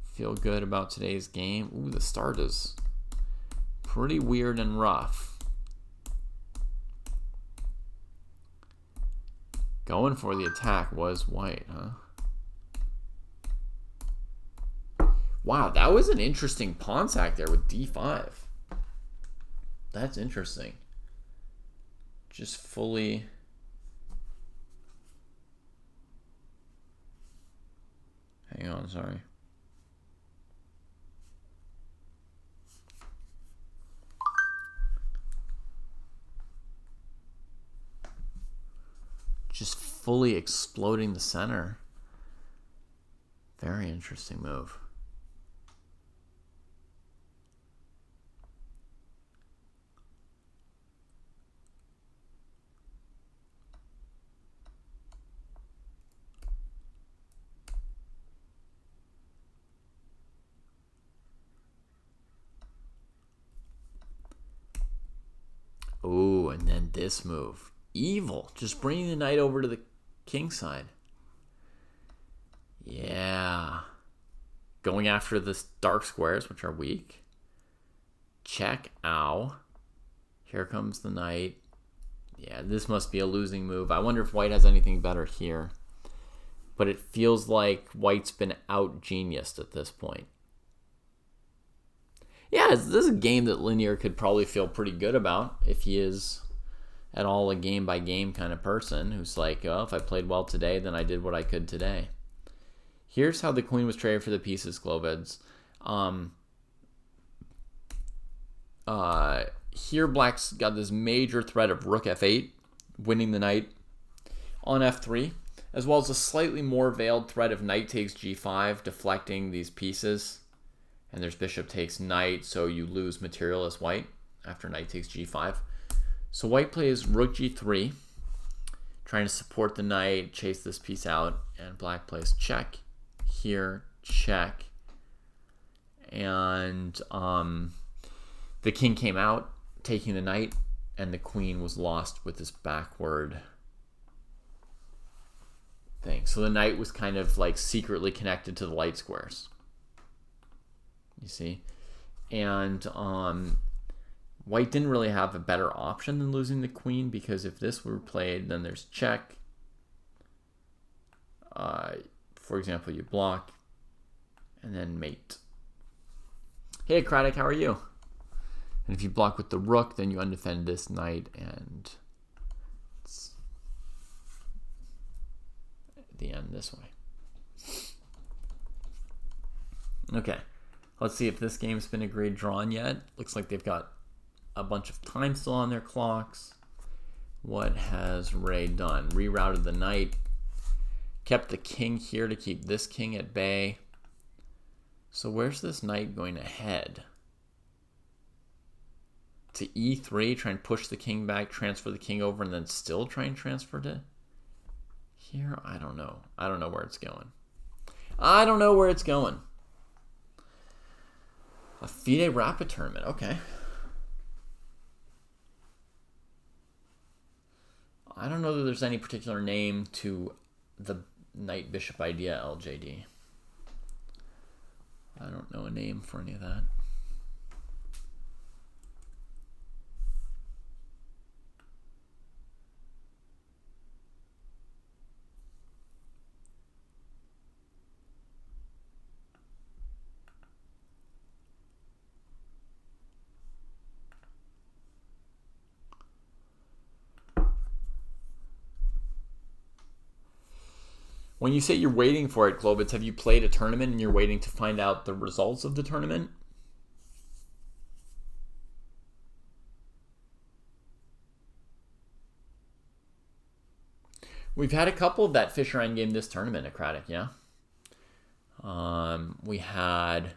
feel good about today's game. Ooh, the start is pretty weird and rough. Going for the attack was white, huh? Wow, that was an interesting pawn sack there with d5. That's interesting. Just fully... Hang on, sorry. Just fully exploding the center. Very interesting move. Ooh, and then this move. Evil. Just bringing the knight over to the king side. Yeah. Going after the dark squares, which are weak. Check. Ow. Here comes the knight. Yeah, this must be a losing move. I wonder if white has anything better here. But it feels like white's been out-geniused at this point. Yeah, this is a game that Linear could probably feel pretty good about if he is at all a game-by-game kind of person who's like, oh, if I played well today, then I did what I could today. Here's how the queen was traded for the pieces, Glovids. Here, black's got this major threat of rook f8, winning the knight on f3, as well as a slightly more veiled threat of knight takes g5, deflecting these pieces. And there's bishop takes knight, so you lose material as white after knight takes g5. So white plays rook g3, trying to support the knight, chase this piece out, and black plays check, here, check. And the king came out, taking the knight, and the queen was lost with this backward thing. So the knight was kind of like secretly connected to the light squares. You see? And white didn't really have a better option than losing the queen, because if this were played, then there's check. For example, you block, and then mate. Hey, Kraai, how are you? And if you block with the rook, then you undefend this knight, and it's the end this way. Okay. Let's see if this game's been agreed drawn yet. Looks like they've got a bunch of time still on their clocks. What has Ray done? Rerouted the knight. Kept the king here to keep this king at bay. So where's this knight going to head? To e3, try and push the king back, transfer the king over, and then still try and transfer to here? I don't know. I don't know where it's going. I don't know where it's going. A FIDE Rapid tournament. Okay. I don't know that there's any particular name to the knight bishop idea, LJD. I don't know a name for any of that. When you say you're waiting for it, Globitz, have you played a tournament and you're waiting to find out the results of the tournament? We've had a couple of that Fischer endgame this tournament at Craddock, yeah? We had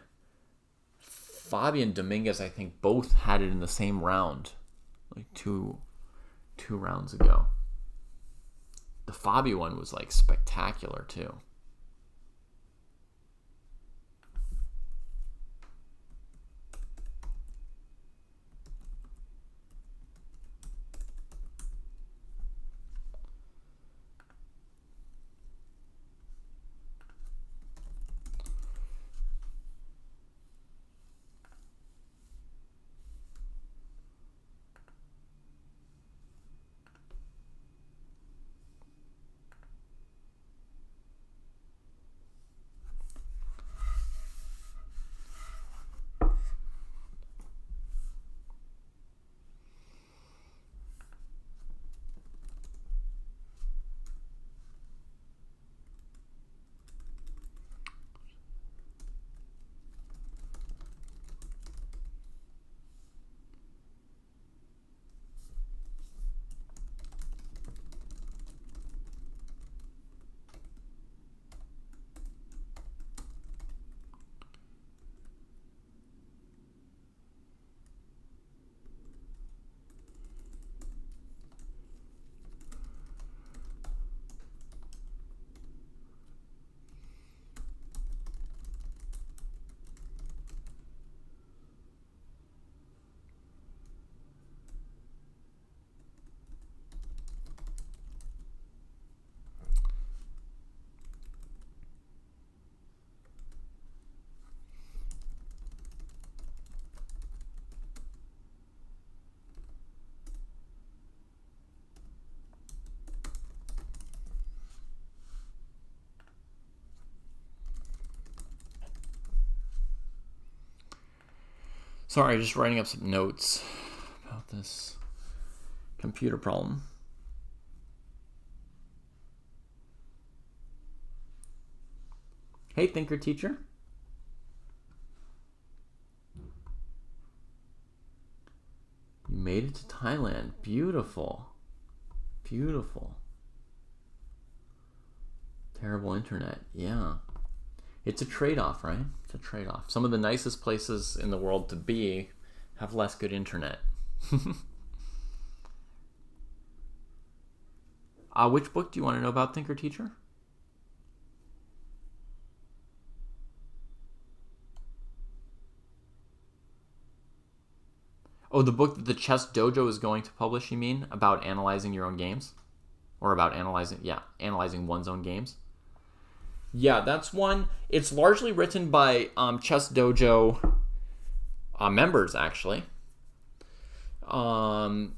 Fabi and Dominguez, I think, both had it in the same round, like two rounds ago. The Fabi one was like spectacular too. Sorry, just writing up some notes about this computer problem. Hey, thinker teacher. You made it to Thailand. Beautiful. Beautiful. Terrible internet. Yeah. It's a trade-off, right? It's a trade-off. Some of the nicest places in the world to be have less good internet. Which book do you want to know about, Thinker Teacher? Oh, the book that the Chess Dojo is going to publish, you mean? About analyzing your own games? Or about analyzing one's own games? Yeah, that's one. It's largely written by Chess Dojo members, actually. But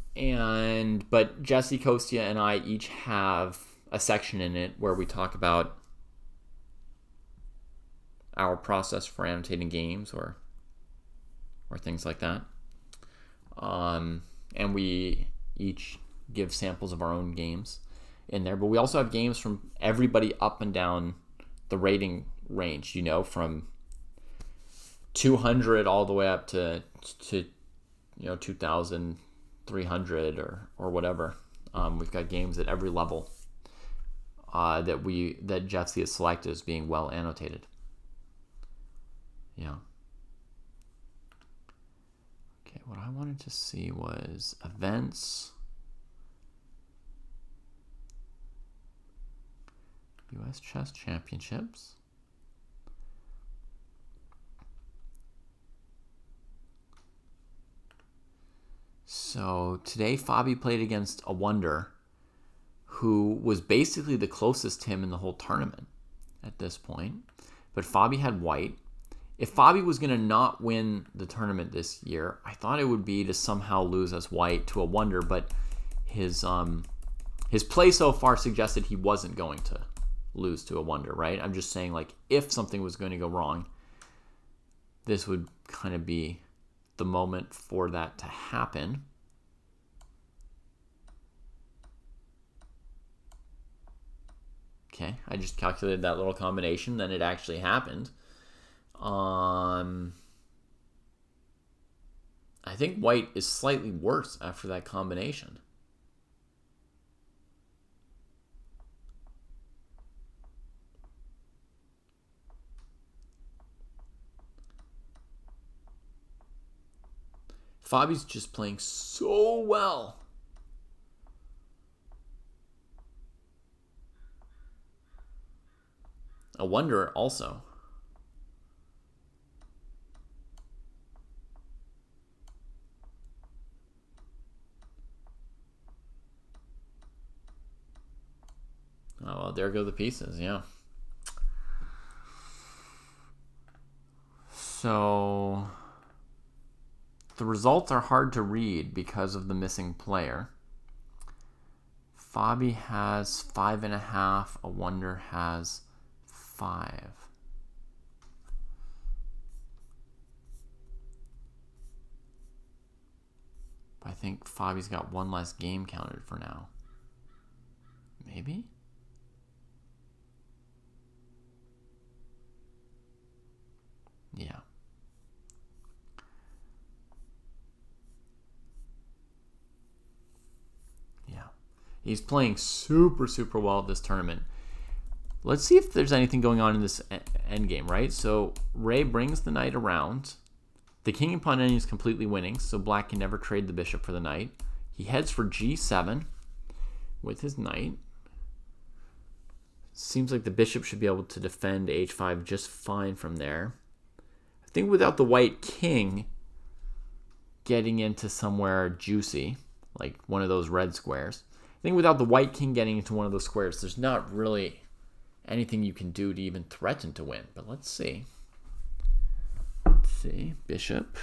Jesse, Kostya, and I each have a section in it where we talk about our process for annotating games or things like that. And we each give samples of our own games in there. But we also have games from everybody up and down the rating range, from 200 all the way up to 2,300 or whatever. We've got games at every level that Jeffsy has selected as being well annotated. Yeah. Okay, what I wanted to see was events. U.S. Chess Championships. So today Fabi played against a Wonder who was basically the closest to him in the whole tournament at this point. But Fabi had white. If Fabi was going to not win the tournament this year, I thought it would be to somehow lose as white to a Wonder, but his play so far suggested he wasn't going to lose to a Wonder, right? I'm just saying, like, if something was going to go wrong, this would kind of be the moment for that to happen. Okay, I just calculated that little combination, then it actually happened. I think white is slightly worse after that combination. Fabi's just playing so well. A Wonder also. Oh, well, there go the pieces, yeah. So the results are hard to read because of the missing player. Fabi has 5.5. A Wonder has 5. I think Fabi's got one less game counted for now. Maybe? Yeah. Yeah. He's playing super, super well at this tournament. Let's see if there's anything going on in this endgame, right? So Ray brings the knight around. The king and pawn ending is completely winning, so black can never trade the bishop for the knight. He heads for g7 with his knight. Seems like the bishop should be able to defend h5 just fine from there. I think without the white king getting into somewhere juicy, like one of those red squares, I think without the white king getting into one of those squares, there's not really anything you can do to even threaten to win. But let's see. Let's see. Bishop.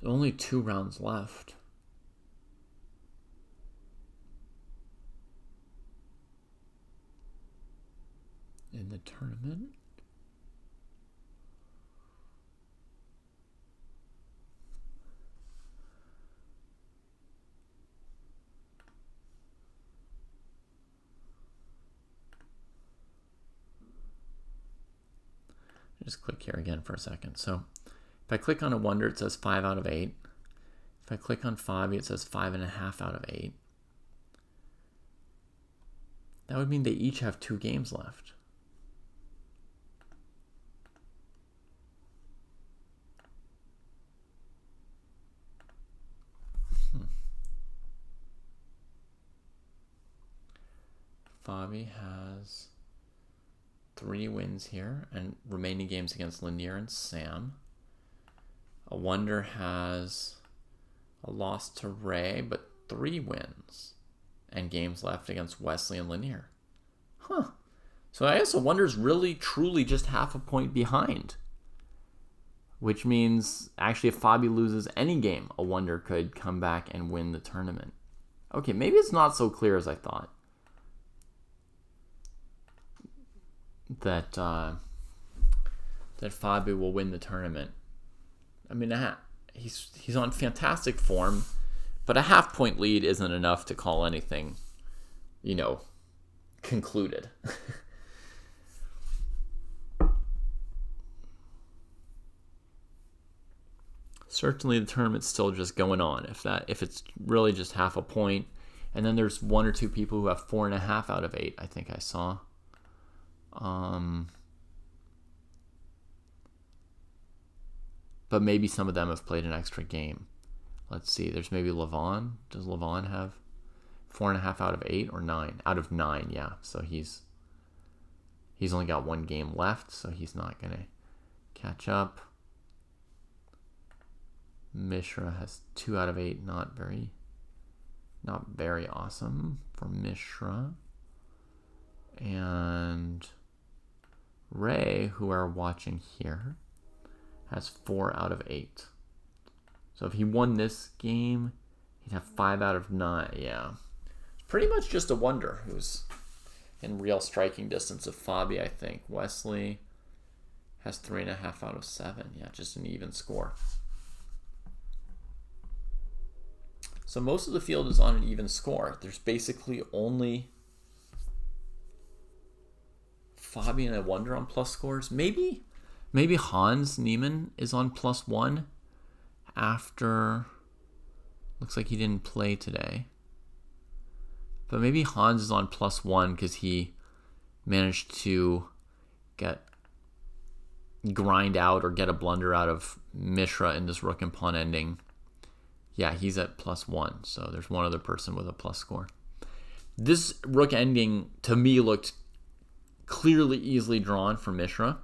Only 2 rounds left. In the tournament. Just click here again for a second. So if I click on a Wonder, it says 5 out of 8. If I click on Fabi, it says 5.5 out of 8. That would mean they each have 2 games left. Fabi has 3 wins here and remaining games against Lanier and Sam. A Wonder has a loss to Ray, but 3 wins and games left against Wesley and Lanier. Huh. So I guess a wonder's really, truly just half a point behind. Which means, actually, if Fabi loses any game, a wonder could come back and win the tournament. Okay, maybe it's not so clear as I thought. That Fabi will win the tournament. I mean, he's on fantastic form, but a half-point lead isn't enough to call anything, concluded. Certainly the tournament's still just going on. If it's really just half a point, and then there's 1 or 2 people who have 4.5 out of 8, I think I saw. But maybe some of them have played an extra game. Let's see. There's maybe Levon. Does Levon have 4.5 out of 8 or 9? Out of 9, yeah. So he's only got 1 game left, so he's not gonna catch up. Mishra has 2 out of 8. Not very awesome for Mishra. And Ray, who we're watching here, has 4 out of 8. So if he won this game, he'd have 5 out of 9. Yeah. It's pretty much just a wonder who's in real striking distance of Fabi, I think. Wesley has 3.5 out of 7. Yeah, just an even score. So most of the field is on an even score. There's basically only Fabi and a wonder on plus scores. Maybe Hans Niemann is on +1 after. Looks like he didn't play today. But maybe Hans is on +1 because he managed to grind out or get a blunder out of Mishra in this rook and pawn ending. Yeah, he's at +1, so there's one other person with a plus score. This rook ending, to me, looked clearly easily drawn for Mishra.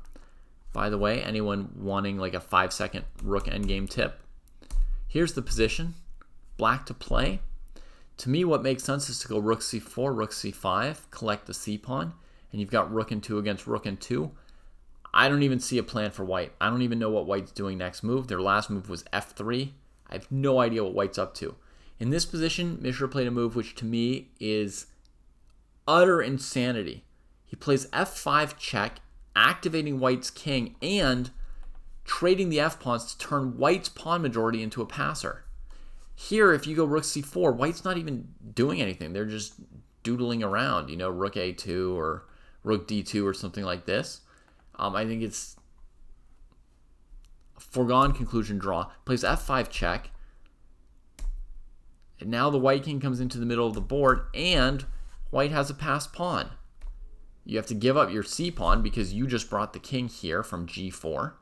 By the way, anyone wanting like a 5-second rook endgame tip, here's the position. Black to play. To me, what makes sense is to go rook c4, rook c5, collect the c-pawn, and you've got rook and 2 against rook and 2. I don't even see a plan for white. I don't even know what white's doing next move. Their last move was f3. I have no idea what white's up to. In this position, Mishra played a move which to me is utter insanity. He plays f5 check, activating white's king, and trading the f-pawns to turn white's pawn majority into a passer. Here, if you go rook c4, white's not even doing anything. They're just doodling around, rook a2 or rook d2 or something like this. I think it's a foregone conclusion draw. Plays f5 check. And now the white king comes into the middle of the board, and white has a passed pawn. You have to give up your c-pawn because you just brought the king here from g4.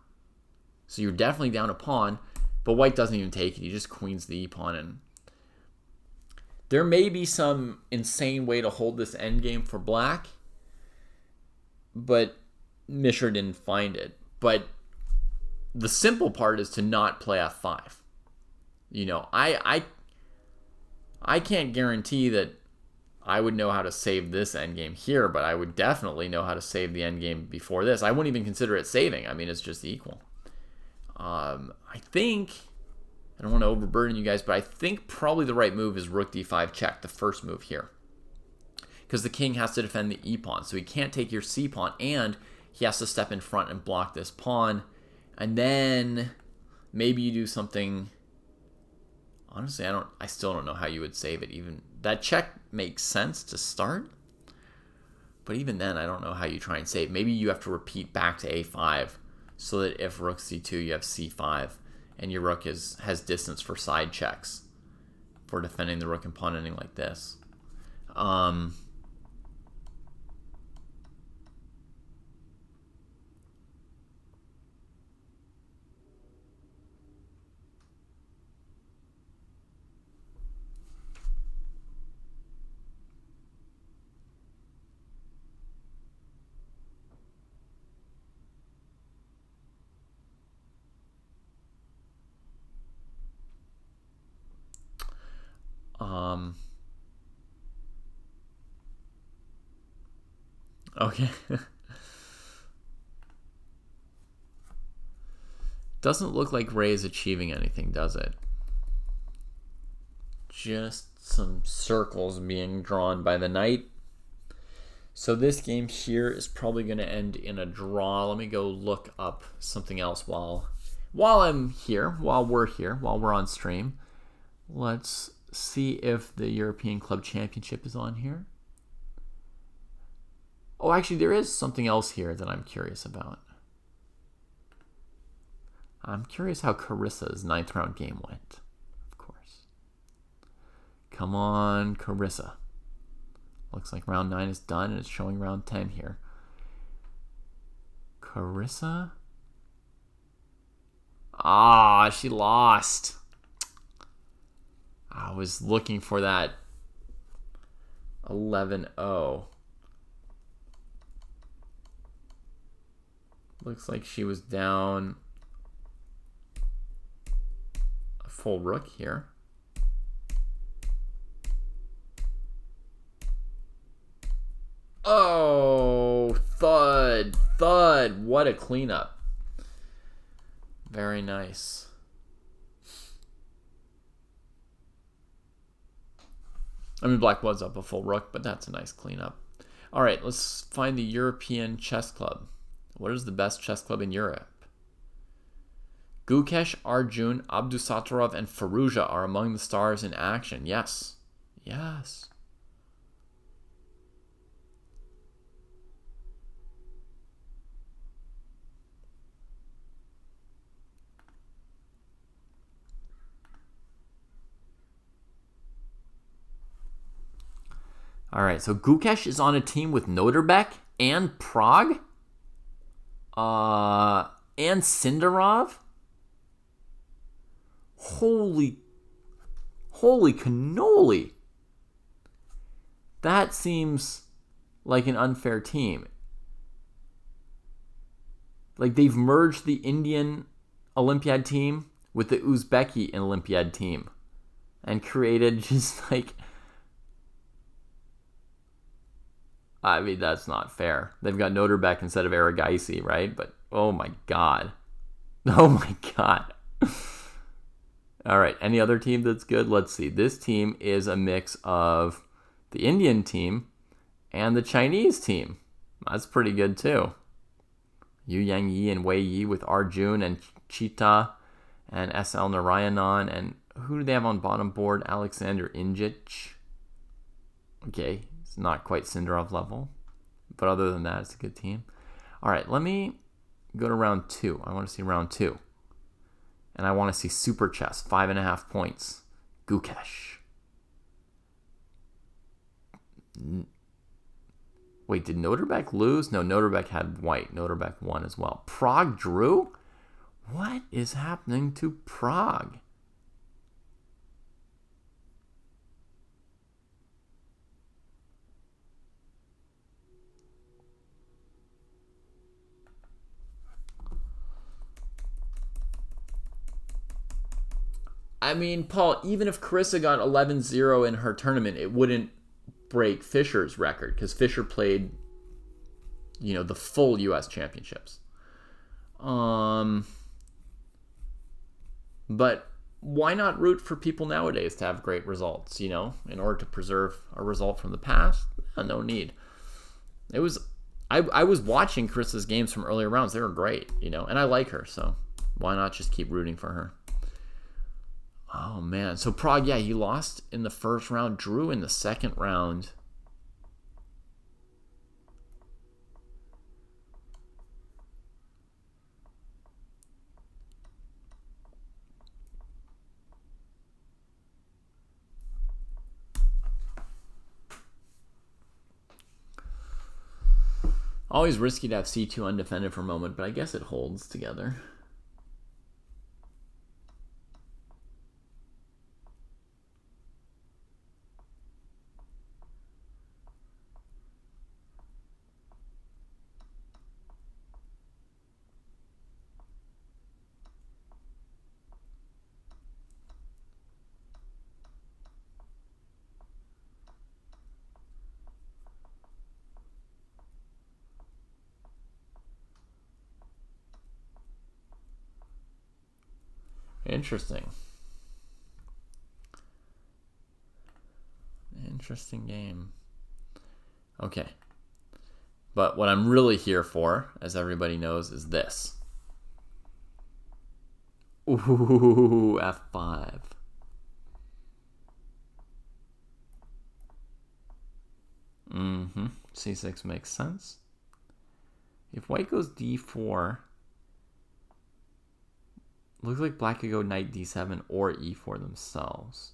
So you're definitely down a pawn, but white doesn't even take it. He just queens the e-pawn. And there may be some insane way to hold this endgame for black, but Mishra didn't find it. But the simple part is to not play f5. I can't guarantee that I would know how to save this endgame here, but I would definitely know how to save the endgame before this. I wouldn't even consider it saving. I mean, it's just equal. I think, I don't want to overburden you guys, but I think probably the right move is rook d5 check, the first move here. Because the king has to defend the e-pawn, so he can't take your c-pawn, and he has to step in front and block this pawn. And then maybe you do something. Honestly, I still don't know how you would save it. Even that check makes sense to start, but even then, I don't know how you try and save. Maybe you have to repeat back to a5 so that if rook c2, you have c5, and your rook has distance for side checks for defending the rook and pawn ending like this. Okay. Doesn't look like Ray is achieving anything, does it? Just some circles being drawn by the knight. So this game here is probably going to end in a draw. Let me go look up something else while I'm here, while we're on stream. Let's see if the European Club Championship is on here. Oh, actually, there is something else here that I'm curious about. I'm curious how Carissa's 9th round game went, of course. Come on, Carissa. Looks like round 9 is done, and it's showing round 10 here. Carissa? Ah, she lost. I was looking for that 11-0. Looks like she was down a full rook here. Oh, thud. What a cleanup. Very nice. I mean, black was up a full rook, but that's a nice cleanup. All right, let's find the European Chess Club. What is the best chess club in Europe? Gukesh, Arjun, Abdusattorov, and Firouzja are among the stars in action. Yes. Yes. All right, so Gukesh is on a team with Noterbeck and Prague, and Sindarov. Holy cannoli! That seems like an unfair team. Like they've merged the Indian Olympiad team with the Uzbeki Olympiad team, and created just like. I mean, that's not fair. They've got Noterbeck instead of Aragaisi, right? But, oh my god. Oh my god. All right, any other team that's good? Let's see. This team is a mix of the Indian team and the Chinese team. That's pretty good, too. Yu Yang Yi and Wei Yi with Arjun and Chita and SL Narayanan. And who do they have on bottom board? Alexander Injich. Okay. It's not quite Sindarov level, but other than that, it's a good team. All right, let me go to round 2. I want to see round 2. And I want to see Super Chess, 5.5 points. Gukesh. Wait, did Noterbeck lose? No, Noterbeck had white. Noterbeck won as well. Prague drew? What is happening to Prague? I mean, Paul, even if Carissa got 11-0 in her tournament, it wouldn't break Fischer's record because Fischer played, the full U.S. championships. But why not root for people nowadays to have great results, in order to preserve a result from the past? No need. I was watching Carissa's games from earlier rounds. They were great, and I like her, so why not just keep rooting for her? Oh, man. So Prague, yeah, he lost in the first round, drew in the second round. Always risky to have C2 undefended for a moment, but I guess it holds together. Interesting. Interesting game. Okay. But what I'm really here for, as everybody knows, is this. Ooh, F5. C6 makes sense. If white goes d4, looks like black could go knight d7 or e4 themselves.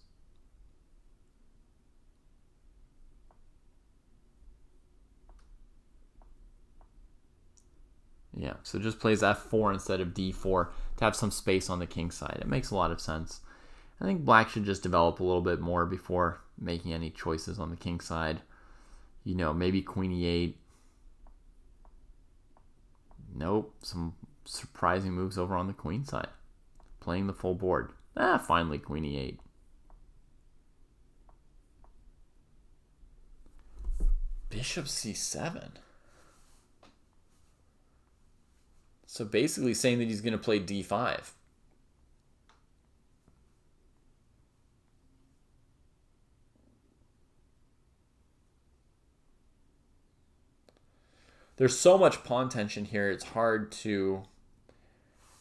Yeah, so just plays f4 instead of d4 to have some space on the king side. It makes a lot of sense. I think black should just develop a little bit more before making any choices on the king side. You know, maybe queen e8. Nope, some surprising moves over on the queen side. Playing the full board. Finally queen e8. Bishop c7. So basically saying that he's going to play d5. There's so much pawn tension here, it's hard to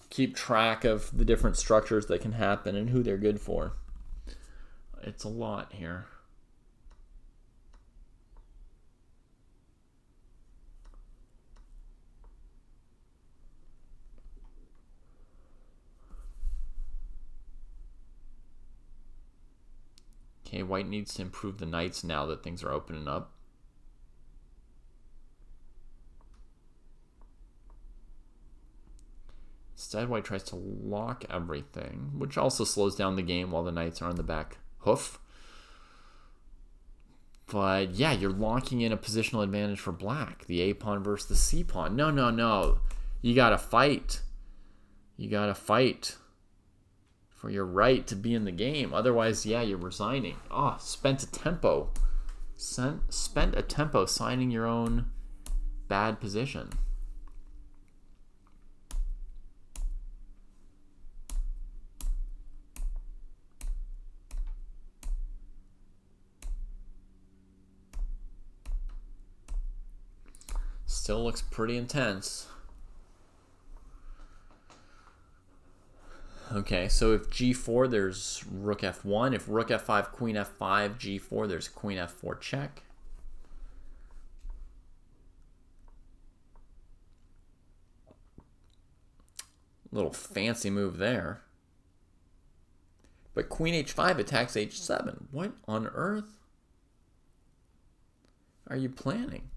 keep track of the different structures that can happen and who they're good for. It's a lot here. Okay, white needs to improve the knights now that things are opening up. Instead, white tries to lock everything, which also slows down the game while the knights are on the back hoof. But yeah, you're locking in a positional advantage for black. The A pawn versus the C pawn. No, no, no. You gotta fight. You gotta fight for your right to be in the game. Otherwise, yeah, you're resigning. Spent a tempo. Spent a tempo signing your own bad position. Still looks pretty intense. Okay, so if g4, there's rook f1. If rook f5, queen f5, g4, there's queen f4 check. Little fancy move there. But queen h5 attacks h7. What on earth are you planning?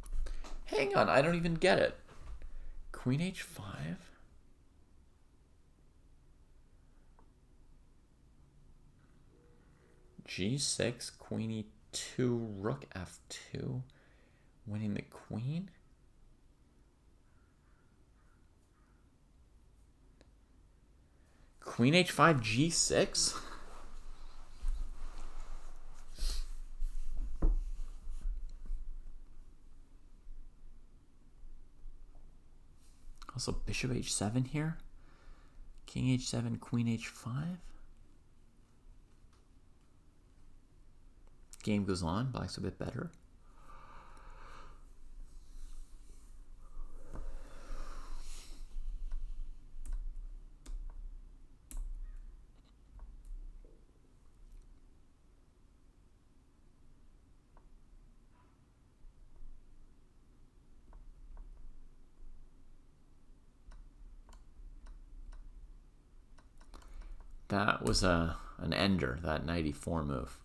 Hang on, I don't even get it. Queen h5? g6, queen e2, rook f2, winning the queen? Queen h5, g6? Also bishop h7 here. King h7, queen h5. Game goes on. Black's a bit better. That was an ender, that knight e4 move.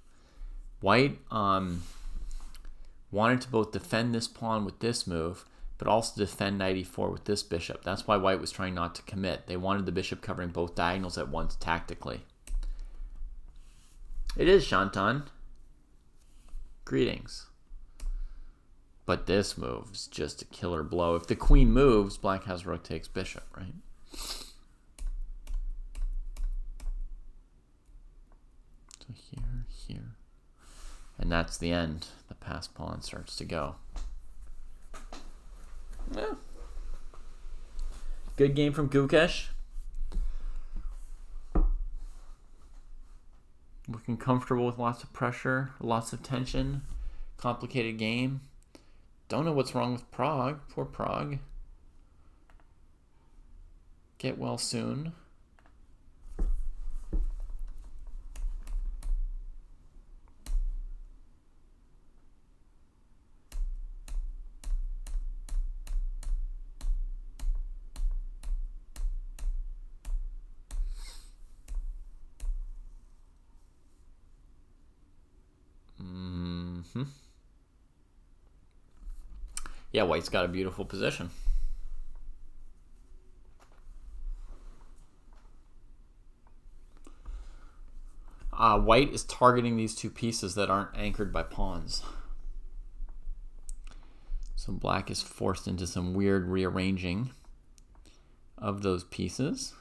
White wanted to both defend this pawn with this move, but also defend knight e4 with this bishop. That's why white was trying not to commit. They wanted the bishop covering both diagonals at once tactically. It is Shantan. Greetings. But this move is just a killer blow. If the queen moves, black has rook takes bishop, right? So here, here. And that's the end. The passed pawn starts to go. Yeah. Good game from Gukesh. Looking comfortable with lots of pressure, lots of tension, complicated game. Don't know what's wrong with Prague. Poor Prague. Get well soon. Yeah, White's got a beautiful position. White is targeting these two pieces that aren't anchored by pawns. So Black is forced into some weird rearranging of those pieces.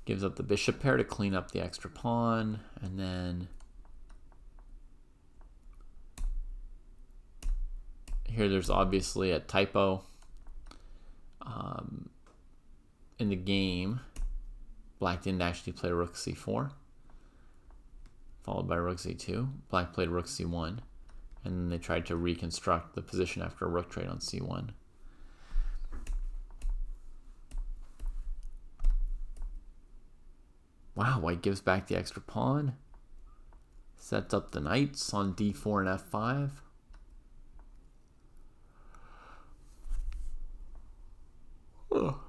Gives up the bishop pair to clean up the extra pawn, and then here there's obviously a typo in the game. Black didn't actually play rook c4, followed by rook c2. Black played rook c1, and then they tried to reconstruct the position after a rook trade on c1. Wow, White gives back the extra pawn. Sets up the knights on d4 and f5. Oh,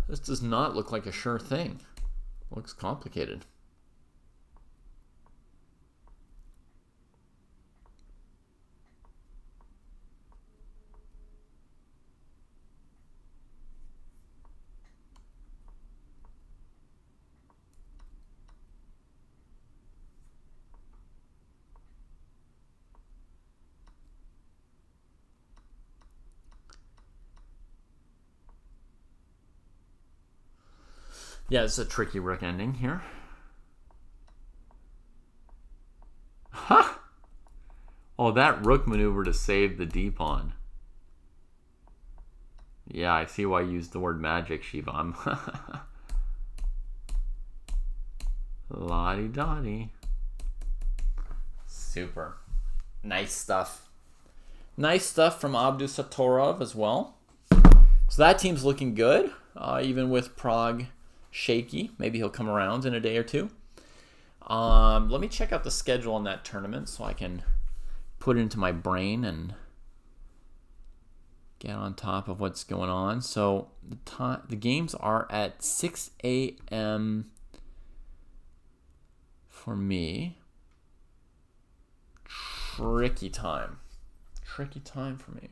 this does not look like a sure thing. Looks complicated. Yeah, it's a tricky rook ending here. Ha! Oh, that rook maneuver to save the d-pawn. Yeah, I see why you used the word magic, Shivam. La-di-da-di. Super. Nice stuff. Nice stuff from Abdusatorov as well. So that team's looking good, even with Prague shaky. Maybe he'll come around in a day or two. Let me check out the schedule on that tournament so I can put it into my brain and get on top of what's going on. So the games are at 6 a.m. for me. Tricky time. Tricky time for me.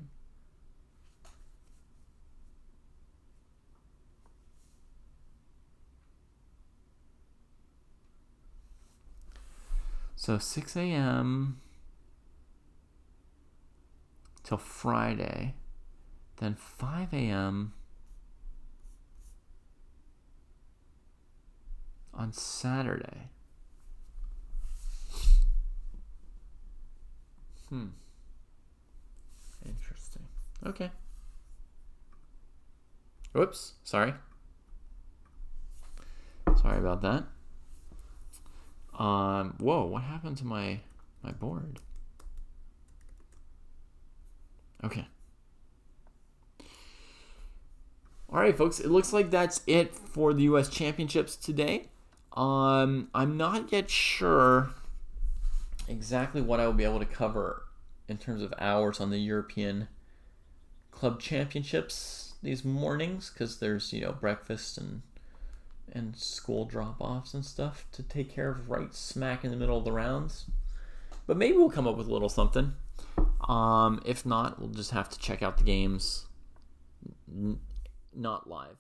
So 6 a.m. till Friday, then 5 a.m. on Saturday. Interesting. Okay. Whoops, sorry. Sorry about that. Whoa, what happened to my board? Okay. All right, folks, it looks like that's it for the U.S. Championships today. I'm not yet sure exactly what I will be able to cover in terms of hours on the European Club Championships these mornings, because there's, breakfast and school drop-offs and stuff to take care of right smack in the middle of the rounds. But maybe we'll come up with a little something. If not, we'll just have to check out the games not live.